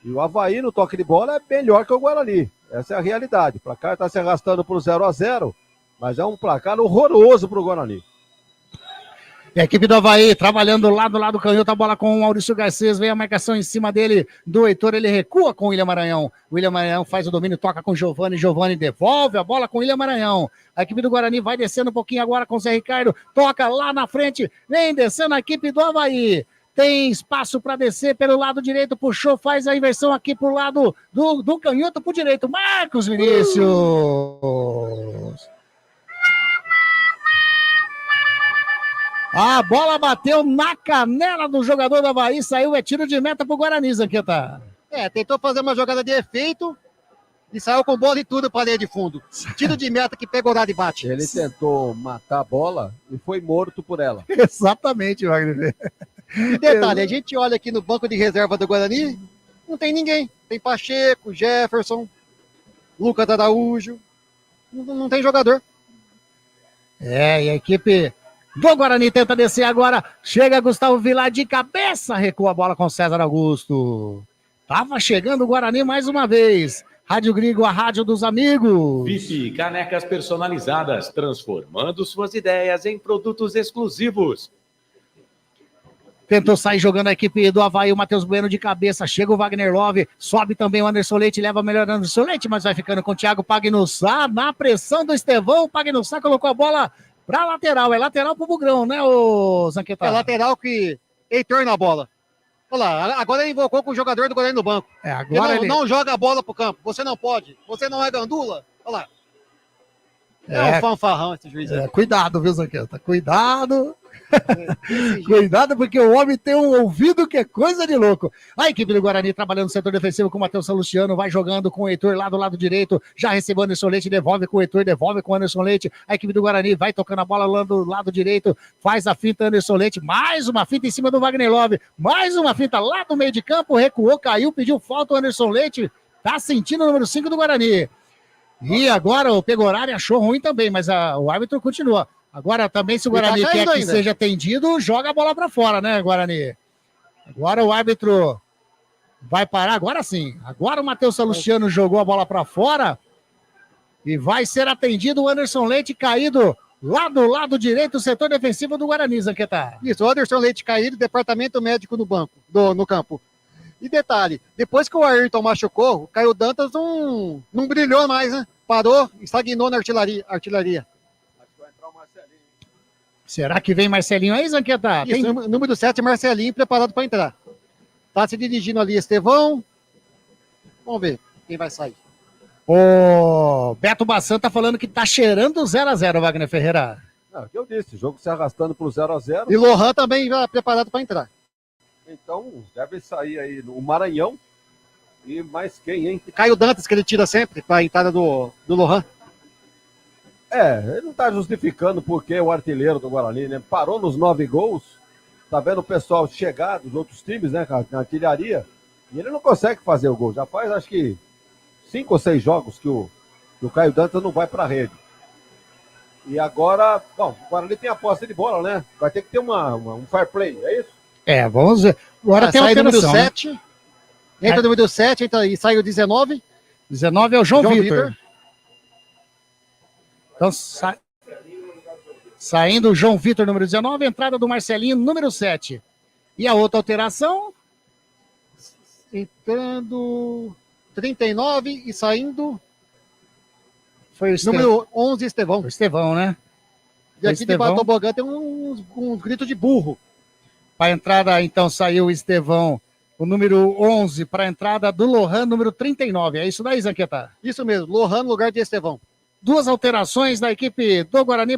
E o Avaí no toque de bola é melhor que o Guarani. Essa é a realidade. O placar tá se arrastando pro 0-0, mas é um placar horroroso pro Guarani. E a equipe do Avaí trabalhando lá do lado canhoto, a bola com o Maurício Garcês, vem a marcação em cima dele do Heitor, ele recua com o William Maranhão. O William Maranhão faz o domínio, toca com o Giovani, Giovani devolve a bola com o William Maranhão. A equipe do Guarani vai descendo um pouquinho agora com o Zé Ricardo, toca lá na frente, vem descendo a equipe do Avaí. Tem espaço para descer pelo lado direito, puxou, faz a inversão aqui pro lado do canhoto pro direito. Marcos Vinícius. A bola bateu na canela do jogador do Avaí, saiu, é tiro de meta pro Guarani, Zanqueta. Tentou fazer uma jogada de efeito e saiu com bola e tudo para a linha de fundo. Tiro de meta que pegou lá e bate. Ele tentou matar a bola e foi morto por ela. Exatamente, Wagner. E detalhe, a gente olha aqui no banco de reserva do Guarani, não tem ninguém. Tem Pacheco, Jefferson, Lucas Araújo, não tem jogador. E a equipe do Guarani tenta descer agora, chega Gustavo Vilar de cabeça, recua a bola com César Augusto. Tava chegando o Guarani mais uma vez. Rádio Gringo, a rádio dos amigos. VIP, canecas personalizadas, transformando suas ideias em produtos exclusivos. Tentou sair jogando a equipe do Avaí, o Matheus Bueno de cabeça, chega o Wagner Love, sobe também o Anderson Leite, leva melhor o Anderson Leite, mas vai ficando com o Thiago Pagnussá, na pressão do Estevão, o Pagnussá colocou a bola pra lateral, é lateral pro Bugrão, né, ô Zanqueta? É lateral que Heitor na bola. Olha lá, agora ele invocou com o jogador do Guarani no banco. Agora ele não joga a bola pro campo, você não pode, você não é gandula. Olha lá. Um fanfarrão esse juiz. Cuidado, viu, Zanqueta? Cuidado. Cuidado, porque o homem tem um ouvido que é coisa de louco. A equipe do Guarani trabalhando no setor defensivo com o Matheus Salustiano, vai jogando com o Heitor lá do lado direito, já recebeu o Anderson Leite, devolve com o Heitor, devolve com o Anderson Leite. A equipe do Guarani vai tocando a bola lá do lado direito, faz a finta Anderson Leite, mais uma finta em cima do Wagner Love, mais uma finta lá do meio de campo, recuou, caiu, pediu falta o Anderson Leite, tá sentindo o número 5 do Guarani. E agora o Pegorari achou ruim também, mas o árbitro continua. Agora também, se o Guarani quer que seja atendido, joga a bola para fora, né, Guarani? Agora o árbitro vai parar, agora sim. Agora o Matheus Salustiano jogou a bola para fora e vai ser atendido o Anderson Leite caído lá do lado direito, setor defensivo do Guarani, Zanqueta. Isso, o Anderson Leite caído, departamento médico no campo. E detalhe, depois que o Ayrton machucou, o Caio Dantas não brilhou mais, né? Parou, estagnou na artilharia. Será que vem Marcelinho aí, Zanqueta? Isso, número 7, Marcelinho, preparado para entrar. Tá se dirigindo ali, Estevão. Vamos ver quem vai sair. O Beto Bassan tá falando que tá cheirando 0-0, Wagner Ferreira. Não, o que eu disse, jogo se arrastando pro 0-0. E Lohan também já preparado para entrar. Então, deve sair aí o Maranhão. E mais quem, hein? E Caio Dantas, que ele tira sempre para a entrada do Lohan. Ele não tá justificando porque o artilheiro do Guarani, né? Parou nos 9 gols. Tá vendo o pessoal chegar dos outros times, né? Na artilharia. E ele não consegue fazer o gol. Já faz, acho que, 5 ou 6 jogos que o Caio Dantas não vai pra rede. E agora, bom, o Guarani tem a posse de bola, né? Vai ter que ter um fair play, é isso? Vamos ver. Agora tem sai o número alteração, 7. Né? Entra o número 7 e sai o 19. 19 é o João Vitor. Então Saindo o João Vitor, número 19, entrada do Marcelinho, número 7. E a outra alteração, entrando 39 e saindo foi o número 11, Estevão. O Estevão, né? E aqui de Tobogã tem uns gritos de burro. Para a entrada, então, saiu o Estevão, o número 11, para a entrada do Lohan, número 39. É isso daí, Zanqueta? Isso mesmo, Lohan no lugar de Estevão. 2 alterações da equipe do Guarani,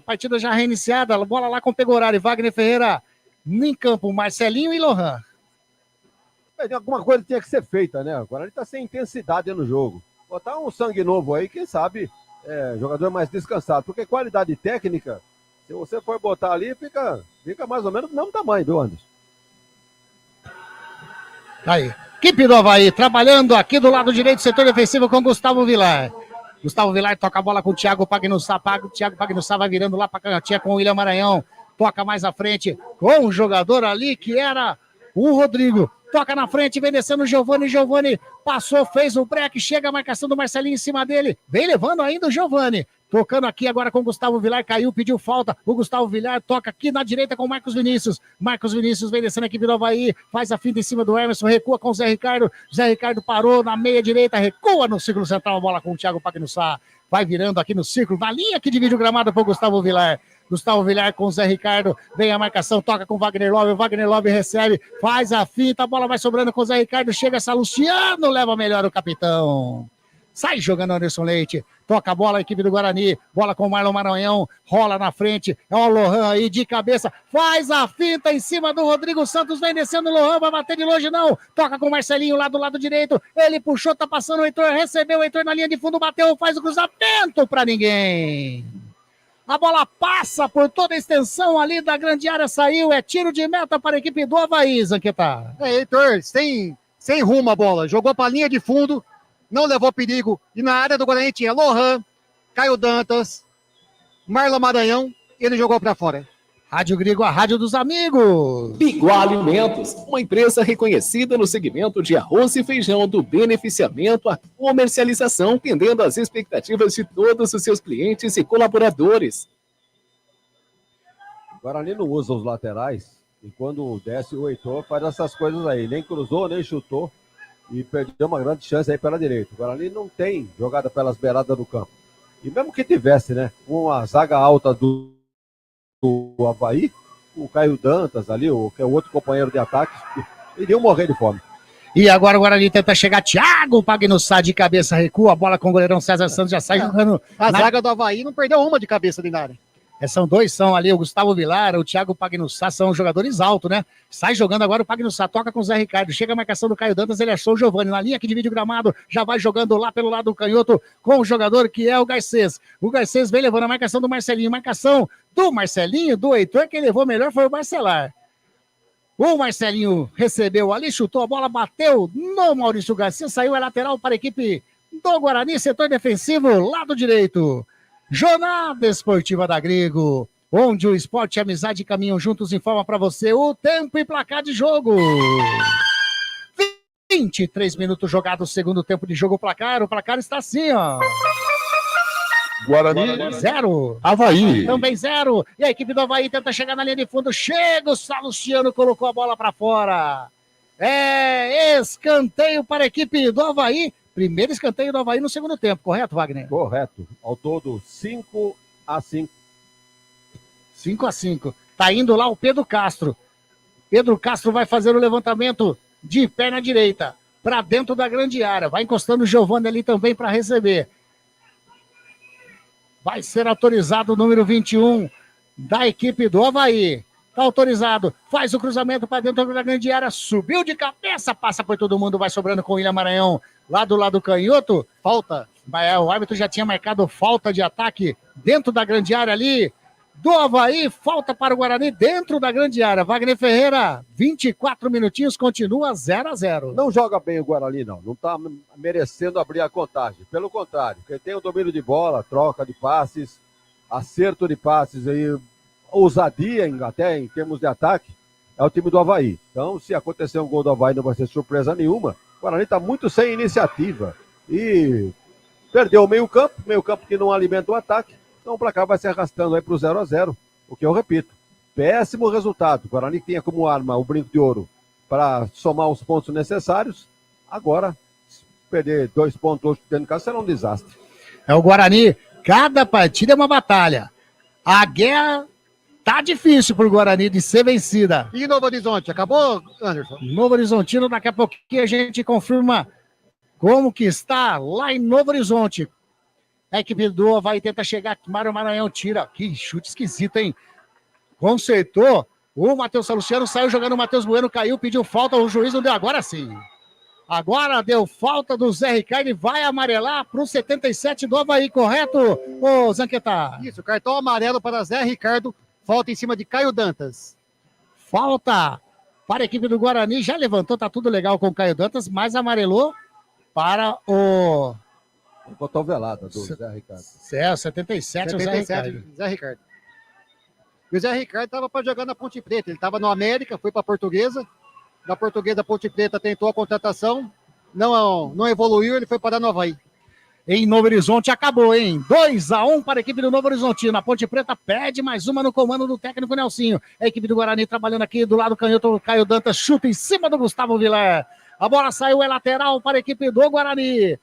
partida já reiniciada, bola lá com o Pegorari, Wagner Ferreira em campo, Marcelinho e Lohan. Alguma coisa tinha que ser feita, né? O Guarani está sem intensidade no jogo. Botar um sangue novo aí, quem sabe, jogador mais descansado, porque qualidade técnica, se você for botar ali, fica mais ou menos do mesmo tamanho, viu, Anderson? Aí, equipe do Avaí, trabalhando aqui do lado direito, setor defensivo com Gustavo Vilar. Gustavo Vilar toca a bola com o Thiago Pagnussá. Thiago Pagnussá vai virando lá para a canhotinha com o William Maranhão. Toca mais à frente com um jogador ali que era o Rodrigo. Toca na frente, vem descendo o Giovani. Giovani passou, fez o break. Chega a marcação do Marcelinho em cima dele. Vem levando ainda o Giovani. Tocando aqui agora com o Gustavo Vilar. Caiu, pediu falta. O Gustavo Vilar toca aqui na direita com o Marcos Vinícius. Marcos Vinícius vem descendo a equipe do Avaí. Faz a finta em cima do Emerson. Recua com o Zé Ricardo. Zé Ricardo parou na meia direita. Recua no círculo central. A bola com o Thiago Pagnussá. Vai virando aqui no círculo. Na linha que divide o gramado para o Gustavo Vilar. Gustavo Vilar com o Zé Ricardo, vem a marcação, toca com o Wagner Love recebe, faz a finta, a bola vai sobrando com o Zé Ricardo, chega Salustiano, leva melhor o capitão. Sai jogando Anderson Leite, toca a bola a equipe do Guarani, bola com o Marlon Maranhão, rola na frente, é o Lohan aí de cabeça, faz a finta em cima do Rodrigo Santos, vem descendo o Lohan, vai bater de longe não, toca com o Marcelinho lá do lado direito, ele puxou, tá passando o Heitor, recebeu o Heitor na linha de fundo, bateu, faz o cruzamento pra ninguém. A bola passa por toda a extensão ali da grande área, saiu, é tiro de meta para a equipe do Avaí, Zanqueta. Heitor, sem rumo a bola, jogou para a linha de fundo, não levou perigo, e na área do Guarani tinha Lohan, Caio Dantas, Marlon Maranhão, ele jogou para fora. Rádio Grigo, a rádio dos amigos. Biguá Alimentos, uma empresa reconhecida no segmento de arroz e feijão, do beneficiamento à comercialização, atendendo às expectativas de todos os seus clientes e colaboradores. O Guarani não usa os laterais, e quando desce o Heitor faz essas coisas aí, nem cruzou, nem chutou, e perdeu uma grande chance aí pela direita. O Guarani não tem jogada pelas beiradas do campo. E mesmo que tivesse, né, com a zaga alta do Avaí, o Caio Dantas ali, que é o outro companheiro de ataque, iriam morrer de fome. E agora o Guarani tenta chegar, Thiago Pagnussá de cabeça, recua, a bola com o goleirão César Santos, já sai jogando. A zaga do Avaí não perdeu uma de cabeça dentro da área. São dois, são ali o Gustavo Vilar, o Thiago Pagnussá, são jogadores altos, né? Sai jogando agora o Pagnussá, toca com o Zé Ricardo, chega a marcação do Caio Dantas, ele achou o Giovani na linha que divide o gramado, já vai jogando lá pelo lado do canhoto com o jogador que é o Garcês. O Garcês vem levando a marcação do Marcelinho, marcação do Marcelinho, do Heitor, quem levou melhor foi o Barcelar. O Marcelinho recebeu ali, chutou a bola, bateu no Maurício Garcia, saiu a lateral para a equipe do Guarani, setor defensivo, lado direito. Jornada Esportiva da Grigo, onde o esporte e a amizade caminham juntos, informa para você o tempo e placar de jogo. 23 minutos jogados, segundo tempo de jogo, o placar está assim, ó. Guarani 0. Avaí também 0. E a equipe do Avaí tenta chegar na linha de fundo, chega o Salustiano, colocou a bola para fora. É escanteio para a equipe do Avaí. Primeiro escanteio do Avaí no segundo tempo, correto, Wagner? Correto. Ao todo, 5-5. 5-5. Tá indo lá o Pedro Castro. Pedro Castro vai fazer o levantamento de perna direita para dentro da grande área. Vai encostando o Giovani ali também para receber. Vai ser autorizado o número 21 da equipe do Avaí. Tá autorizado, faz o cruzamento para dentro da grande área, subiu de cabeça, passa por todo mundo, vai sobrando com o William Maranhão, lá do lado canhoto, falta, o árbitro já tinha marcado falta de ataque dentro da grande área ali, do Avaí, falta para o Guarani dentro da grande área. Wagner Ferreira, 24 minutinhos, continua 0-0. Não joga bem o Guarani, não está merecendo abrir a contagem, pelo contrário, quem tem o domínio de bola, troca de passes, acerto de passes aí, ousadia até em termos de ataque, é o time do Avaí. Então, se acontecer um gol do Avaí, não vai ser surpresa nenhuma. O Guarani está muito sem iniciativa e perdeu o meio campo que não alimenta o ataque. Então o placar vai se arrastando aí para o 0-0, o que eu repito, péssimo resultado. O Guarani tinha como arma o Brinco de Ouro para somar os pontos necessários. Agora, se perder 2 pontos hoje dentro de casa, será um desastre. É o Guarani, cada partida é uma batalha. A guerra tá difícil pro Guarani de ser vencida. E Novo Horizonte, acabou, Anderson? Novo Horizontino, daqui a pouquinho a gente confirma como que está lá em Novo Horizonte. A equipe do vai tentar chegar, Mário Maranhão tira. Que chute esquisito, hein? Consertou. O Matheus Salustiano saiu jogando, o Matheus Bueno caiu, pediu falta, o juiz não deu. Agora sim. Agora deu falta do Zé Ricardo e vai amarelar para o 77 do Avaí, correto, ô Zanqueta? Isso, cartão amarelo para Zé Ricardo, falta em cima de Caio Dantas. Falta para a equipe do Guarani, já levantou, tá tudo legal com o Caio Dantas, mas amarelou para o... Cotovelada do Zé Ricardo. É, 77, o Zé Ricardo. Zé Ricardo. E o Zé Ricardo estava para jogar na Ponte Preta, ele estava no América, foi para a Portuguesa, da Portuguesa, a Ponte Preta tentou a contratação, não evoluiu, ele foi parar no Avaí. Em Novo Horizonte acabou, hein? 2-1 para a equipe do Novo Horizontino. A Ponte Preta pede mais uma no comando do técnico Nelsinho. A equipe do Guarani trabalhando aqui do lado canhoto, o Caio Dantas chuta em cima do Gustavo Vilar. A bola saiu, é lateral para a equipe do Guarani.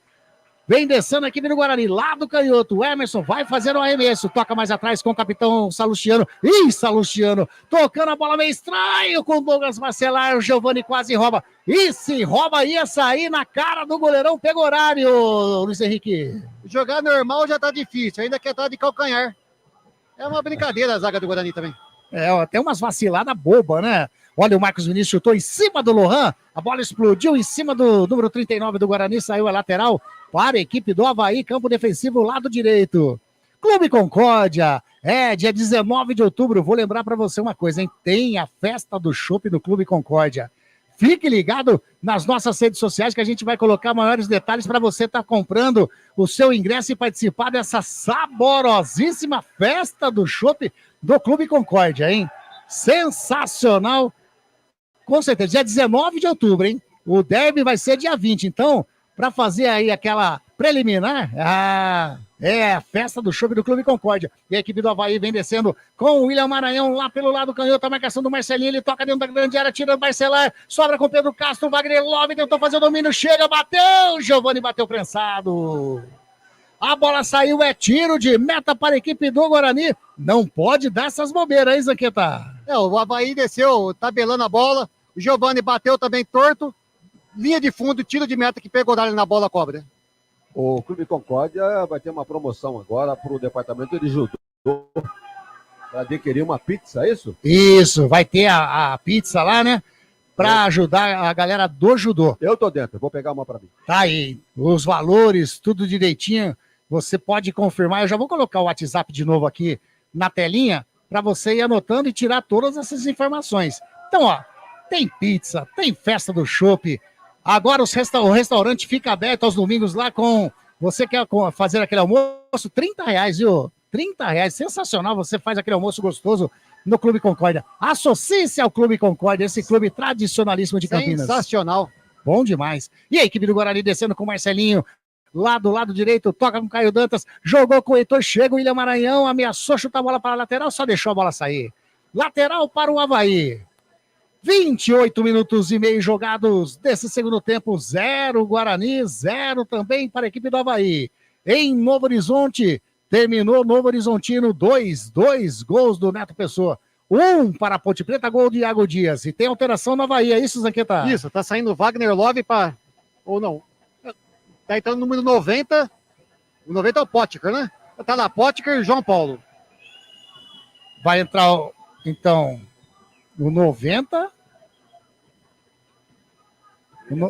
Vem descendo a equipe do Guarani, lá do canhoto. O Emerson vai fazer o arremesso. Toca mais atrás com o capitão Salustiano. Ih, Salustiano, tocando a bola meio estranho com o Douglas Marcelar. O Giovani quase rouba. E se rouba, ia sair na cara do goleirão Pegorário, Luiz Henrique. Jogar normal já tá difícil, ainda quer estar de calcanhar. É uma brincadeira a zaga do Guarani também. É, tem umas vaciladas bobas, né? Olha, o Marcos Vinícius chutou em cima do Lohan. A bola explodiu em cima do número 39 do Guarani. Saiu a lateral para a equipe do Avaí. Campo defensivo, lado direito. Clube Concórdia. É, dia 19 de outubro. Vou lembrar para você uma coisa, hein? Tem a festa do chopp no Clube Concórdia. Fique ligado nas nossas redes sociais que a gente vai colocar maiores detalhes para você estar comprando o seu ingresso e participar dessa saborosíssima festa do chopp do Clube Concórdia, hein? Sensacional. Com certeza, dia 19 de outubro, hein? O derby vai ser dia 20, então, para fazer aí aquela preliminar, é a festa do chopp do Clube Concórdia. E a equipe do Avaí vem descendo com o William Maranhão lá pelo lado canhoto, a marcação do Marcelinho, ele toca dentro da grande área, tira o Marcelar, sobra com o Pedro Castro, o Wagner Love tentou fazer o domínio, chega, bateu, Giovani bateu prensado. A bola saiu, é tiro de meta para a equipe do Guarani. Não pode dar essas bobeiras, hein, Zanqueta? O Avaí desceu, tabelando a bola. O Giovani bateu também torto. Linha de fundo, tiro de meta que pegou na bola, cobra. O Clube Concórdia vai ter uma promoção agora para o departamento de judô para adquirir uma pizza, é isso? Isso, vai ter a pizza lá, né? Para ajudar a galera do judô. Eu tô dentro, vou pegar uma para mim. Tá aí, os valores, tudo direitinho. Você pode confirmar, eu já vou colocar o WhatsApp de novo aqui na telinha para você ir anotando e tirar todas essas informações. Então, ó, tem pizza, tem festa do chopp. Agora o restaurante fica aberto aos domingos lá com... Você quer fazer aquele almoço? R$30, viu? R$30, sensacional. Você faz aquele almoço gostoso no Clube Concórdia. Associe-se ao Clube Concórdia, esse clube tradicionalíssimo de Campinas. Sensacional. Bom demais. E a equipe do Guarani descendo com o Marcelinho. Lá do lado direito, toca com o Caio Dantas, jogou com o Heitor, chega o William Maranhão, ameaçou chutar a bola para a lateral, só deixou a bola sair. Lateral para o Avaí. 28 minutos e meio jogados desse segundo tempo, 0 Guarani, 0 também para a equipe do Avaí. Em Novo Horizonte, terminou Novo Horizontino, 2 gols do Neto Pessoa. 1 para a Ponte Preta, gol de Iago Dias. E tem alteração no Avaí, é isso, Zanqueta? Isso, tá saindo Wagner Love para... Ou não... Tá entrando no número 90. O 90 é o Potker, né? Tá lá, Potker e João Paulo. Vai entrar, então, o 90.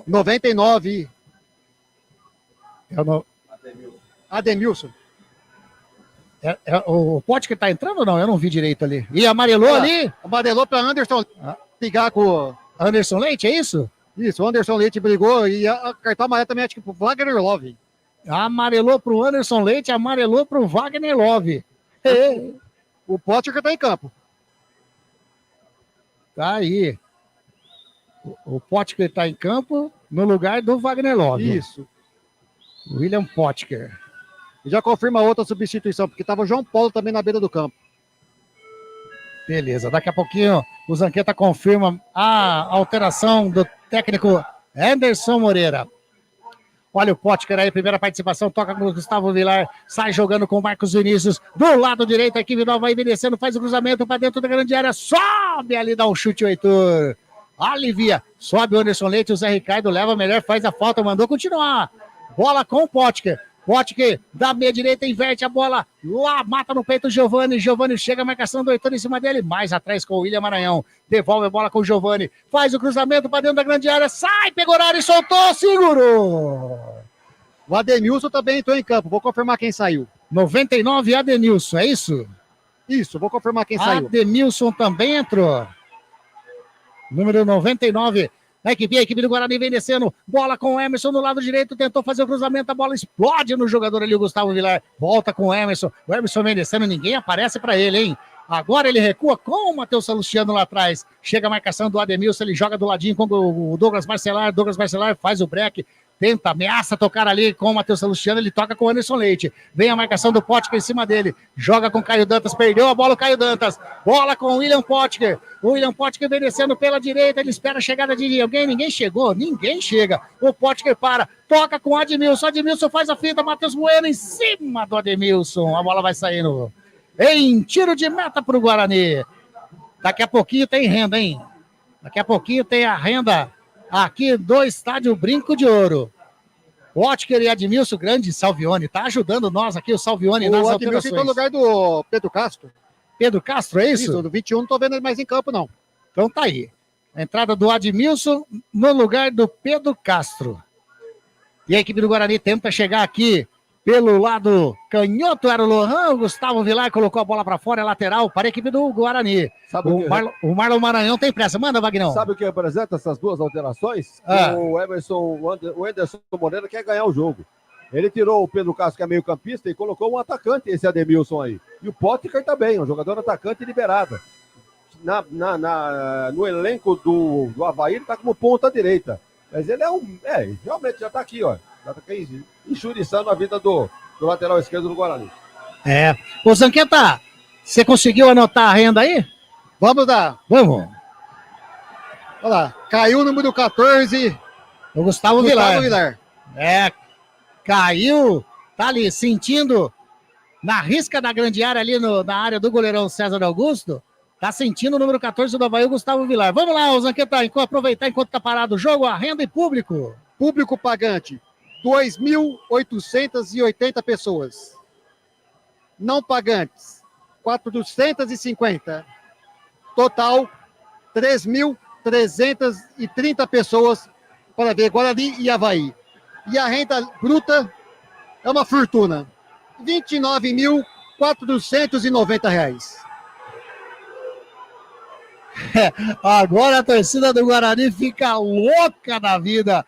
99. É o Ademilson. O Potker tá entrando ou não? Eu não vi direito ali. E amarelou ali? Amarelou para Anderson ligar com... Anderson Leite, é isso? Isso, o Anderson Leite brigou e a cartão amarelo também acho que pro Wagner Love. Amarelou pro Anderson Leite, amarelou pro Wagner Love. O Potker tá em campo. Tá aí. O Potker tá em campo no lugar do Wagner Love. Isso. William Potker. E já confirma outra substituição, porque estava o João Paulo também na beira do campo. Beleza, daqui a pouquinho o Zanqueta confirma a alteração do técnico Anderson Moreira. Olha o Potker aí, primeira participação, toca com o Gustavo Vilar, sai jogando com o Marcos Vinícius, do lado direito, a equipe nova vai descendo, faz o cruzamento para dentro da grande área, sobe ali, dá um chute o Heitor, alivia, sobe o Anderson Leite, o Zé Ricardo leva melhor, faz a falta, mandou continuar, bola com o Potker. Potker da meia direita, inverte a bola lá, mata no peito o Giovani. Giovani chega a marcação do Heitor em cima dele, mais atrás com o William Maranhão. Devolve a bola com o Giovani, faz o cruzamento para dentro da grande área, sai, pegou horário e soltou, segurou. O Ademilson também entrou em campo, vou confirmar quem saiu. 99, Adenilson, é isso? Isso, vou confirmar quem saiu. Ademilson também entrou. Número 99. A equipe do Guarani vem descendo, bola com o Emerson no lado direito, tentou fazer o cruzamento, a bola explode no jogador ali, o Gustavo Vilar, volta com o Emerson vem descendo, ninguém aparece para ele, hein? Agora ele recua com o Matheus Salustiano lá atrás, chega a marcação do Ademilson, ele joga do ladinho com o Douglas Barcelar faz o break, tenta, ameaça tocar ali com o Matheus Salustiano, ele toca com o Anderson Leite, vem a marcação do Potker em cima dele, joga com o Caio Dantas, perdeu a bola o Caio Dantas, bola com o William Potker vem descendo pela direita, ele espera a chegada de alguém, ninguém chega, o Potker para, toca com o Ademilson faz a finta, Matheus Bueno em cima do Ademilson, a bola vai saindo em tiro de meta para o Guarani, daqui a pouquinho tem renda, hein? Daqui a pouquinho tem a renda aqui do Estádio Brinco de Ouro. Potker e Ademilson, grande Salvione, tá ajudando nós aqui, o Salvione nas alterações. O Ademilson está no lugar do Pedro Castro. Pedro Castro, é isso? Isso, do 21 não tô vendo ele mais em campo, não. Então tá aí. A entrada do Ademilson no lugar do Pedro Castro. E a equipe do Guarani tenta chegar aqui pelo lado canhoto, era o Lohan, o Gustavo Vilar colocou a bola para fora, é lateral para a equipe do Guarani. O Marlon Maranhão tem pressa, manda, Vagnão. Sabe o que representa essas duas alterações? O Anderson Moreira quer ganhar o jogo. Ele tirou o Pedro Castro, que é meio campista, e colocou um atacante, esse Ademilson aí. E o Potker também, um jogador atacante liberado. No elenco do Avaí, ele tá como ponta direita. Mas ele realmente já tá aqui, ó. Já tá aqui enxuriçando a vida do lateral esquerdo do Guarani. Ô, Zanqueta, você conseguiu anotar a renda aí? Vamos dar. Vamos. Olha lá, caiu o número 14. O Gustavo Vilar. Caiu, tá ali sentindo na risca da grande área ali na área do goleirão César Augusto, tá sentindo o número 14 do Avaí, o Gustavo Vilar. Vamos lá, Zanqueta, aproveitar enquanto tá parado o jogo, a renda e público. Público pagante, 2.880 pessoas. Não pagantes, 450. Total, 3.330 pessoas para ver Guarani e Avaí. E a renda bruta é uma fortuna. R$ 29.490. Agora a torcida do Guarani fica louca da vida.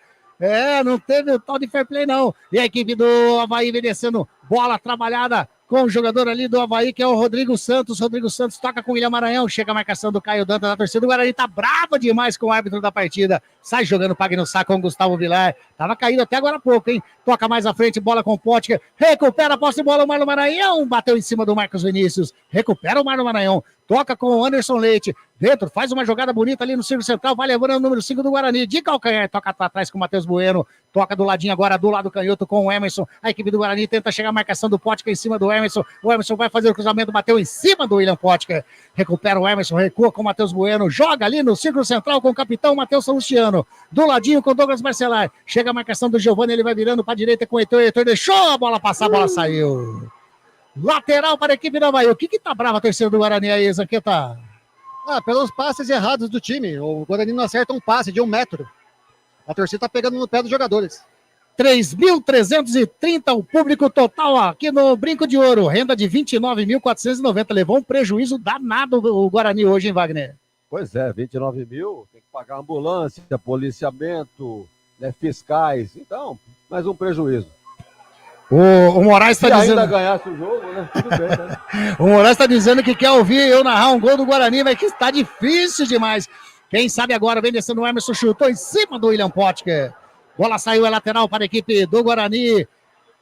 Não teve o tal de fair play, não. E a equipe do Avaí vem descendo, bola trabalhada com o jogador ali do Avaí, que é o Rodrigo Santos. Rodrigo Santos toca com o William Maranhão, chega a marcação do Caio Dantas, a torcida do Guarani tá brava demais com o árbitro da partida, sai jogando pague no saco com o Gustavo Vilar, tava caído até agora há pouco, hein? Toca mais à frente, bola com o Potker, recupera a posse de bola, o Marlon Maranhão bateu em cima do Marcos Vinícius, recupera o Marlon Maranhão, toca com o Anderson Leite, dentro, faz uma jogada bonita ali no círculo central, vai levando o número 5 do Guarani, de calcanhar, toca atrás com o Matheus Bueno, toca do ladinho agora, do lado canhoto com o Emerson, a equipe do Guarani tenta chegar a marcação do Potker em cima do Emerson, o Emerson vai fazer o cruzamento, bateu em cima do William Potker, recupera o Emerson, recua com o Matheus Bueno, joga ali no círculo central com o capitão Matheus Salustiano, do ladinho com o Douglas Barcelar, chega a marcação do Giovani, ele vai virando para a direita com o Heitor deixou a bola passar, a bola saiu. Lateral para a equipe do Avaí, o que tá brava a torcida do Guarani aí, Zanqueta? Pelos passes errados do time, o Guarani não acerta um passe de 1 metro, a torcida tá pegando no pé dos jogadores. 3.330 o público total aqui no Brinco de Ouro, renda de 29.490, levou um prejuízo danado o Guarani hoje, hein, Wagner? Pois é, 29 mil, tem que pagar ambulância, policiamento, fiscais, então, mais um prejuízo. O Moraes está dizendo... ainda ganhasse o jogo, né? Tudo bem, né? O Moraes está dizendo que quer ouvir eu narrar um gol do Guarani, mas que está difícil demais. Quem sabe agora, vem descendo o Emerson, chutou em cima do William Potker. Bola saiu, é lateral para a equipe do Guarani.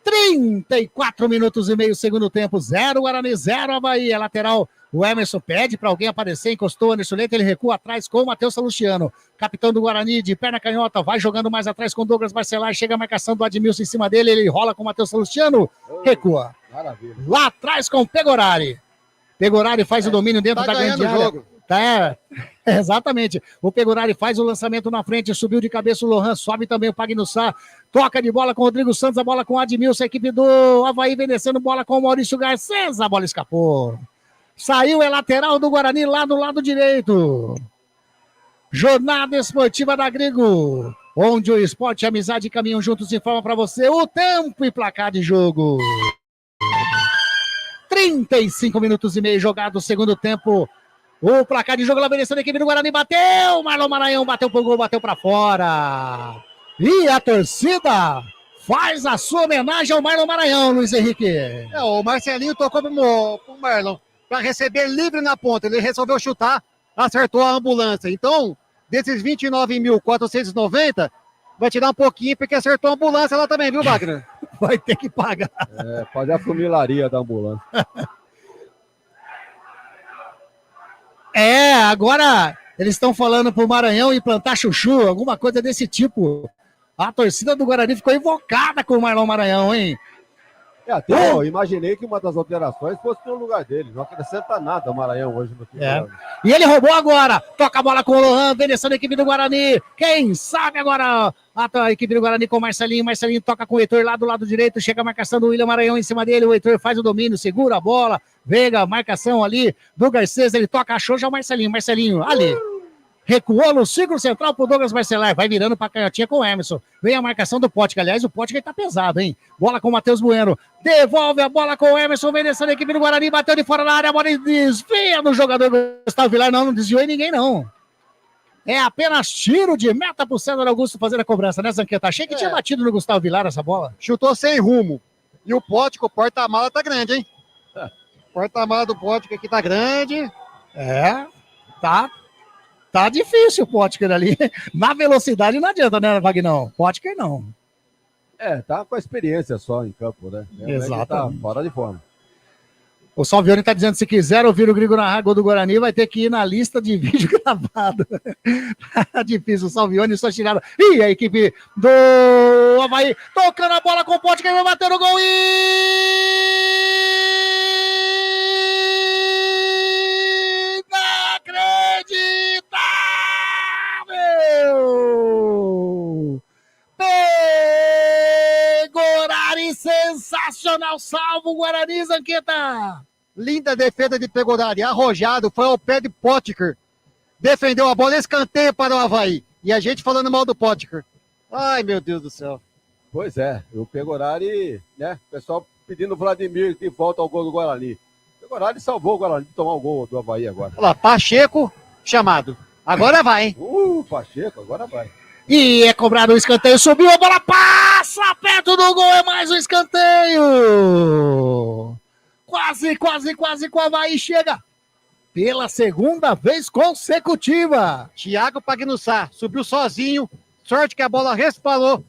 34 minutos e meio, segundo tempo. 0 Guarani, 0 Avaí. É lateral. O Emerson pede para alguém aparecer, encostou o Anderson Leite, ele recua atrás com o Matheus Salustiano. Capitão do Guarani, de perna canhota, vai jogando mais atrás com o Douglas Barcelar, chega a marcação do Admilson em cima dele, ele rola com o Matheus Salustiano, recua. Maravilha. Lá atrás com o Pegorari. Pegorari faz o domínio dentro da grande área. Jogo. Exatamente. O Pegorari faz o lançamento na frente, subiu de cabeça o Lohan, sobe também o Pagnussá, toca de bola com o Rodrigo Santos, a bola com o Admilson, a equipe do Avaí vem descendo, bola com o Maurício Garcês, a bola escapou. Saiu, é lateral do Guarani lá do lado direito. Jornada Esportiva da Grigo, onde o esporte e a amizade caminham juntos, informa para você o tempo e placar de jogo. 35 minutos e meio jogado, segundo tempo. O placar de jogo lá vencendo a equipe do Guarani, bateu, Marlon Maranhão bateu pro gol, bateu para fora. E a torcida faz a sua homenagem ao Marlon Maranhão, Luiz Henrique. O Marcelinho tocou pro Marlon para receber livre na ponta. Ele resolveu chutar, acertou a ambulância. Então, desses 29.490, vai tirar um pouquinho porque acertou a ambulância lá também, viu, Wagner? Vai ter que pagar. Fazer a fumilaria da ambulância. Agora eles estão falando pro Maranhão implantar chuchu, alguma coisa desse tipo. A torcida do Guarani ficou invocada com o Marlon Maranhão, hein? Até eu imaginei que uma das alterações fosse no lugar dele. Não acrescenta nada o Maranhão hoje no time. E ele roubou agora. Toca a bola com o Lohan, vencendo a equipe do Guarani. Quem sabe agora a equipe do Guarani com o Marcelinho. Marcelinho toca com o Heitor lá do lado direito. Chega a marcação do William Maranhão em cima dele. O Heitor faz o domínio, segura a bola. Veiga, marcação ali do Garcês. Ele toca, achou já o Marcelinho. Marcelinho ali. Recuou no círculo central pro Douglas Barcelar. Vai virando pra canhotinha com o Emerson. Vem a marcação do Pótica. Aliás, o Pótica tá pesado, hein? Bola com o Matheus Bueno. Devolve a bola com o Emerson. Vem descendo a equipe do Guarani. Bateu de fora da área. A bola desvia no jogador Gustavo Vilar. Não desviou em ninguém, não. É apenas tiro de meta pro César Augusto fazer a cobrança, né, Zanqueta? Achei que tinha batido no Gustavo Vilar essa bola. Chutou sem rumo. E o Pótica, o porta-mala tá grande, hein? O porta-mala do Pótica aqui tá grande. Tá difícil o Pótker ali. Na velocidade não adianta, né, Vagnão? Pótker não. Tá com a experiência só em campo, né? Exato. Tá fora de forma. O Salvione tá dizendo que se quiser ouvir o Grigo narrar gol do Guarani, vai ter que ir na lista de vídeo gravado. Tá difícil, o Salvione só tiraram. E a equipe do Avaí tocando a bola com o Pótker, vai bater o gol Pegorari, sensacional, salvo o Guarani, Zanqueta. Linda defesa de Pegorari, arrojado, foi ao pé de Pótker. Defendeu a bola, escanteio para o Avaí. E a gente falando mal do Pótker. Ai, meu Deus do céu. Pois é, o Pegorari, né? O pessoal pedindo o Vladimir que volta ao gol do Guarani. O Pegorari salvou o Guarani de tomar o gol do Avaí agora. Olha lá, Pacheco chamado. Agora vai, hein? Pacheco, agora vai. E é cobrado o escanteio, subiu, a bola passa perto do gol, é mais um escanteio. Quase com o Avaí chega. Pela segunda vez consecutiva. Thiago Pagnussá subiu sozinho, sorte que a bola respalou.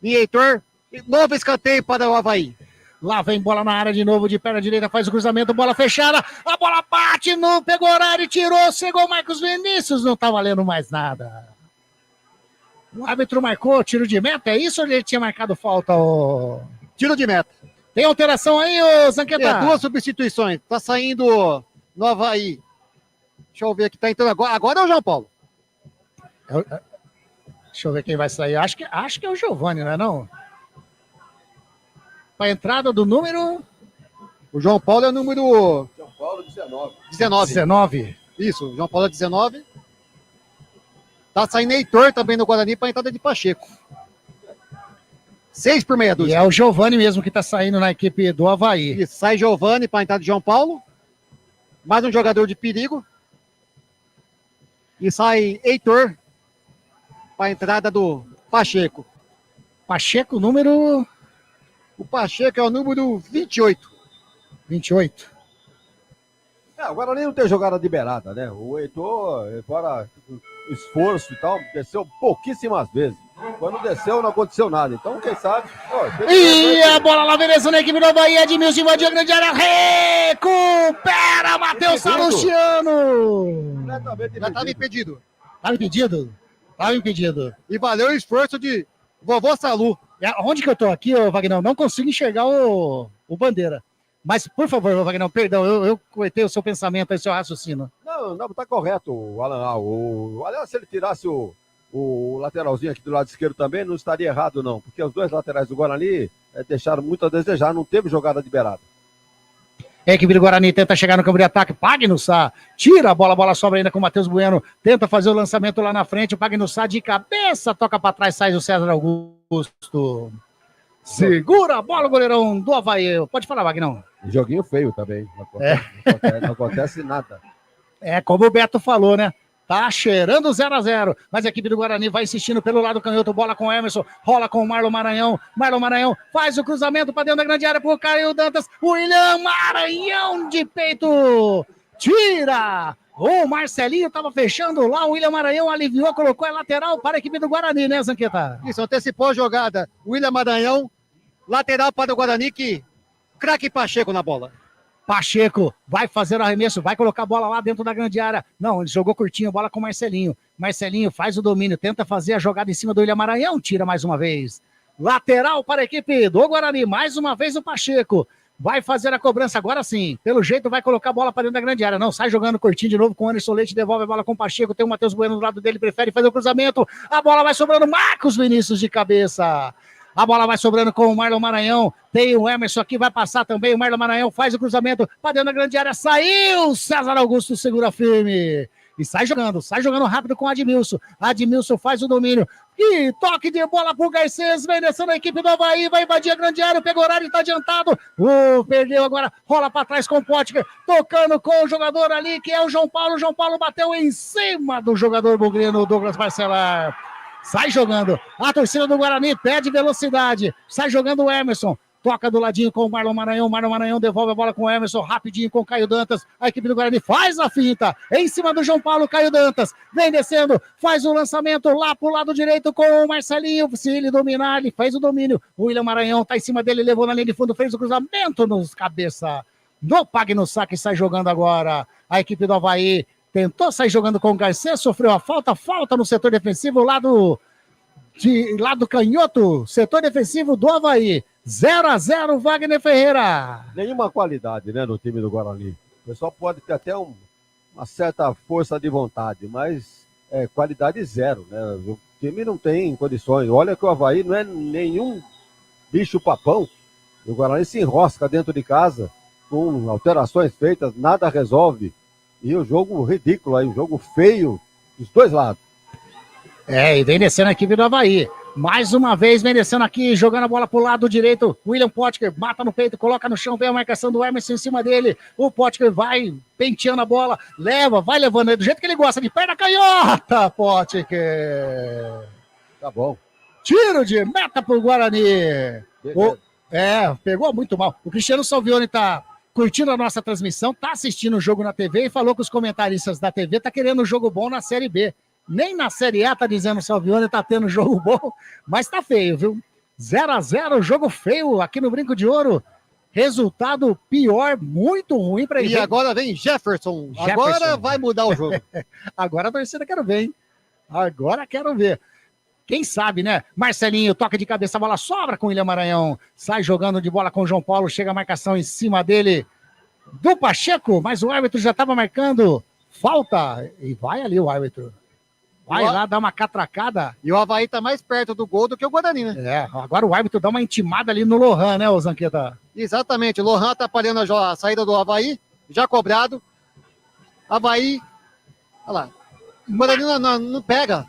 E Heitor, novo escanteio para o Avaí. Lá vem bola na área de novo, de perna direita, faz o cruzamento, bola fechada, a bola bate no Pegorari, tirou, chegou o Marcos Vinícius, não tá valendo mais nada. O árbitro marcou tiro de meta, é isso ou ele tinha marcado falta? Tiro de meta. Tem alteração aí, ô Zanqueta? Duas substituições, tá saindo no Avaí. Deixa eu ver aqui, tá entrando agora é o João Paulo. Deixa eu ver quem vai sair, acho que é o Giovani, não é não? Para a entrada do número... O João Paulo é o número... João Paulo, 19. 19. Isso, o João Paulo é 19. Tá saindo Heitor também no Guarani para a entrada de Pacheco. 6 por meia dúzia. E é o Giovani mesmo que tá saindo na equipe do Avaí. Isso, sai Giovani para a entrada de João Paulo. Mais um jogador de perigo. E sai Heitor para a entrada do Pacheco. Pacheco, número... O Pacheco é o número 28. 28. O Guarani não tem jogada liberada, né? O Heitor, fora o esforço e tal, desceu pouquíssimas vezes. Quando desceu, não aconteceu nada. Então, quem sabe... E a bola lá, beleza, na equipe do Bahia. Edmilson invadiu a grande área. Recupera Matheus Salustiano. Já estava impedido. Estava impedido. E valeu o esforço de vovô Salu. Onde que eu tô aqui, ô Wagner? Não consigo enxergar o Bandeira. Mas, por favor, Wagner, perdão, eu coetei o seu pensamento aí, o seu raciocínio. Não, tá correto, Alan. Aliás, se ele tirasse o lateralzinho aqui do lado esquerdo também, não estaria errado, não. Porque os dois laterais do Guarani deixaram muito a desejar, não teve jogada de beirada. A equipe do Guarani tenta chegar no campo de ataque, Pagno Sá, tira a bola sobra ainda com o Matheus Bueno, tenta fazer o lançamento lá na frente, o Pagno Sá de cabeça, toca para trás, sai o César Augusto. Segura a bola, o goleirão do Avaí. Pode falar, Vagnão. Joguinho feio também. Não acontece nada. É, como o Beto falou, né? Tá cheirando 0-0. Mas a equipe do Guarani vai insistindo pelo lado canhoto. Bola com o Emerson. Rola com o Marlon Maranhão. Marlon Maranhão faz o cruzamento para dentro da grande área pro Caio Dantas. William Maranhão de peito. Tira! O Marcelinho estava fechando lá. O William Maranhão aliviou, colocou a lateral para a equipe do Guarani, né, Zanqueta? Isso, antecipou a jogada. William Maranhão, lateral para o Guarani, que craque Pacheco na bola. Pacheco vai fazer o arremesso, vai colocar a bola lá dentro da grande área. Não, ele jogou curtinho, bola com o Marcelinho. Marcelinho faz o domínio, tenta fazer a jogada em cima do William Maranhão, tira mais uma vez. Lateral para a equipe do Guarani, mais uma vez o Pacheco. Vai fazer a cobrança agora sim. Pelo jeito vai colocar a bola para dentro da grande área. Não, sai jogando curtinho de novo com o Anderson Leite, devolve a bola com o Pacheco. Tem o Matheus Bueno do lado dele, prefere fazer o cruzamento. A bola vai sobrando, Marcos Vinícius de cabeça. A bola vai sobrando com o Marlon Maranhão. Tem o Emerson aqui, vai passar também. O Marlon Maranhão faz o cruzamento para dentro da grande área. Saiu! César Augusto segura firme. E sai jogando rápido com o Admilson. Admilson faz o domínio. E toque de bola pro Garcês. Vem descendo a equipe do Avaí. Vai invadir a grande área. Pegou horário e tá adiantado. Perdeu agora. Rola para trás com o Potker. Tocando com o jogador ali, que é o João Paulo. O João Paulo bateu em cima do jogador bugrino, Douglas Barcelar. Sai jogando. A torcida do Guarani pede velocidade. Sai jogando o Emerson. Toca do ladinho com o Marlon Maranhão. Marlon Maranhão devolve a bola com o Emerson. Rapidinho com o Caio Dantas. A equipe do Guarani faz a finta. Em cima do João Paulo, Caio Dantas. Vem descendo. Faz o lançamento lá pro lado direito com o Marcelinho. Se ele dominar, ele faz o domínio. O William Maranhão tá em cima dele. Levou na linha de fundo. Fez o cruzamento nos cabeça do Pagno Sá, que sai jogando agora. A equipe do Avaí tentou sair jogando com o Garcês. Sofreu a falta no setor defensivo. Lado canhoto. Setor defensivo do Avaí. 0-0, Wagner Ferreira. Nenhuma qualidade, né, no time do Guarani. O pessoal pode ter até uma certa força de vontade, mas qualidade zero, né? O time não tem condições. Olha que o Avaí não é nenhum bicho papão. O Guarani se enrosca dentro de casa com alterações feitas, nada resolve. E o jogo ridículo aí, o jogo feio dos dois lados. E vem descendo a equipe do Avaí. Mais uma vez, vem descendo aqui, jogando a bola pro lado direito. William Potker mata no peito, coloca no chão, vem a marcação do Emerson em cima dele. O Potker vai penteando a bola, vai levando do jeito que ele gosta, de perna canhota, Potker. Tá bom. Tiro de meta pro Guarani. Pegou muito mal. O Cristiano Salvioni tá curtindo a nossa transmissão, tá assistindo o jogo na TV e falou que os comentaristas da TV tá querendo um jogo bom na Série B. Nem na Série A tá dizendo o Salvione, tá tendo jogo bom, mas tá feio, viu? 0-0, jogo feio aqui no Brinco de Ouro. Resultado pior, muito ruim pra ele. E agora vem Jefferson. Agora vai mudar o jogo. Agora a torcida quero ver, hein? Agora quero ver. Quem sabe, né? Marcelinho, toca de cabeça, a bola sobra com o William Maranhão. Sai jogando de bola com o João Paulo, chega a marcação em cima dele do Pacheco, mas o árbitro já estava marcando falta. E vai ali o árbitro. Vai lá dar uma catracada. E o Avaí tá mais perto do gol do que o Guarani, né? Agora o árbitro dá uma intimada ali no Lohan, né, ô Zanqueta? Exatamente, o Lohan atrapalhando a saída do Avaí, já cobrado. Avaí, olha lá, o Guarani não pega.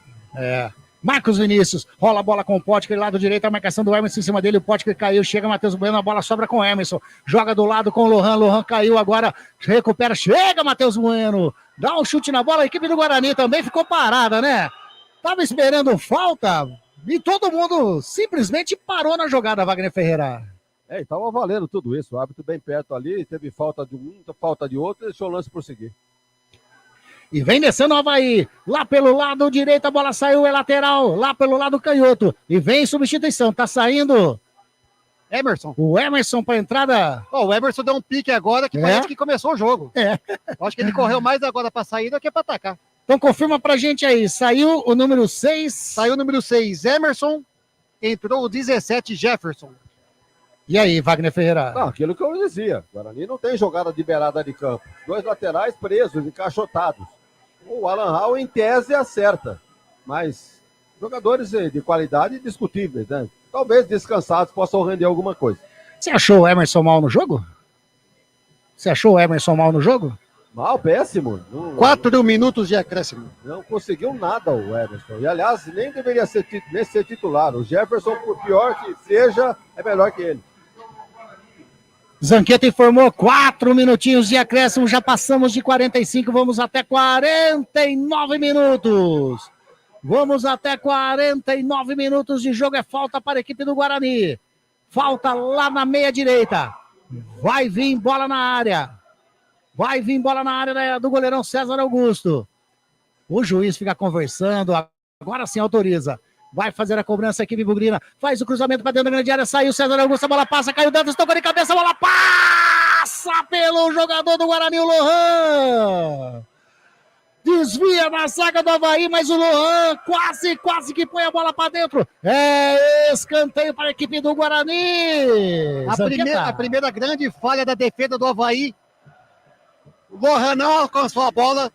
Marcos Vinícius, rola a bola com o Potker, lado direito, a marcação do Emerson em cima dele, o Potker caiu, chega Matheus Bueno, a bola sobra com o Emerson, joga do lado com o Lohan caiu agora, recupera, chega Matheus Bueno, dá um chute na bola, a equipe do Guarani também ficou parada, né? Tava esperando falta e todo mundo simplesmente parou na jogada, Wagner Ferreira. E tava valendo tudo isso, o árbitro bem perto ali, teve falta de um, falta de outro, e deixou o lance prosseguir. E vem descendo o Avaí. Lá pelo lado direito a bola saiu, é lateral. Lá pelo lado canhoto. E vem em substituição. Tá saindo Emerson. o Emerson para entrada. O Emerson deu um pique agora que parece que começou o jogo. Acho que ele correu mais agora para sair do que para atacar. Então confirma pra gente aí. Saiu o número 6. Saiu o número 6, Emerson. Entrou o 17, Jefferson. E aí, Wagner Ferreira? Não, aquilo que eu dizia. O Guarani não tem jogada de beirada de campo. 2 laterais presos, encaixotados. O Alan Hall, em tese, acerta. Mas jogadores de qualidade discutíveis, né? Talvez descansados possam render alguma coisa. Você achou o Emerson mal no jogo? Mal, péssimo. 4 minutos de acréscimo. Não conseguiu nada o Emerson. E, aliás, nem deveria ser titular. O Jefferson, por pior que seja, é melhor que ele. Zanqueta informou 4 minutinhos de acréscimo, já passamos de 45, vamos até 49 minutos. Vamos até 49 minutos de jogo, é falta para a equipe do Guarani. Falta lá na meia direita. Vai vir bola na área. Do goleirão César Augusto. O juiz fica conversando, agora sim autoriza. Vai fazer a cobrança a equipe bugrina. Faz o cruzamento para dentro da grande área. Saiu César Augusto, a bola passa. Caiu Dantas, tocou de cabeça. A bola passa pelo jogador do Guarani, o Lohan. Desvia na zaga do Avaí, mas o Lohan quase que põe a bola para dentro. É escanteio para a equipe do Guarani. A primeira grande falha da defesa do Avaí. O Lohan não alcançou a bola.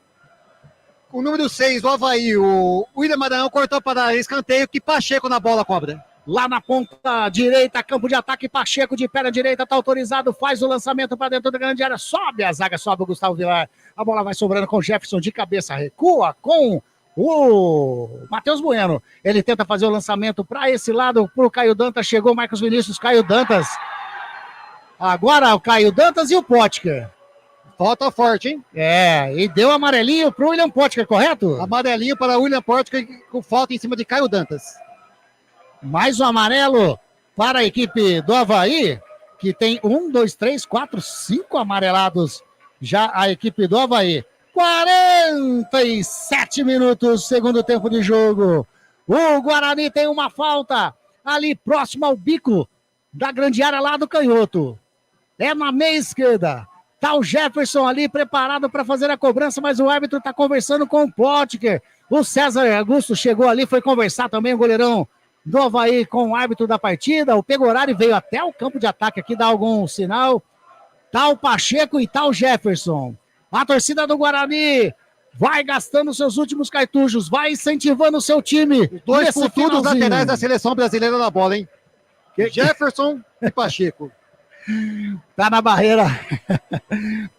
O número 6 do Avaí, o William Maranhão, cortou para escanteio, que Pacheco na bola cobra. Lá na ponta direita, campo de ataque, Pacheco de perna direita, tá autorizado, faz o lançamento para dentro da grande área, sobe a zaga, sobe o Gustavo Vilar, a bola vai sobrando com o Jefferson de cabeça, recua com o Matheus Bueno, ele tenta fazer o lançamento para esse lado, pro Caio Dantas, chegou Marcos Vinícius, Caio Dantas, agora o Caio Dantas e o Potker. Falta forte, hein? E deu amarelinho pro William Potker, correto? Amarelinho para o William Potker, com falta em cima de Caio Dantas. Mais um amarelo para a equipe do Avaí, que tem 1, 2, 3, 4, 5 amarelados já a equipe do Avaí. 47 minutos, segundo tempo de jogo. O Guarani tem uma falta ali próximo ao bico da grande área lá do canhoto. É na meia esquerda. Tá o Jefferson ali preparado para fazer a cobrança, mas o árbitro está conversando com o Potker. O César Augusto chegou ali, foi conversar também, o goleirão do Avaí com o árbitro da partida. O Pegorari veio até o campo de ataque aqui, dar algum sinal. Tá o Pacheco e tá o Jefferson. A torcida do Guarani vai gastando seus últimos cartuchos, vai incentivando o seu time. Os dois futuros laterais da seleção brasileira na bola, hein? Jefferson e Pacheco. Tá na barreira.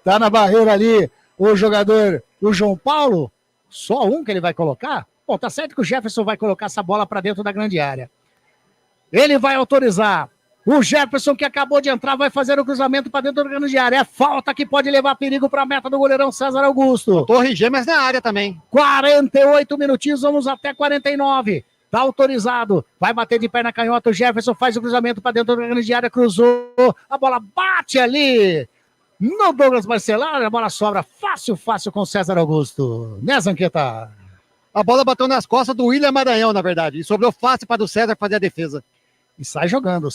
Tá na barreira ali o jogador, o João Paulo. Só um que ele vai colocar? Bom, tá certo que o Jefferson vai colocar essa bola para dentro da grande área. Ele vai autorizar. O Jefferson, que acabou de entrar, vai fazer o cruzamento para dentro da grande área. É falta que pode levar perigo para a meta do goleirão César Augusto. Torre Gêmeas na área também. 48 minutinhos, vamos até 49. Tá autorizado. Vai bater de perna canhota. O Jefferson faz o cruzamento para dentro da grande área. Cruzou. A bola bate ali no Douglas Barcelar. A bola sobra fácil com o César Augusto. Né, Zanqueta? A bola bateu nas costas do William Maranhão, na verdade. E sobrou fácil para o César fazer a defesa. E sai jogando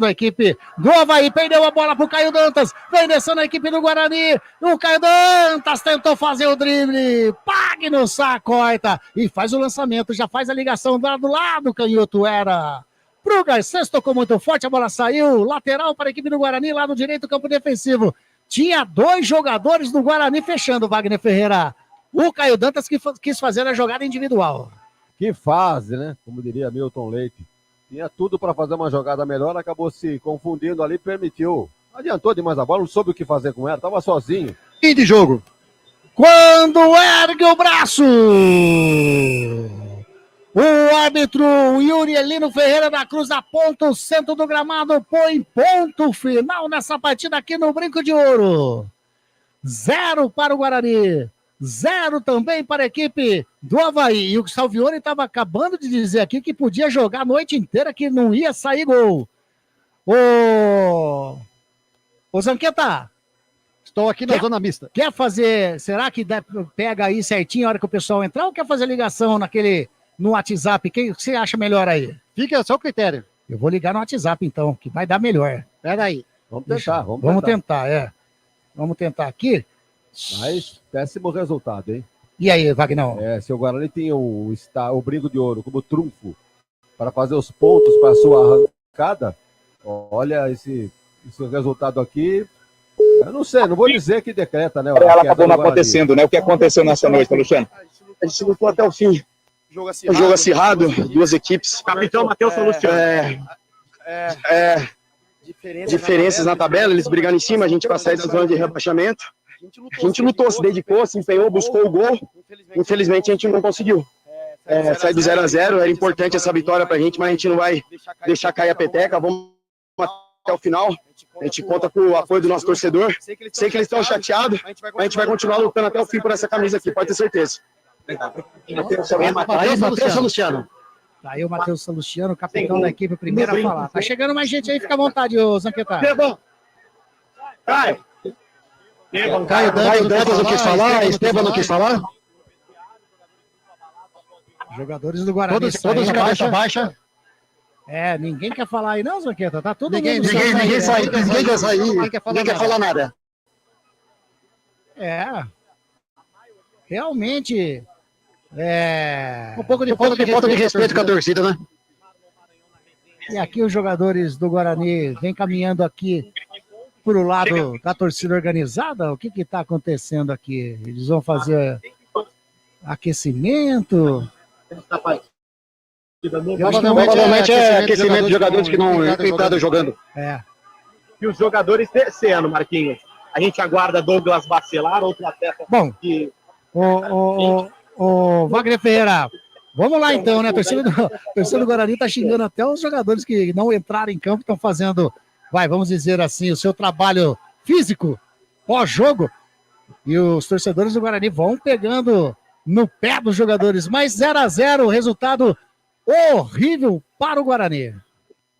a equipe do Avaí, perdeu a bola pro Caio Dantas, vem descendo a equipe do Guarani, o Caio Dantas tentou fazer o drible, Pagno corta e faz o lançamento, já faz a ligação do lado, canhoto era pro Garcês, tocou muito forte, a bola saiu, lateral para a equipe do Guarani, lado direito, campo defensivo, tinha 2 jogadores do Guarani fechando, Wagner Ferreira, o Caio Dantas que quis fazer a jogada individual. Que fase, né? Como diria Milton Leite. Tinha tudo para fazer uma jogada melhor, acabou se confundindo ali, permitiu. Adiantou demais a bola, não soube o que fazer com ela, estava sozinho. Fim de jogo. Quando ergue o braço, o árbitro Yuri Elino Ferreira da Cruz aponta o centro do gramado, põe ponto final nessa partida aqui no Brinco de Ouro. 0 para o Guarani. 0 também para a equipe do Avaí. E o Salvione estava acabando de dizer aqui que podia jogar a noite inteira, que não ia sair gol. Ô Zanqueta, Estou aqui na zona mista. Quer fazer, será que pega aí certinho a hora que o pessoal entrar ou quer fazer ligação no WhatsApp? Quem você acha melhor aí? Fica a seu critério. Eu vou ligar no WhatsApp então, que vai dar melhor. Pera aí. Vamos tentar, Vamos tentar. Vamos tentar aqui. Mas péssimo resultado, hein? E aí, Vagnão? Se o Guarani tem o Brinco de Ouro como trunfo para fazer os pontos para a sua arrancada, olha esse resultado aqui. Eu não sei, não vou dizer que decreta, né? Ela acabou não acontecendo, né? O que aconteceu nessa noite, Luciano? A gente lutou até o fim. Um jogo acirrado, duas equipes. Capitão Matheus Luciano. Diferenças na tabela, eles brigando em cima, a gente vai sair da zona de rebaixamento. A gente lutou, se dedicou, se empenhou, buscou o gol. Infelizmente a gente não conseguiu. Sair do 0-0, era importante essa vitória pra gente, mas a gente não vai deixar cair a peteca. Vamos até o final. A gente conta com o apoio do nosso torcedor. Sei que eles estão chateados, mas a gente vai continuar lutando até o fim por essa camisa aqui, pode ter certeza. Matheus Luciano. Tá aí o Matheus Luciano, capitão da equipe, primeiro a falar. Tá chegando mais gente aí, fica à vontade, ô Zanqueta. Caio Dantas não quis falar, Esteban não quis falar. Jogadores do Guarani. Todos de cabeça baixa. Ninguém quer falar aí não, Zanqueta? Tá todo Ninguém mundo... quer sair. Ninguém quer falar nada. Realmente... Um pouco de falta de respeito com a torcida, né? E aqui os jogadores do Guarani vêm caminhando aqui pro lado da torcida organizada. O que está acontecendo aqui? Eles vão fazer aquecimento? Provavelmente é aquecimento de jogadores que não entraram jogando. E os jogadores desse ano, Marquinhos? A gente aguarda Douglas Bacelar, outro atleta que... Ô, Wagner Ferreira, vamos lá então, né? A torcida do Guarani tá xingando até os jogadores que não entraram em campo, estão fazendo, vamos dizer assim, o seu trabalho físico pós-jogo. E os torcedores do Guarani vão pegando no pé dos jogadores. Mas 0-0, resultado horrível para o Guarani.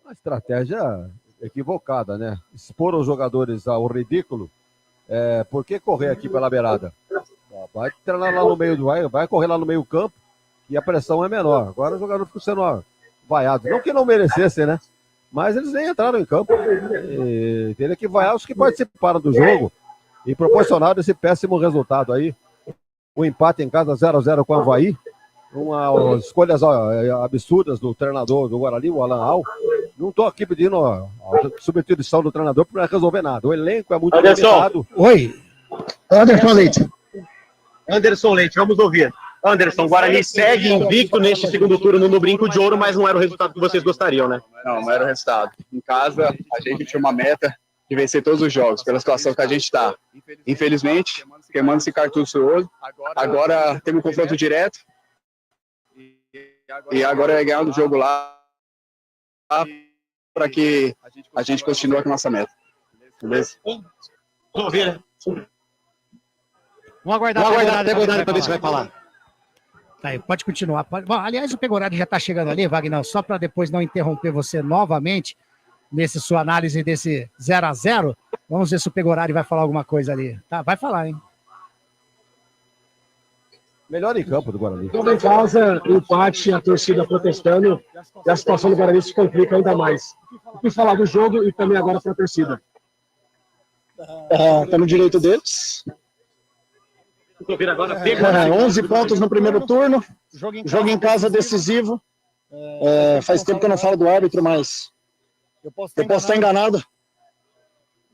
Uma estratégia equivocada, né? Expor os jogadores ao ridículo. Por que correr aqui pela beirada? Vai treinar lá no meio vai correr lá no meio campo e a pressão é menor. Agora o jogador ficou sendo vaiado. Não que não merecessem, né? Mas eles nem entraram em campo. E teria que vaiar os que participaram do jogo e proporcionaram esse péssimo resultado aí. O empate em casa 0-0 com o Avaí. Escolhas absurdas do treinador do Guarani, o Alan Al. Não estou aqui pedindo a substituição do treinador para resolver nada. O elenco é muito limitado. Oi. Anderson Leite, vamos ouvir. Anderson, o Guarani segue invicto neste segundo turno no Brinco de Ouro, mas não era o resultado que vocês gostariam, né? Não era o resultado. Em casa, a gente tinha uma meta de vencer todos os jogos, pela situação que a gente está. Infelizmente, queimando esse cartucho hoje. Agora temos um confronto direto. E agora é ganhar o jogo lá para que a gente continue com a nossa meta. Beleza? Vamos ouvir. Vamos aguardar até Pegorari para ver se vai falar. Tá aí, pode continuar. Bom, aliás, o Pegorari já está chegando ali, Wagner, só para depois não interromper você novamente nesse sua análise desse 0-0. Vamos ver se o Pegorari vai falar alguma coisa ali. Tá, vai falar, hein? Melhor em campo do Guarani. Em casa, empate, a torcida protestando, e a situação do Guarani se complica ainda mais. O que falar do jogo e também agora para a torcida? Tá no direito deles. 11 pontos no primeiro turno. Jogo em casa decisivo. Faz tempo que eu não falo do árbitro, mas eu posso estar enganado.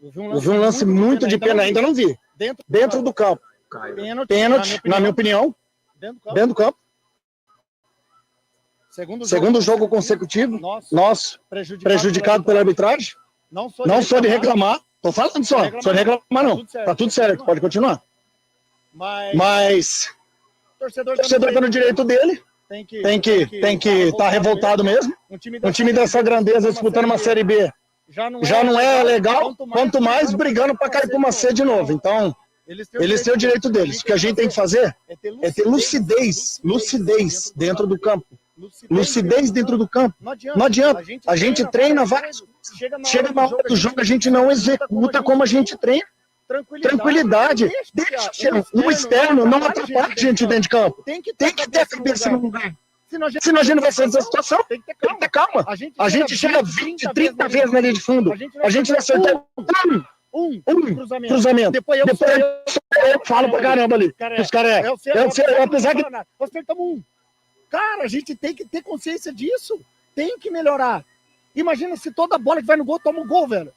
Eu vi um lance muito de pena, ainda não vi. Dentro do campo. Pênalti, na minha opinião. Dentro do campo. Segundo jogo consecutivo. Nosso. Prejudicado pela arbitragem. Não sou de reclamar. Tô falando só de reclamar não. Tá tudo certo, pode continuar. Mas o torcedor tá no direito dele. Tem que estar revoltado mesmo. Um time dessa grandeza disputando uma Série B já não é legal, quanto mais brigando para cair para uma C de novo. Então, eles têm o direito deles. O que a gente tem que fazer é ter lucidez dentro do campo. Lucidez dentro do campo. Não adianta. A gente treina vários. Chega na hora do jogo, a gente não executa como a gente treina. Tranquilidade. Deixa o externo não atrapalha a gente dentro de campo. Tem que ter a cabeça no lugar. Senão a gente não vai sair dessa situação. Tem que ter calma. A gente chega 20, 30 vezes na linha de fundo. A gente vai acertar um cruzamento. Depois eu falo pra caramba ali. Os caras apesar que... Nós acertamos um. Cara, a gente tem que ter consciência disso. Tem que melhorar. Imagina se toda bola que vai no gol toma um gol, velho.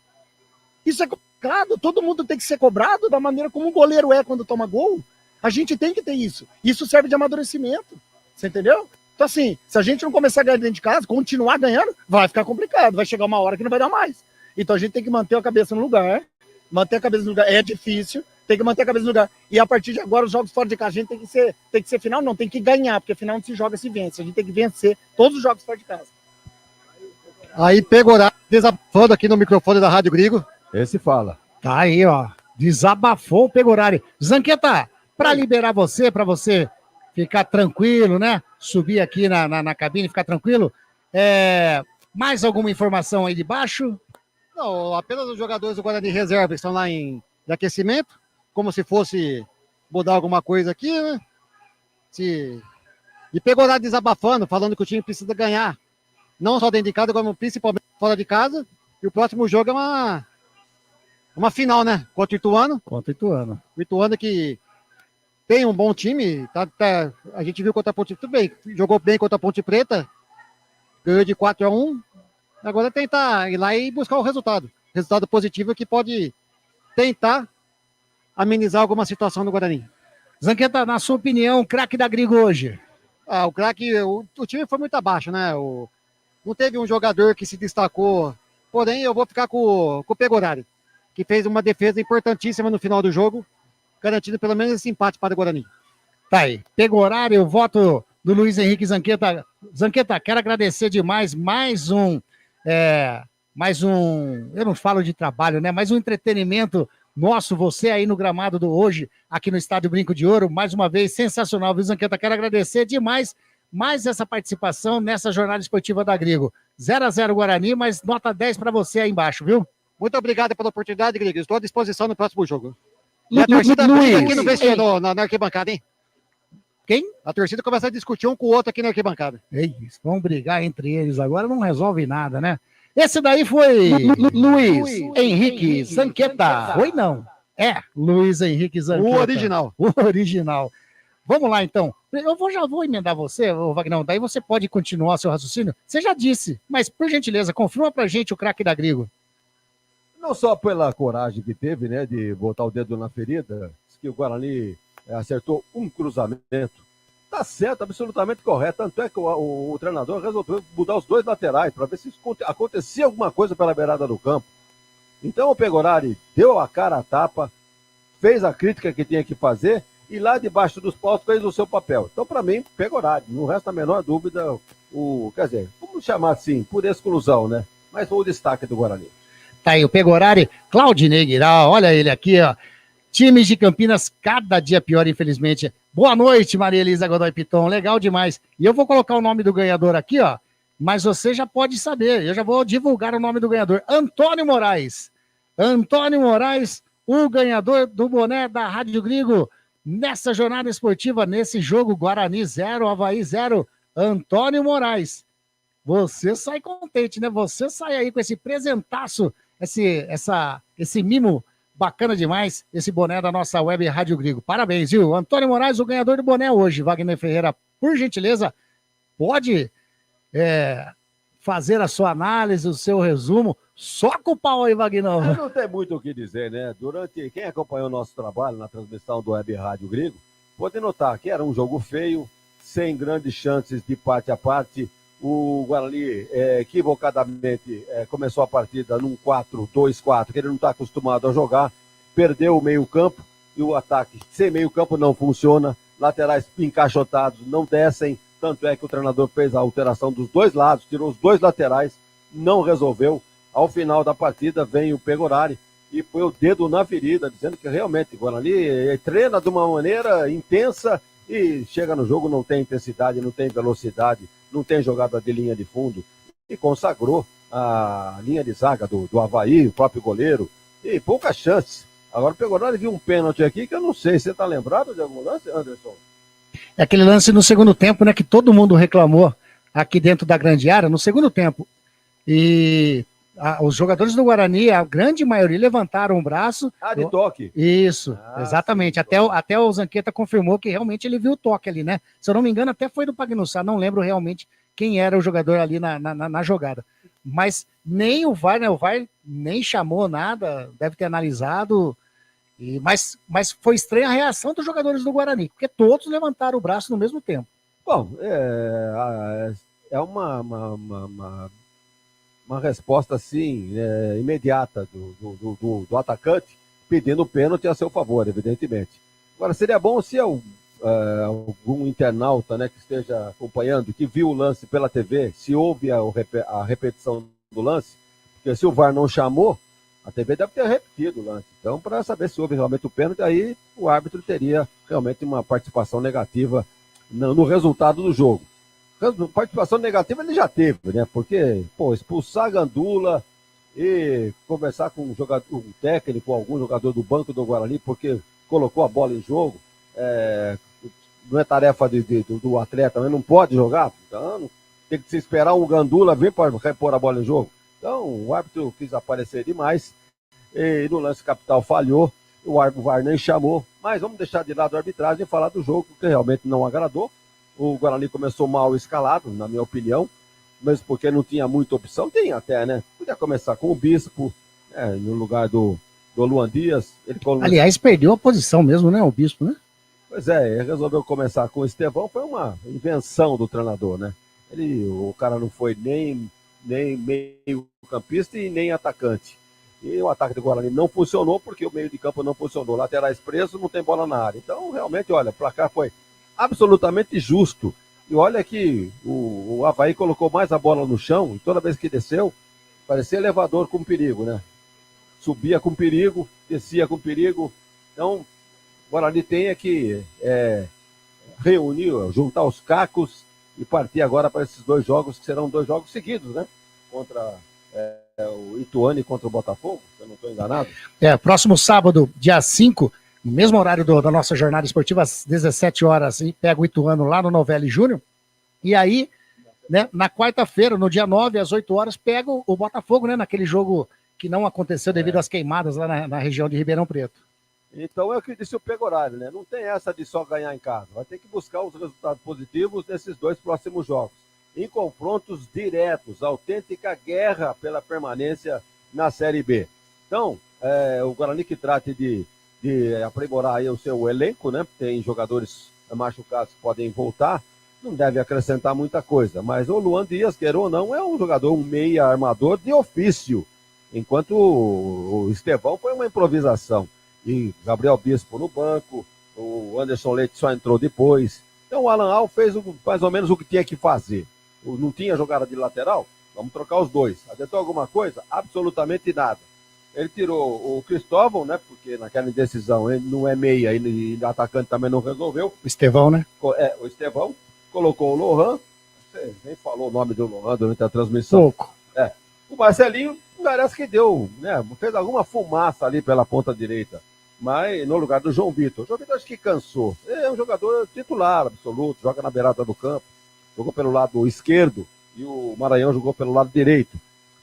Isso é complicado. Todo mundo tem que ser cobrado da maneira como um goleiro é quando toma gol. A gente tem que ter isso. Isso serve de amadurecimento. Você entendeu? Então, assim, se a gente não começar a ganhar dentro de casa, continuar ganhando, vai ficar complicado. Vai chegar uma hora que não vai dar mais. Então, a gente tem que manter a cabeça no lugar. Manter a cabeça no lugar é difícil. Tem que manter a cabeça no lugar. E a partir de agora, os jogos fora de casa, a gente tem que ser final, não, tem que ganhar, porque final não se joga, se vence. A gente tem que vencer todos os jogos fora de casa. Aí Pegorari desabafando aqui no microfone da Rádio Grigo. Esse fala. Tá aí, ó. Desabafou o Pegorari. Zanqueta, para liberar você, para você ficar tranquilo, né? Subir aqui na cabine e ficar tranquilo. Mais alguma informação aí de baixo? Não, apenas os jogadores do Guarani Reserva estão lá de aquecimento, como se fosse mudar alguma coisa aqui, né? E Pegorari desabafando, falando que o time precisa ganhar. Não só dentro de casa, como principalmente fora de casa. E o próximo jogo é uma final, né? Contra o Ituano. O Ituano que tem um bom time. A gente viu contra a Ponte Preta, tudo bem. Jogou bem contra a Ponte Preta. Ganhou de 4-1. Agora é tentar ir lá e buscar o resultado. Resultado positivo que pode tentar amenizar alguma situação no Guarani. Zanqueta, na sua opinião, o craque da Grigo hoje? O craque, o time foi muito abaixo, né? Não teve um jogador que se destacou. Porém, eu vou ficar com o Pegorari, que fez uma defesa importantíssima no final do jogo, garantindo pelo menos esse empate para o Guarani. Tá aí. Pegorari, o voto do Luiz Henrique Zanqueta. Zanqueta, quero agradecer demais mais um, eu não falo de trabalho, né? Mais um entretenimento nosso, você aí no gramado do hoje, aqui no Estádio Brinco de Ouro, mais uma vez, sensacional, viu, Zanqueta? Quero agradecer demais mais essa participação nessa jornada esportiva da Grigo. 0-0 Guarani, mas nota 10 para você aí embaixo, viu? Muito obrigado pela oportunidade, Grigo. Estou à disposição no próximo jogo. E a torcida aqui no vestiário, na arquibancada, hein? Quem? A torcida começa a discutir um com o outro aqui na arquibancada. Eles vão brigar entre eles agora, não resolve nada, né? Esse daí foi Luiz Henrique Zanqueta. Oi, não. Luiz Henrique Zanqueta. O original. Vamos lá, então. Eu já vou emendar você, Vagnão. Daí você pode continuar seu raciocínio. Você já disse, mas por gentileza, confirma pra gente o craque da Grigo. Não só pela coragem que teve, né, de botar o dedo na ferida, que o Guarani acertou um cruzamento. Tá certo, absolutamente correto. Tanto é que o treinador resolveu mudar os dois laterais para ver se acontecia alguma coisa pela beirada do campo. Então o Pegorari deu a cara a tapa, fez a crítica que tinha que fazer e lá debaixo dos paus fez o seu papel. Então, para mim, Pegorari, não resta a menor dúvida, quer dizer, vamos chamar assim, por exclusão, né? Mas foi o destaque do Guarani. Tá aí o Pegorari, Claudinei Guiral, olha ele aqui, ó. Times de Campinas cada dia pior, infelizmente. Boa noite, Maria Elisa Godoy Piton, legal demais. E eu vou colocar o nome do ganhador aqui, ó, mas você já pode saber, eu já vou divulgar o nome do ganhador. Antônio Moraes. Antônio Moraes, o ganhador do boné da Rádio Grigo, nessa jornada esportiva, nesse jogo Guarani 0, Avaí 0, Antônio Moraes. Você sai contente, né? Você sai aí com esse presentaço, esse mimo bacana demais, esse boné da nossa web Rádio Grigo. Parabéns, viu? Antônio Moraes, o ganhador do boné hoje. Wagner Ferreira, por gentileza, pode fazer a sua análise, o seu resumo. Só com o pau aí, Vagnão. Não tem muito o que dizer, né? Quem acompanhou o nosso trabalho na transmissão do Web Rádio Grigo, pode notar que era um jogo feio, sem grandes chances de parte a parte. O Guarani, equivocadamente, começou a partida num 4-2-4, que ele não está acostumado a jogar, perdeu o meio-campo e o ataque sem meio-campo não funciona, laterais encaixotados não descem, tanto é que o treinador fez a alteração dos dois lados, tirou os dois laterais, não resolveu. Ao final da partida vem o Pegorari e põe o dedo na ferida, dizendo que realmente o Guarani treina de uma maneira intensa e chega no jogo, não tem intensidade, não tem velocidade, não tem jogada de linha de fundo, e consagrou a linha de zaga do Avaí, o próprio goleiro, e poucas chances. Agora o Pegorari viu um pênalti aqui que eu não sei. Você tá lembrado de algum lance, Anderson? É aquele lance no segundo tempo, né, que todo mundo reclamou aqui dentro da grande área, no segundo tempo. E os jogadores do Guarani, a grande maioria, levantaram o braço. De toque. Isso, exatamente. Sim, até o Zanqueta confirmou que realmente ele viu o toque ali, né? Se eu não me engano, até foi do Pagnussá, não lembro realmente quem era o jogador ali na jogada. Mas nem o VAR, né? O VAR nem chamou nada, deve ter analisado. Mas foi estranha a reação dos jogadores do Guarani, porque todos levantaram o braço no mesmo tempo. Bom, é uma resposta assim, imediata do atacante, pedindo o pênalti a seu favor, evidentemente. Agora, seria bom se algum internauta, né, que esteja acompanhando, que viu o lance pela TV, se houve a repetição do lance, porque se o VAR não chamou, a TV deve ter repetido o lance. Então, para saber se houve realmente o pênalti, aí o árbitro teria realmente uma participação negativa no resultado do jogo. Participação negativa ele já teve, né? Porque, expulsar Gandula e conversar com um técnico, algum jogador do banco do Guarani, porque colocou a bola em jogo, não é tarefa do atleta, mas não pode jogar, então tem que se esperar um Gandula vir para repor a bola em jogo. Então, o árbitro quis aparecer demais, e no lance capital falhou, o VAR nem chamou, mas vamos deixar de lado a arbitragem e falar do jogo, que realmente não agradou. O Guarani começou mal escalado, na minha opinião, mesmo porque não tinha muita opção, tem até, né? Podia começar com o Bispo, no lugar do Luan Dias. Aliás, perdeu a posição mesmo, né, o Bispo, né? Pois ele resolveu começar com o Estevão, foi uma invenção do treinador, né? O cara não foi nem meio campista e nem atacante. E o ataque do Guarani não funcionou porque o meio de campo não funcionou. Laterais presos, não tem bola na área. Então, realmente, olha, o placar foi absolutamente justo. E olha que o Avaí colocou mais a bola no chão e toda vez que desceu, parecia elevador com perigo, né? Subia com perigo, descia com perigo. Então, o Guarani tem que reunir, juntar os cacos e partir agora para esses 2 jogos, que serão 2 jogos seguidos, né? Contra o Ituano e contra o Botafogo, se eu não estou enganado. Próximo sábado, dia 5, no mesmo horário da nossa jornada esportiva, às 17 horas, e pega o Ituano lá no Novelli Júnior. E aí, né, na quarta-feira, no dia 9, às 8 horas, pega o Botafogo, né, naquele jogo que não aconteceu devido às queimadas lá na região de Ribeirão Preto. Então é o que disse o Pegorari, né? Não tem essa de só ganhar em casa. Vai ter que buscar os resultados positivos nesses 2 próximos jogos. Em confrontos diretos, autêntica guerra pela permanência na Série B. Então, o Guarani que trate de aprimorar aí o seu elenco, né? Tem jogadores machucados que podem voltar, não deve acrescentar muita coisa. Mas o Luan Dias, quer ou não, é um jogador, um meia armador de ofício, enquanto o Estevão foi uma improvisação. E Gabriel Bispo no banco, o Anderson Leite só entrou depois. Então o Alan Al fez mais ou menos o que tinha que fazer. Não tinha jogada de lateral? Vamos trocar os 2. Adiantou alguma coisa? Absolutamente nada. Ele tirou o Cristóvão, né? Porque naquela indecisão ele não é meia e o atacante também não resolveu. O Estevão, né? O Estevão. Colocou o Lohan. Você nem falou o nome do Lohan durante a transmissão. Pouco. O Marcelinho parece que deu, né? Fez alguma fumaça ali pela ponta direita. Mas no lugar do João Vitor. O João Vitor acho que cansou. É um jogador titular absoluto, joga na beirada do campo. Jogou pelo lado esquerdo e o Maranhão jogou pelo lado direito.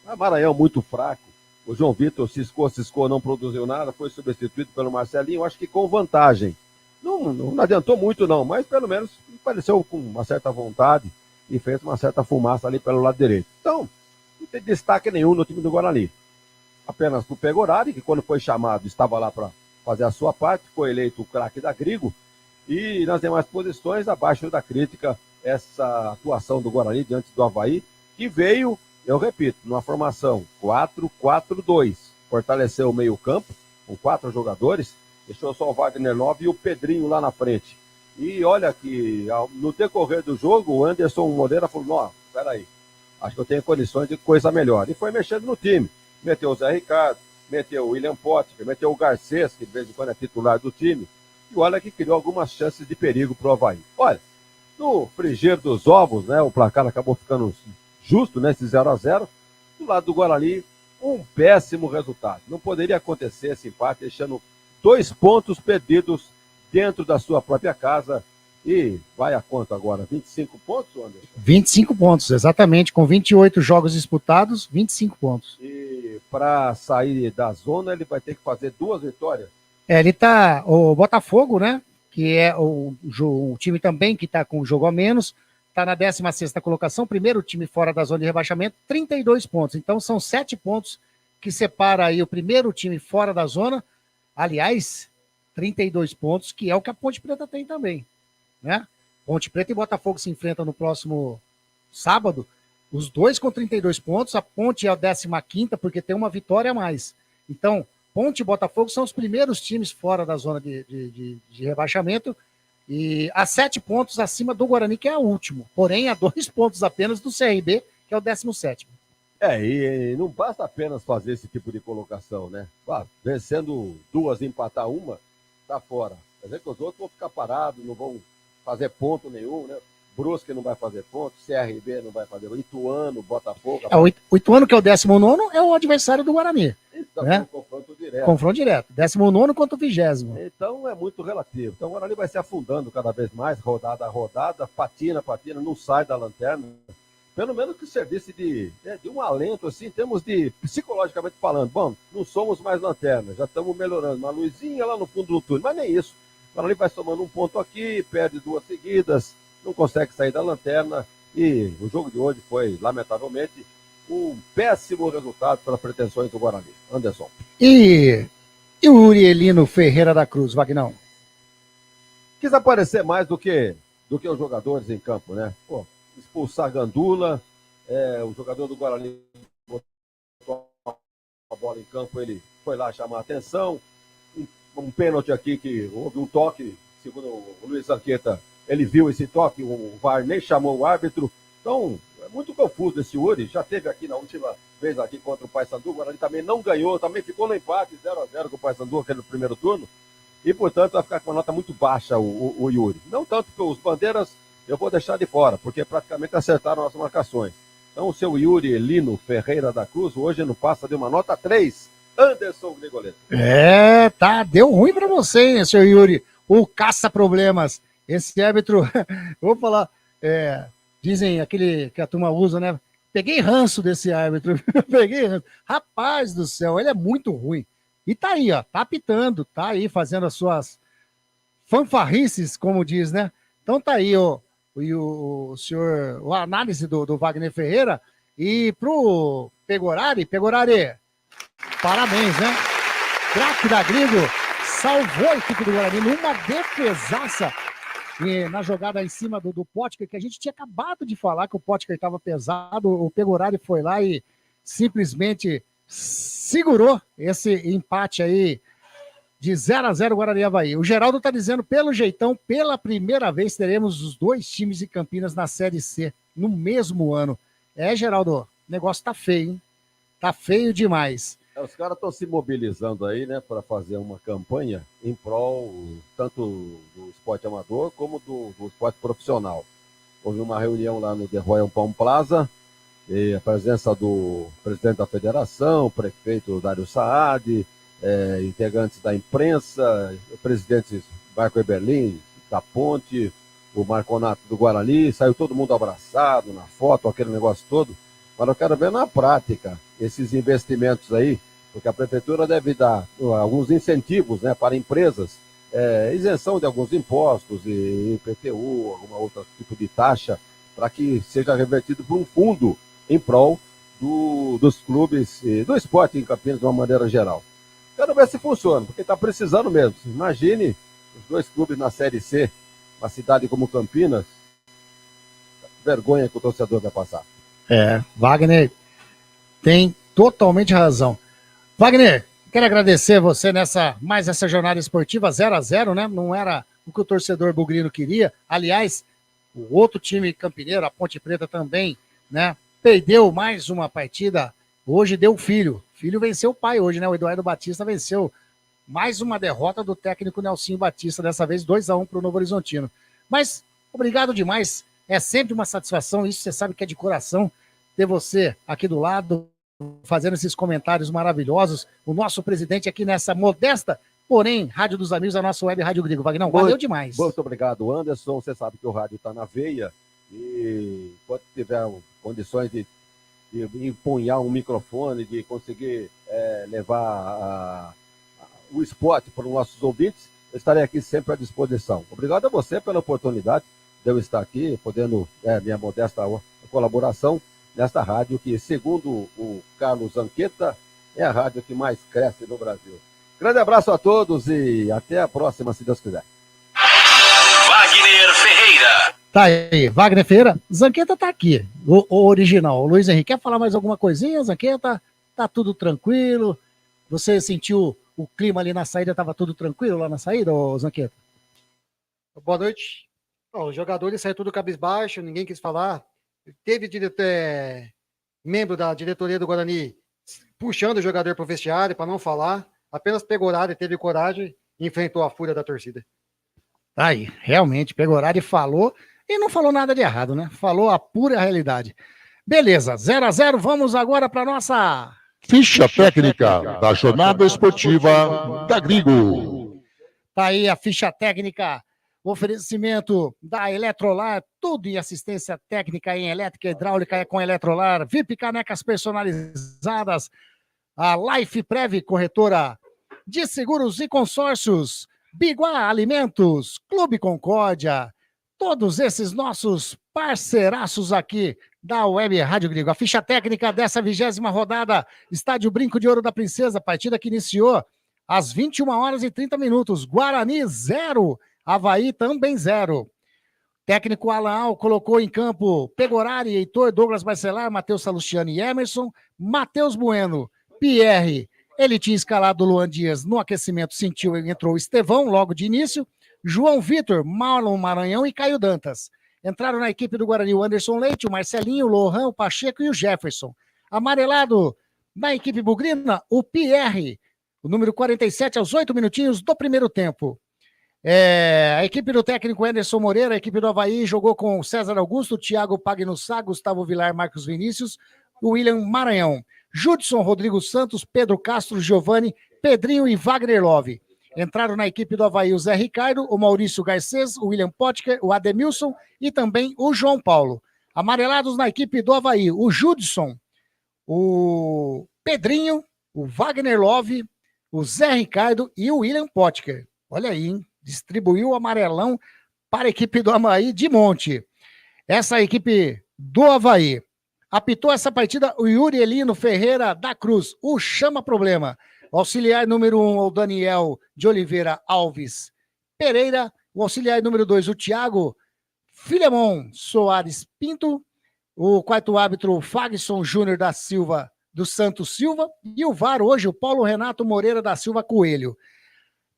O Maranhão muito fraco. O João Vitor ciscou, não produziu nada, foi substituído pelo Marcelinho, acho que com vantagem. Não adiantou muito não, mas pelo menos pareceu com uma certa vontade e fez uma certa fumaça ali pelo lado direito. Então, não tem destaque nenhum no time do Guarani. Apenas pro Pegorari, que quando foi chamado estava lá para fazer a sua parte, foi eleito o craque da Grigo, e nas demais posições, abaixo da crítica, essa atuação do Guarani diante do Avaí, que veio, eu repito, numa formação 4-4-2, fortaleceu o meio-campo, com 4 jogadores, deixou só o Wagner Love e o Pedrinho lá na frente. E olha que no decorrer do jogo, o Anderson Moreira falou, peraí, acho que eu tenho condições de coisa melhor. E foi mexendo no time, meteu o Zé Ricardo, meteu o William Potker, meteu o Garcês, que de vez em quando é titular do time, e olha que criou algumas chances de perigo pro Avaí. Olha, no frigir dos ovos, né, o placar acabou ficando justo, né, esse 0-0. Do lado do Guarani, um péssimo resultado. Não poderia acontecer esse empate, deixando 2 pontos perdidos dentro da sua própria casa. E vai a quanto agora? 25 pontos, Anderson? 25 pontos, exatamente. Com 28 jogos disputados, 25 pontos. E para sair da zona, ele vai ter que fazer 2 vitórias. Ele tá... O Botafogo, né? Que é o time também que está com o jogo a menos, está na 16ª colocação, primeiro time fora da zona de rebaixamento, 32 pontos. Então são 7 pontos que separa aí o primeiro time fora da zona. Aliás, 32 pontos, que é o que a Ponte Preta tem também, né? Ponte Preta e Botafogo se enfrentam no próximo sábado, os dois com 32 pontos, a Ponte é a 15ª, porque tem uma vitória a mais. Então, Ponte e Botafogo são os primeiros times fora da zona de rebaixamento, e a 7 pontos acima do Guarani, que é o último, porém a 2 pontos apenas do CRB, que é o 17º. E não basta apenas fazer esse tipo de colocação, né? Vencendo 2, empatar 1, tá fora. Quer dizer que os outros vão ficar parados, não vão fazer ponto nenhum, né? Brusque não vai fazer ponto, CRB não vai fazer, Ituano, Botafogo... O Ituano, que é o 19º, é o adversário do Guarani. Então, né? Confronto direto. Confronto direto. 19º contra o 20º. Então é muito relativo. Então o Guarani vai se afundando cada vez mais, rodada a rodada, patina, não sai da lanterna. Pelo menos que servisse de um alento, assim, em termos de, psicologicamente falando. Bom, não somos mais lanterna, já estamos melhorando. Uma luzinha lá no fundo do túnel, mas nem isso. O Guarani vai somando um ponto aqui, perde 2 seguidas, não consegue sair da lanterna. E o jogo de hoje foi, lamentavelmente, um péssimo resultado pelas pretensões do Guarani. Anderson. E o Urielino Ferreira da Cruz, Vagnão? Quis aparecer mais do que os jogadores em campo, né? Pô, expulsar Gandula, o jogador do Guarani botou a bola em campo, ele foi lá chamar a atenção. Um pênalti aqui que houve um toque, segundo o Luiz Zanqueta, ele viu esse toque, o VAR nem chamou o árbitro. Então, é muito confuso esse Uri. Já teve aqui na última vez aqui contra o Paysandu, o Guarani também não ganhou, também ficou no empate 0-0 com o Paysandu, aquele no primeiro turno. E, portanto, vai ficar com uma nota muito baixa o Yuri. Não tanto que os bandeiras eu vou deixar de fora, porque praticamente acertaram as marcações. Então, o seu Yuri Lino Ferreira da Cruz hoje não passa de uma nota 3. Anderson Grigoletto. Deu ruim pra você, hein, seu Yuri, o caça-problemas. Esse árbitro, vou falar, dizem aquele que a turma usa, né? Peguei ranço desse árbitro, peguei ranço. Rapaz do céu, ele é muito ruim. E tá aí, ó, tá apitando, tá aí fazendo as suas fanfarrices, como diz, né? Então tá aí, ó, a análise do Wagner Ferreira. E pro Pegorari, parabéns, né? Craque da Grigo, salvou a equipe do Guarani numa defesaça na jogada em cima do Potker, que a gente tinha acabado de falar que o Potker estava pesado. O Pegorari foi lá e simplesmente segurou esse empate aí de 0-0 Guarani e Avaí. O Geraldo tá dizendo, pelo jeitão, pela primeira vez teremos os 2 times de Campinas na Série C no mesmo ano. Geraldo, o negócio tá feio, hein? Tá feio demais. Os caras estão se mobilizando aí, né, para fazer uma campanha em prol tanto do esporte amador como do esporte profissional. Houve uma reunião lá no The Royal Palm Plaza, e a presença do presidente da federação, o prefeito Dário Saad, integrantes da imprensa, presidentes Marco Eberlin, da Ponte, o Marconato do Guarani, saiu todo mundo abraçado na foto, aquele negócio todo. Mas eu quero ver na prática esses investimentos aí, porque a prefeitura deve dar alguns incentivos, né, para empresas, isenção de alguns impostos, e IPTU, alguma outro tipo de taxa, para que seja revertido para um fundo em prol dos clubes e do esporte em Campinas de uma maneira geral. Quero ver se funciona, porque está precisando mesmo. Imagine os 2 clubes na Série C, uma cidade como Campinas, vergonha que o torcedor vai passar. Wagner tem totalmente razão. Wagner, quero agradecer você mais essa jornada esportiva 0-0, né? Não era o que o torcedor bugrino queria. Aliás, o outro time campineiro, a Ponte Preta também, né? Perdeu mais uma partida. Hoje deu filho. Filho venceu o pai hoje, né? O Eduardo Batista venceu mais uma derrota do técnico Nelsinho Batista, dessa vez 2-1 para o Novo Horizontino. Mas obrigado demais. É sempre uma satisfação, isso você sabe que é de coração, ter você aqui do lado, fazendo esses comentários maravilhosos. O nosso presidente aqui nessa modesta Porém, Rádio dos Amigos é a nossa web Rádio Gringo. Vagnão, valeu demais. Muito obrigado, Anderson. Você sabe que o rádio está na veia e quando tiver condições de empunhar um microfone, de conseguir levar o esporte para os nossos ouvintes, eu estarei aqui sempre à disposição. Obrigado a você pela oportunidade de eu estar aqui, podendo, minha modesta colaboração nesta rádio que, segundo o Carlos Zanqueta, é a rádio que mais cresce no Brasil. Grande abraço a todos e até a próxima, se Deus quiser. Wagner Ferreira. Tá aí, Wagner Ferreira. Zanqueta tá aqui, o original. O Luiz Henrique, quer falar mais alguma coisinha, Zanqueta? Tá tudo tranquilo? Você sentiu o clima ali na saída? Tava tudo tranquilo lá na saída, Zanqueta? Boa noite. Os jogadores saíram tudo cabisbaixo, ninguém quis falar. Teve membro da diretoria do Guarani puxando o jogador pro vestiário para não falar. Apenas Pegorari teve coragem e enfrentou a fúria da torcida. Aí, realmente, Pegorari falou e não falou nada de errado, né? Falou a pura realidade. Beleza, 0-0, vamos agora para nossa... Ficha técnica da jornada esportiva da Grigo. Tá aí a ficha técnica, oferecimento da Eletrolar, tudo em assistência técnica em elétrica e hidráulica é com Eletrolar, VIP canecas personalizadas, a Life Prev, corretora de seguros e consórcios, Biguá Alimentos, Clube Concórdia, todos esses nossos parceiraços aqui da Web Rádio Gringo. A ficha técnica dessa 20ª rodada, Estádio Brinco de Ouro da Princesa, partida que iniciou às 21h30, Guarani 0, Avaí também 0. Técnico Alan colocou em campo Pegorari, Heitor, Douglas Barcelar, Matheus Salustiano e Emerson, Matheus Bueno, Pierre, ele tinha escalado o Luan Dias no aquecimento, sentiu e entrou o Estevão logo de início, João Vitor, Marlon Maranhão e Caio Dantas. Entraram na equipe do Guarani o Anderson Leite, o Marcelinho, o Lohan, o Pacheco e o Jefferson. Amarelado na equipe bugrina, o Pierre, o número 47 aos 8 minutinhos do primeiro tempo. A equipe do técnico Anderson Moreira, a equipe do Avaí jogou com César Augusto, Thiago Pagnussá, Gustavo Vilar, Marcos Vinícius, o William Maranhão. Judson, Rodrigo Santos, Pedro Castro, Giovanni, Pedrinho e Wagner Love. Entraram na equipe do Avaí o Zé Ricardo, o Maurício Garcês, o William Potker, o Ademilson e também o João Paulo. Amarelados na equipe do Avaí, o Judson, o Pedrinho, o Wagner Love, o Zé Ricardo e o William Potker. Olha aí, hein? Distribuiu o amarelão para a equipe do Avaí de monte. Essa equipe do Avaí. Apitou essa partida o Yuri Elino Ferreira da Cruz, o Chama Problema. O auxiliar número 1, o Daniel de Oliveira Alves Pereira. O auxiliar número 2, o Thiago Filemon Soares Pinto. O quarto árbitro, o Fagson Júnior da Silva dos Santos Silva. E o VAR hoje, o Paulo Renato Moreira da Silva Coelho.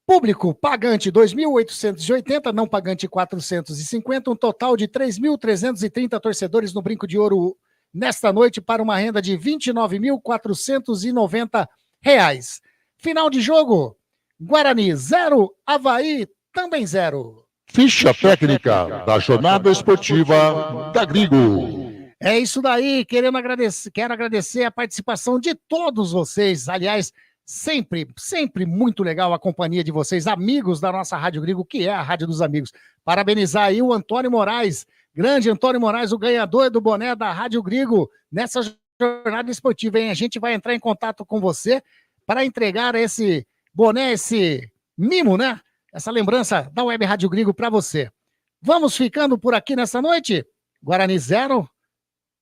Público pagante 2.880, não pagante 450, um total de 3.330 torcedores no Brinco de Ouro nesta noite para uma renda de R$ 29.490. Final de jogo, Guarani 0, Avaí também 0. Ficha técnica da jornada esportiva da Grigo. É isso daí, quero agradecer a participação de todos vocês, aliás, sempre muito legal a companhia de vocês, amigos da nossa Rádio Grigo, que é a Rádio dos Amigos. Parabenizar aí o Antônio Moraes, grande Antônio Moraes, o ganhador do boné da Rádio Grigo, nessa jornada esportiva, hein? A gente vai entrar em contato com você para entregar esse boné, esse mimo, né? Essa lembrança da Web Rádio Grigo para você. Vamos ficando por aqui nessa noite? Guarani 0,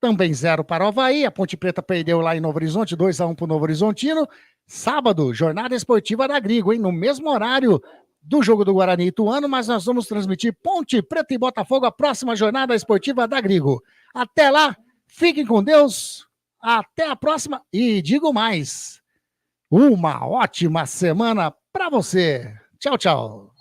também 0 para o Avaí, a Ponte Preta perdeu lá em Novo Horizonte, 2-1 para o Novo Horizontino. Sábado, jornada esportiva da Grigo, hein? No mesmo horário do jogo do Guarani e Ituano, mas nós vamos transmitir Ponte Preta e Botafogo, a próxima jornada esportiva da Grigo. Até lá, fiquem com Deus, até a próxima e digo mais, uma ótima semana para você. Tchau, tchau.